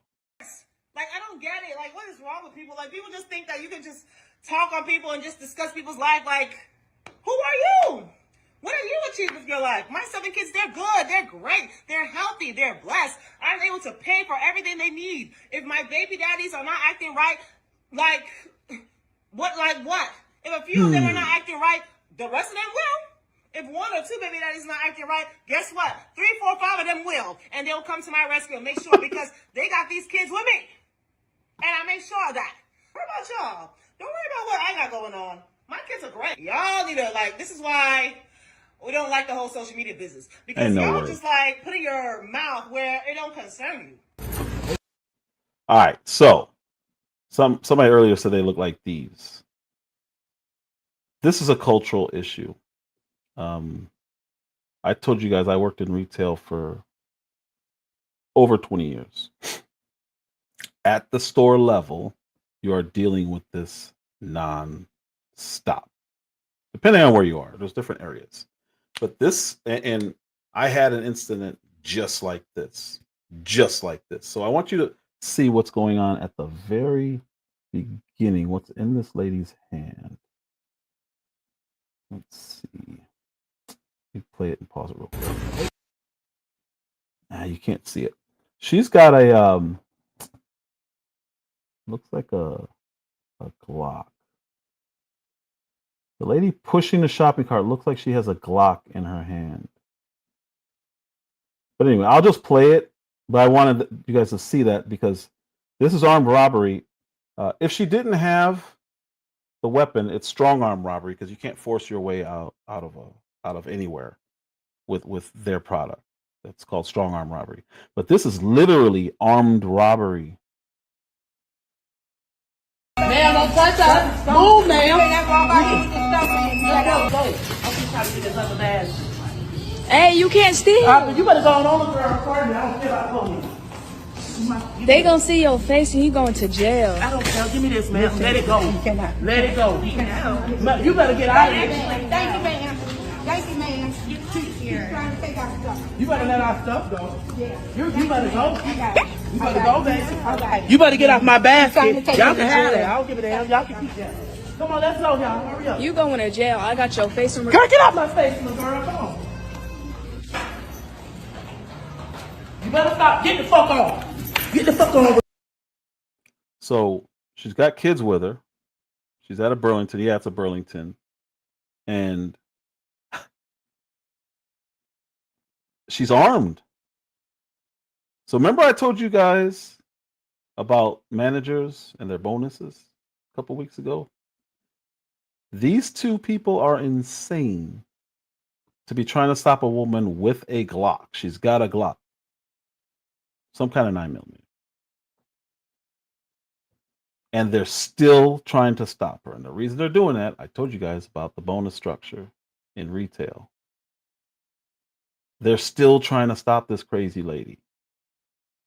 Like, I don't get it. Like, what is wrong with people? Like, people just think that you can just talk on people and just discuss people's life. Like, who are you? What are you achieving with your life? My 7 kids, they're good. They're great. They're healthy. They're blessed. I'm able to pay for everything they need. If my baby daddies are not acting right, like what? If a few of them are not acting right, the rest of them will. If 1 or 2 baby daddies not acting right, guess what? 3, 4, 5 of them will. And they'll come to my rescue and make sure because they got these kids with me. And I make sure of that. What about y'all? Don't worry about what I got going on. My kids are great. Y'all need to, like, this is why We don't like the whole social media business because Ain't no y'all way. just like putting your mouth where it don't concern you. All right, so somebody earlier said they look like thieves. This is a cultural issue. I told you guys I worked in retail for over 20 years. At the store level, you are dealing with this non-stop. Depending on where you are, there's different areas. But this, and I had an incident just like this. So I want you to see what's going on at the very beginning. What's in this lady's hand? Let's see. Let me play it and pause it real quick. You can't see it. She's got a looks like a Glock. The lady pushing the shopping cart looks like she has a Glock in her hand. But anyway, I'll just play it. But I wanted you guys to see that because this is armed robbery. If she didn't have the weapon, it's strong arm robbery because you can't force your way out of anywhere with their product. That's called strong arm robbery. But this is literally armed robbery. Ma'am, don't touch us. Move, ma'am. Hey, you can't steal. You better go on over to our apartment. I don't care about police. They gonna see your face and you going to jail. I don't care. Give me this, ma'am. Let it go. Let it go. You better get out of here. Thank you, ma'am. Thank you, ma'am. She's trying to take our stuff. You better let our stuff go. Yeah. You better go. Okay. You better go, baby. Okay. You better get off my basket. Trying to take Y'all you can to have jail. it. I don't give a damn. Y'all can keep that. Come on, let's go, y'all. Hurry up. You going to jail. I got your face. Girl, get out my face, little girl. Come on. You better stop. Get the fuck on. Get the fuck on. So she's got kids with her. She's at a Burlington. Yeah, it's a Burlington. And she's armed. So remember I told you guys about managers and their bonuses a couple weeks ago? These two people are insane to be trying to stop a woman with a Glock. She's got a Glock. Some kind of 9mm. And they're still trying to stop her. And the reason they're doing that, I told you guys about the bonus structure in retail. They're still trying to stop this crazy lady.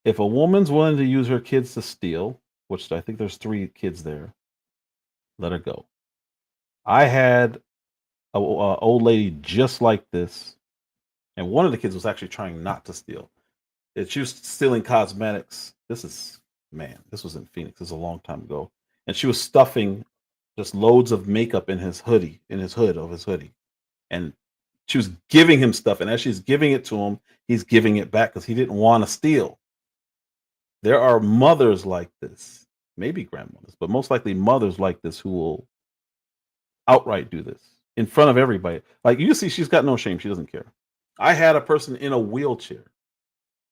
If a woman's willing to use her kids to steal, which I think there's 3 kids there, let her go. I had an old lady just like this, and one of the kids was actually trying not to steal. She was stealing cosmetics. This was in Phoenix. This is a long time ago. And she was stuffing just loads of makeup in his hoodie, in his hood of his hoodie. And she was giving him stuff. And as she's giving it to him, he's giving it back because he didn't want to steal. There are mothers like this, maybe grandmothers, but most likely mothers like this who will outright do this in front of everybody. Like you see, she's got no shame. She doesn't care. I had a person in a wheelchair,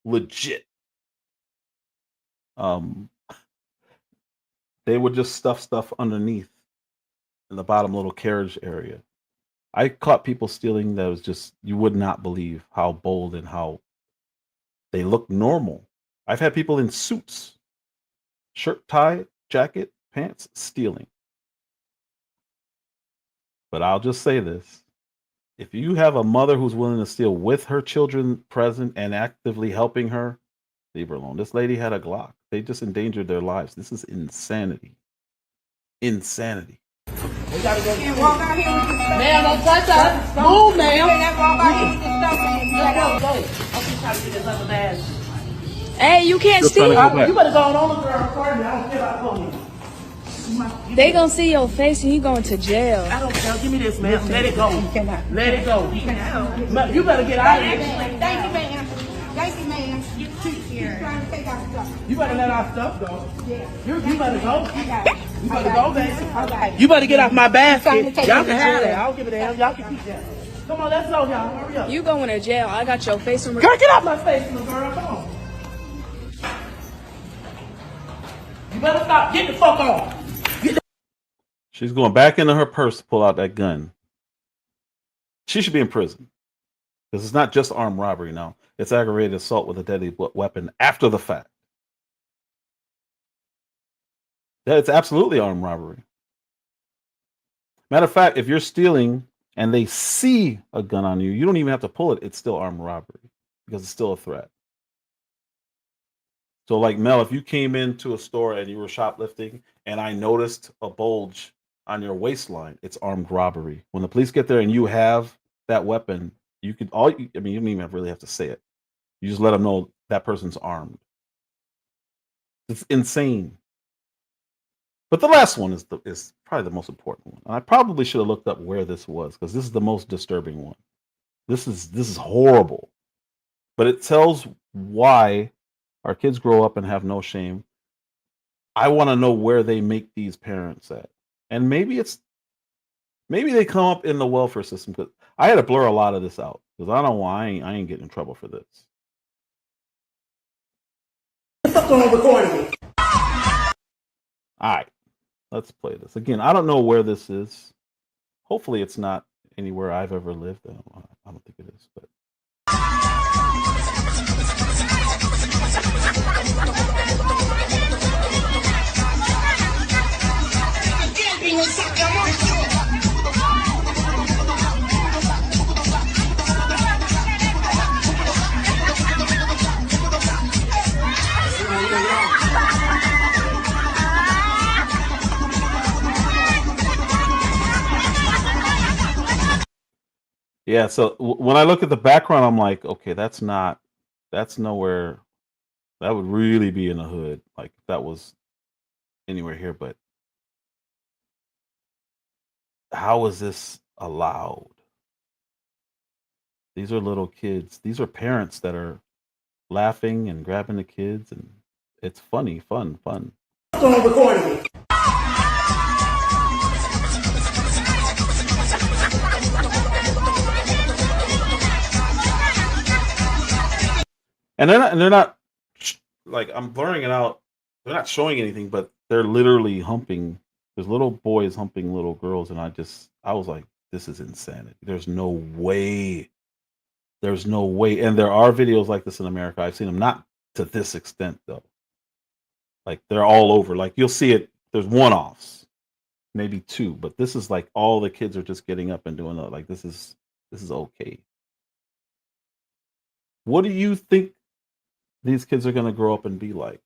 legit. They would just stuff stuff underneath in the bottom little carriage area. I caught people stealing that was just, you would not believe how bold and how they look normal. I've had people in suits, shirt, tie, jacket, pants, stealing. But I'll just say this. If you have a mother who's willing to steal with her children present and actively helping her, leave her alone. This lady had a Glock. They just endangered their lives. This is insanity. Insanity. We gotta go. Can't walk out here with this stuff. Ma'am, don't touch us. Move, ma'am. You can't walk out here with this stuff. Go. I'm just trying to get this other bag. Hey, you can't steal. You better go on over to our apartment. I don't care about police. They gonna see your face and you going to jail. I don't care. Give me this, ma'am. Let it go. Let it go. You better get out of here. Thank you, ma'am. Thank you, ma'am. She's trying to take our stuff. You better let our stuff go. Yeah. You better go. Okay. You better go, baby. Okay. You better get off my basket. Trying to take Y'all you can to have jail. it. I don't give a damn. Y'all can keep that. Come on, let's go, y'all. Hurry up. You going to jail. I got your face. Girl, get out my face, little girl. Come on. You better stop. Get the fuck on. She's going back into her purse to pull out that gun. She should be in prison. This is not just armed robbery now. It's aggravated assault with a deadly weapon after the fact. Yeah, it's absolutely armed robbery. Matter of fact, if you're stealing and they see a gun on you, you don't even have to pull it. It's still armed robbery because it's still a threat. So, like Mel, if you came into a store and you were shoplifting and I noticed a bulge on your waistline, it's armed robbery. When the police get there and you have that weapon, you could you don't even really have to say it. You just let them know that person's armed. It's insane. But the last one is probably the most important one. And I probably should have looked up where this was because this is the most disturbing one. This is horrible. But it tells why our kids grow up and have no shame. I want to know where they make these parents at. And maybe they come up in the welfare system, because I had to blur a lot of this out because I don't know why I ain't getting in trouble for this. All right, let's play this again. I don't know where this is. Hopefully, it's not anywhere I've ever lived. I don't think it is, but. Yeah, so when I look at the background, I'm like, okay, that's nowhere. That would really be in the hood, like if that was anywhere here. But how is this allowed? These are little kids. These are parents that are laughing and grabbing the kids, and it's funny, fun. And they're not like, I'm blurring it out. They're not showing anything, but they're literally humping. There's little boys humping little girls, and I was like, this is insanity. There's no way. There's no way. And there are videos like this in America. I've seen them, not to this extent though. Like they're all over. Like you'll see it. There's one-offs, maybe two, but this is like all the kids are just getting up and doing it. Like this is okay. What do you think these kids are going to grow up and be like?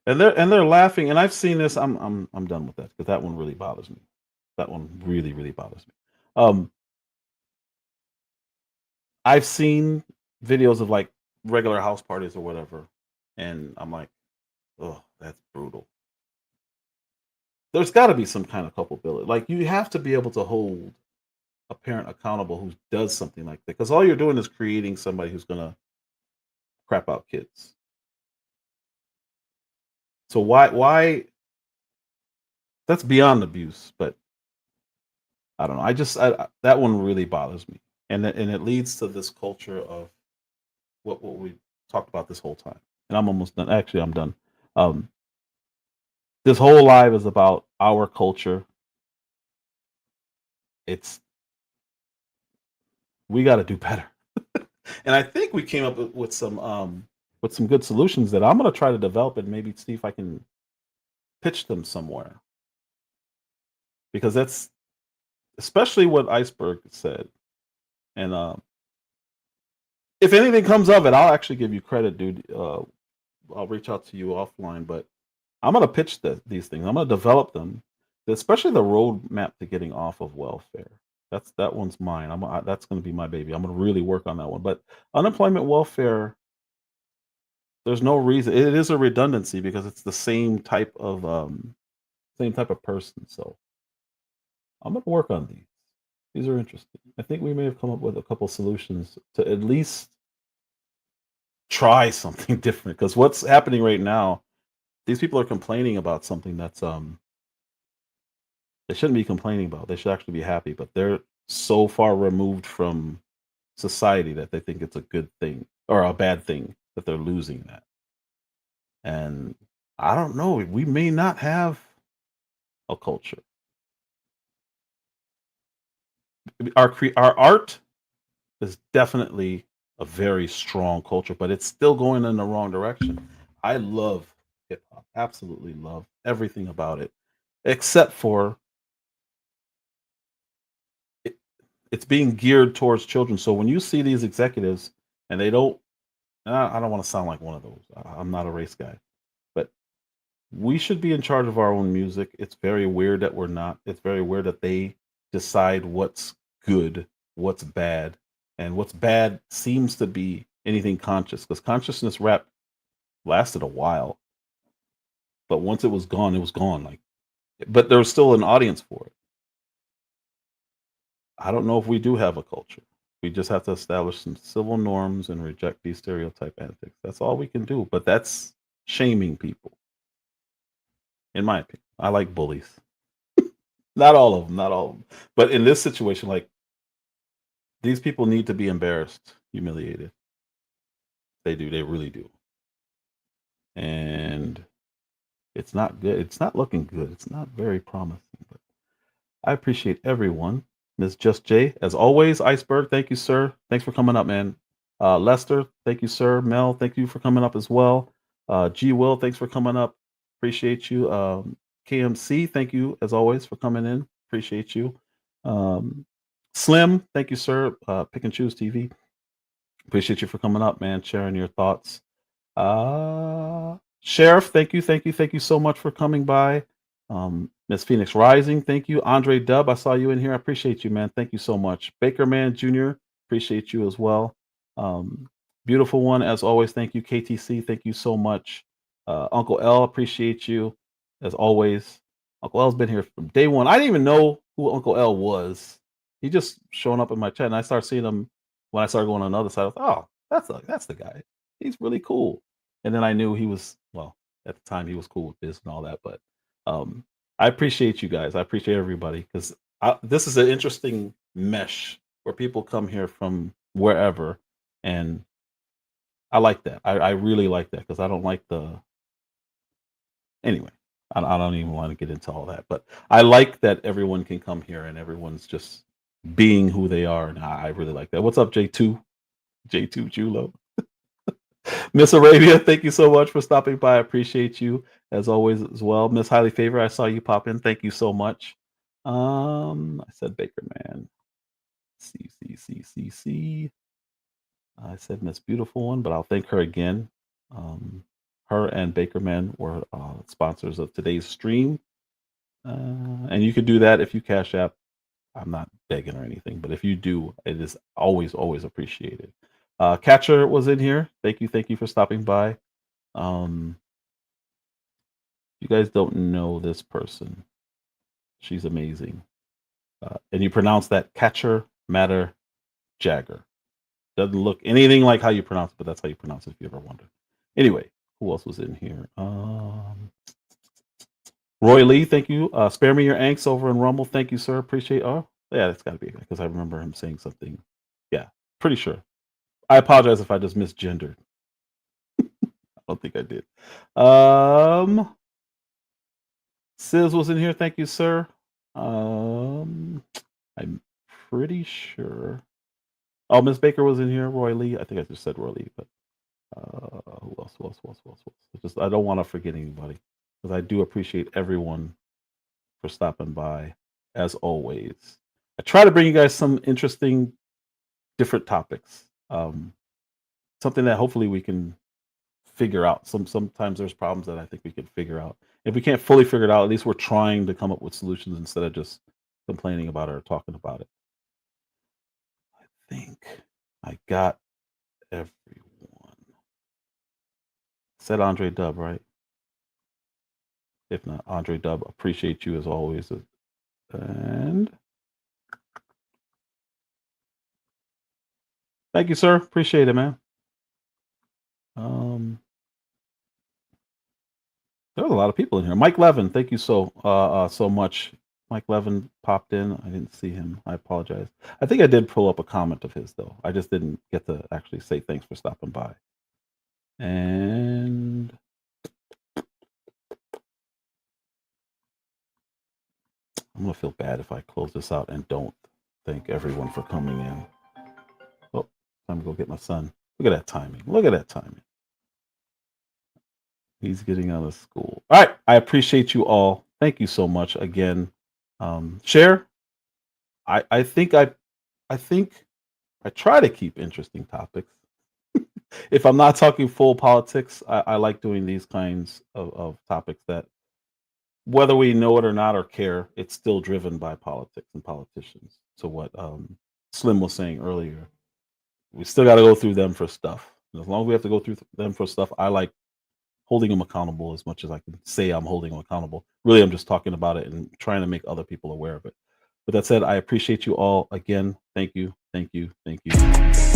And they're laughing, and I've seen this. I'm done with that because that one really bothers me. That one really bothers me. I've seen videos of like regular house parties or whatever, and I'm like, oh, that's brutal. There's got to be some kind of culpability. Like you have to be able to hold a parent accountable who does something like that, because all you're doing is creating somebody who's gonna crap out kids. So why? That's beyond abuse, but I don't know. That one really bothers me, and it leads to this culture of what we talked about this whole time. And I'm almost done. Actually, I'm done. This whole live is about our culture. We got to do better, and I think we came up with some good solutions that I'm going to try to develop and maybe see if I can pitch them somewhere. Because that's especially what Iceberg said. And if anything comes of it, I'll actually give you credit, dude. I'll reach out to you offline, but I'm going to pitch these things. I'm going to develop them, especially the roadmap to getting off of welfare. That one's mine. That's going to be my baby. I'm going to really work on that one. But unemployment welfare, there's no reason. It is a redundancy because it's the same type of person. So I'm going to work on these. These are interesting. I think we may have come up with a couple solutions to at least try something different. Because what's happening right now, these people are complaining about something that's they shouldn't be complaining about. They should actually be happy, but they're so far removed from society that they think it's a good thing. or a bad thing that they're losing that. And I don't know. We may not have a culture. Our art is definitely a very strong culture, but it's still going in the wrong direction. I love hip hop. Absolutely love everything about it, except for it's being geared towards children. So when you see these executives and they don't, I don't want to sound like one of those. I'm not a race guy, but we should be in charge of our own music. It's very weird that we're not. It's very weird that they decide what's good, what's bad, and what's bad seems to be anything conscious because consciousness rap lasted a while, but once it was gone, it was gone. Like, but there was still an audience for it. I don't know if we do have a culture. We just have to establish some civil norms and reject these stereotype antics. That's all we can do. But that's shaming people, in my opinion. I like bullies. Not all of them, not all of them. But in this situation, like these people need to be embarrassed, humiliated. They do. They really do. And it's not good. It's not looking good. It's not very promising. But I appreciate everyone. Ms. Just J, as always, Iceberg, thank you, sir. Thanks for coming up, man. Lester, thank you, sir. Mel, thank you for coming up as well. G Will, thanks for coming up. Appreciate you. KMC, thank you as always for coming in. Appreciate you. Slim, thank you, sir. Pick and Choose TV. Appreciate you for coming up, man. Sharing your thoughts. Sheriff, thank you so much for coming by. Miss Phoenix Rising, thank you. Andre Dub, I saw you in here. I appreciate you, man. Thank you so much. Baker Man Jr., appreciate you as well. Beautiful one, as always. Thank you. KTC, thank you so much. Uncle L, appreciate you as always. Uncle L's been here from day one. I didn't even know who Uncle L was. He just showing up in my chat, and I started seeing him when I started going on the other side. I was like, oh, that's the guy. He's really cool. And then I knew he was, well, at the time he was cool with this and all that. But I appreciate you guys. I appreciate everybody because this is an interesting mesh where people come here from wherever, and I like that. I really like that because I don't like the. Anyway, I don't even want to get into all that, but I like that everyone can come here and everyone's just being who they are, and I really like that. What's up, J2? J2 Julo. Miss Arabia, thank you so much for stopping by. I appreciate you as always as well. Miss Highly Favor, I saw you pop in. Thank you so much. I said Baker Man. C. I said Miss Beautiful One, but I'll thank her again. Her and Baker Man were sponsors of today's stream. And you can do that if you Cash App. I'm not begging or anything, but if you do, it is always appreciated. Catcher was in here. Thank you for stopping by. You guys don't know this person. She's amazing. And you pronounce that Catcher Matter Jagger. Doesn't look anything like how you pronounce it, but that's how you pronounce it if you ever wonder. Anyway, who else was in here? Roy Lee, thank you. Spare me your angst over in Rumble. Thank you, sir. Appreciate. Oh, yeah, that's got to be because I remember him saying something. Yeah, pretty sure. I apologize if I just misgendered. I don't think I did. Sis was in here. Thank you, sir. I'm pretty sure. Oh, Miss Baker was in here. Roy Lee. I think I just said Roy Lee, but who else? Just I don't want to forget anybody because I do appreciate everyone for stopping by as always. I try to bring you guys some interesting, different topics. Something that hopefully we can figure out. Sometimes there's problems that I think we can figure out. If we can't fully figure it out, at least we're trying to come up with solutions instead of just complaining about it or talking about it. I think I got everyone. Said Andre Dub, right? If not, Andre Dub, appreciate you as always. And thank you, sir. Appreciate it, man. There's a lot of people in here. Mike Levin, thank you so much. Mike Levin popped in. I didn't see him. I apologize. I think I did pull up a comment of his, though. I just didn't get to actually say thanks for stopping by. And I'm going to feel bad if I close this out and don't thank everyone for coming in. Oh, time to go get my son. Look at that timing. Look at that timing. He's getting out of school. All right. I appreciate you all. Thank you so much again. Share. I think I try to keep interesting topics. If I'm not talking full politics, I like doing these kinds of topics that, whether we know it or not or care, it's still driven by politics and politicians. So what Slim was saying earlier, we still got to go through them for stuff. And as long as we have to go through them for stuff, I like holding them accountable as much as I can say I'm holding them accountable. Really, I'm just talking about it and trying to make other people aware of it. With that said, I appreciate you all again. Thank you. Thank you. Thank you.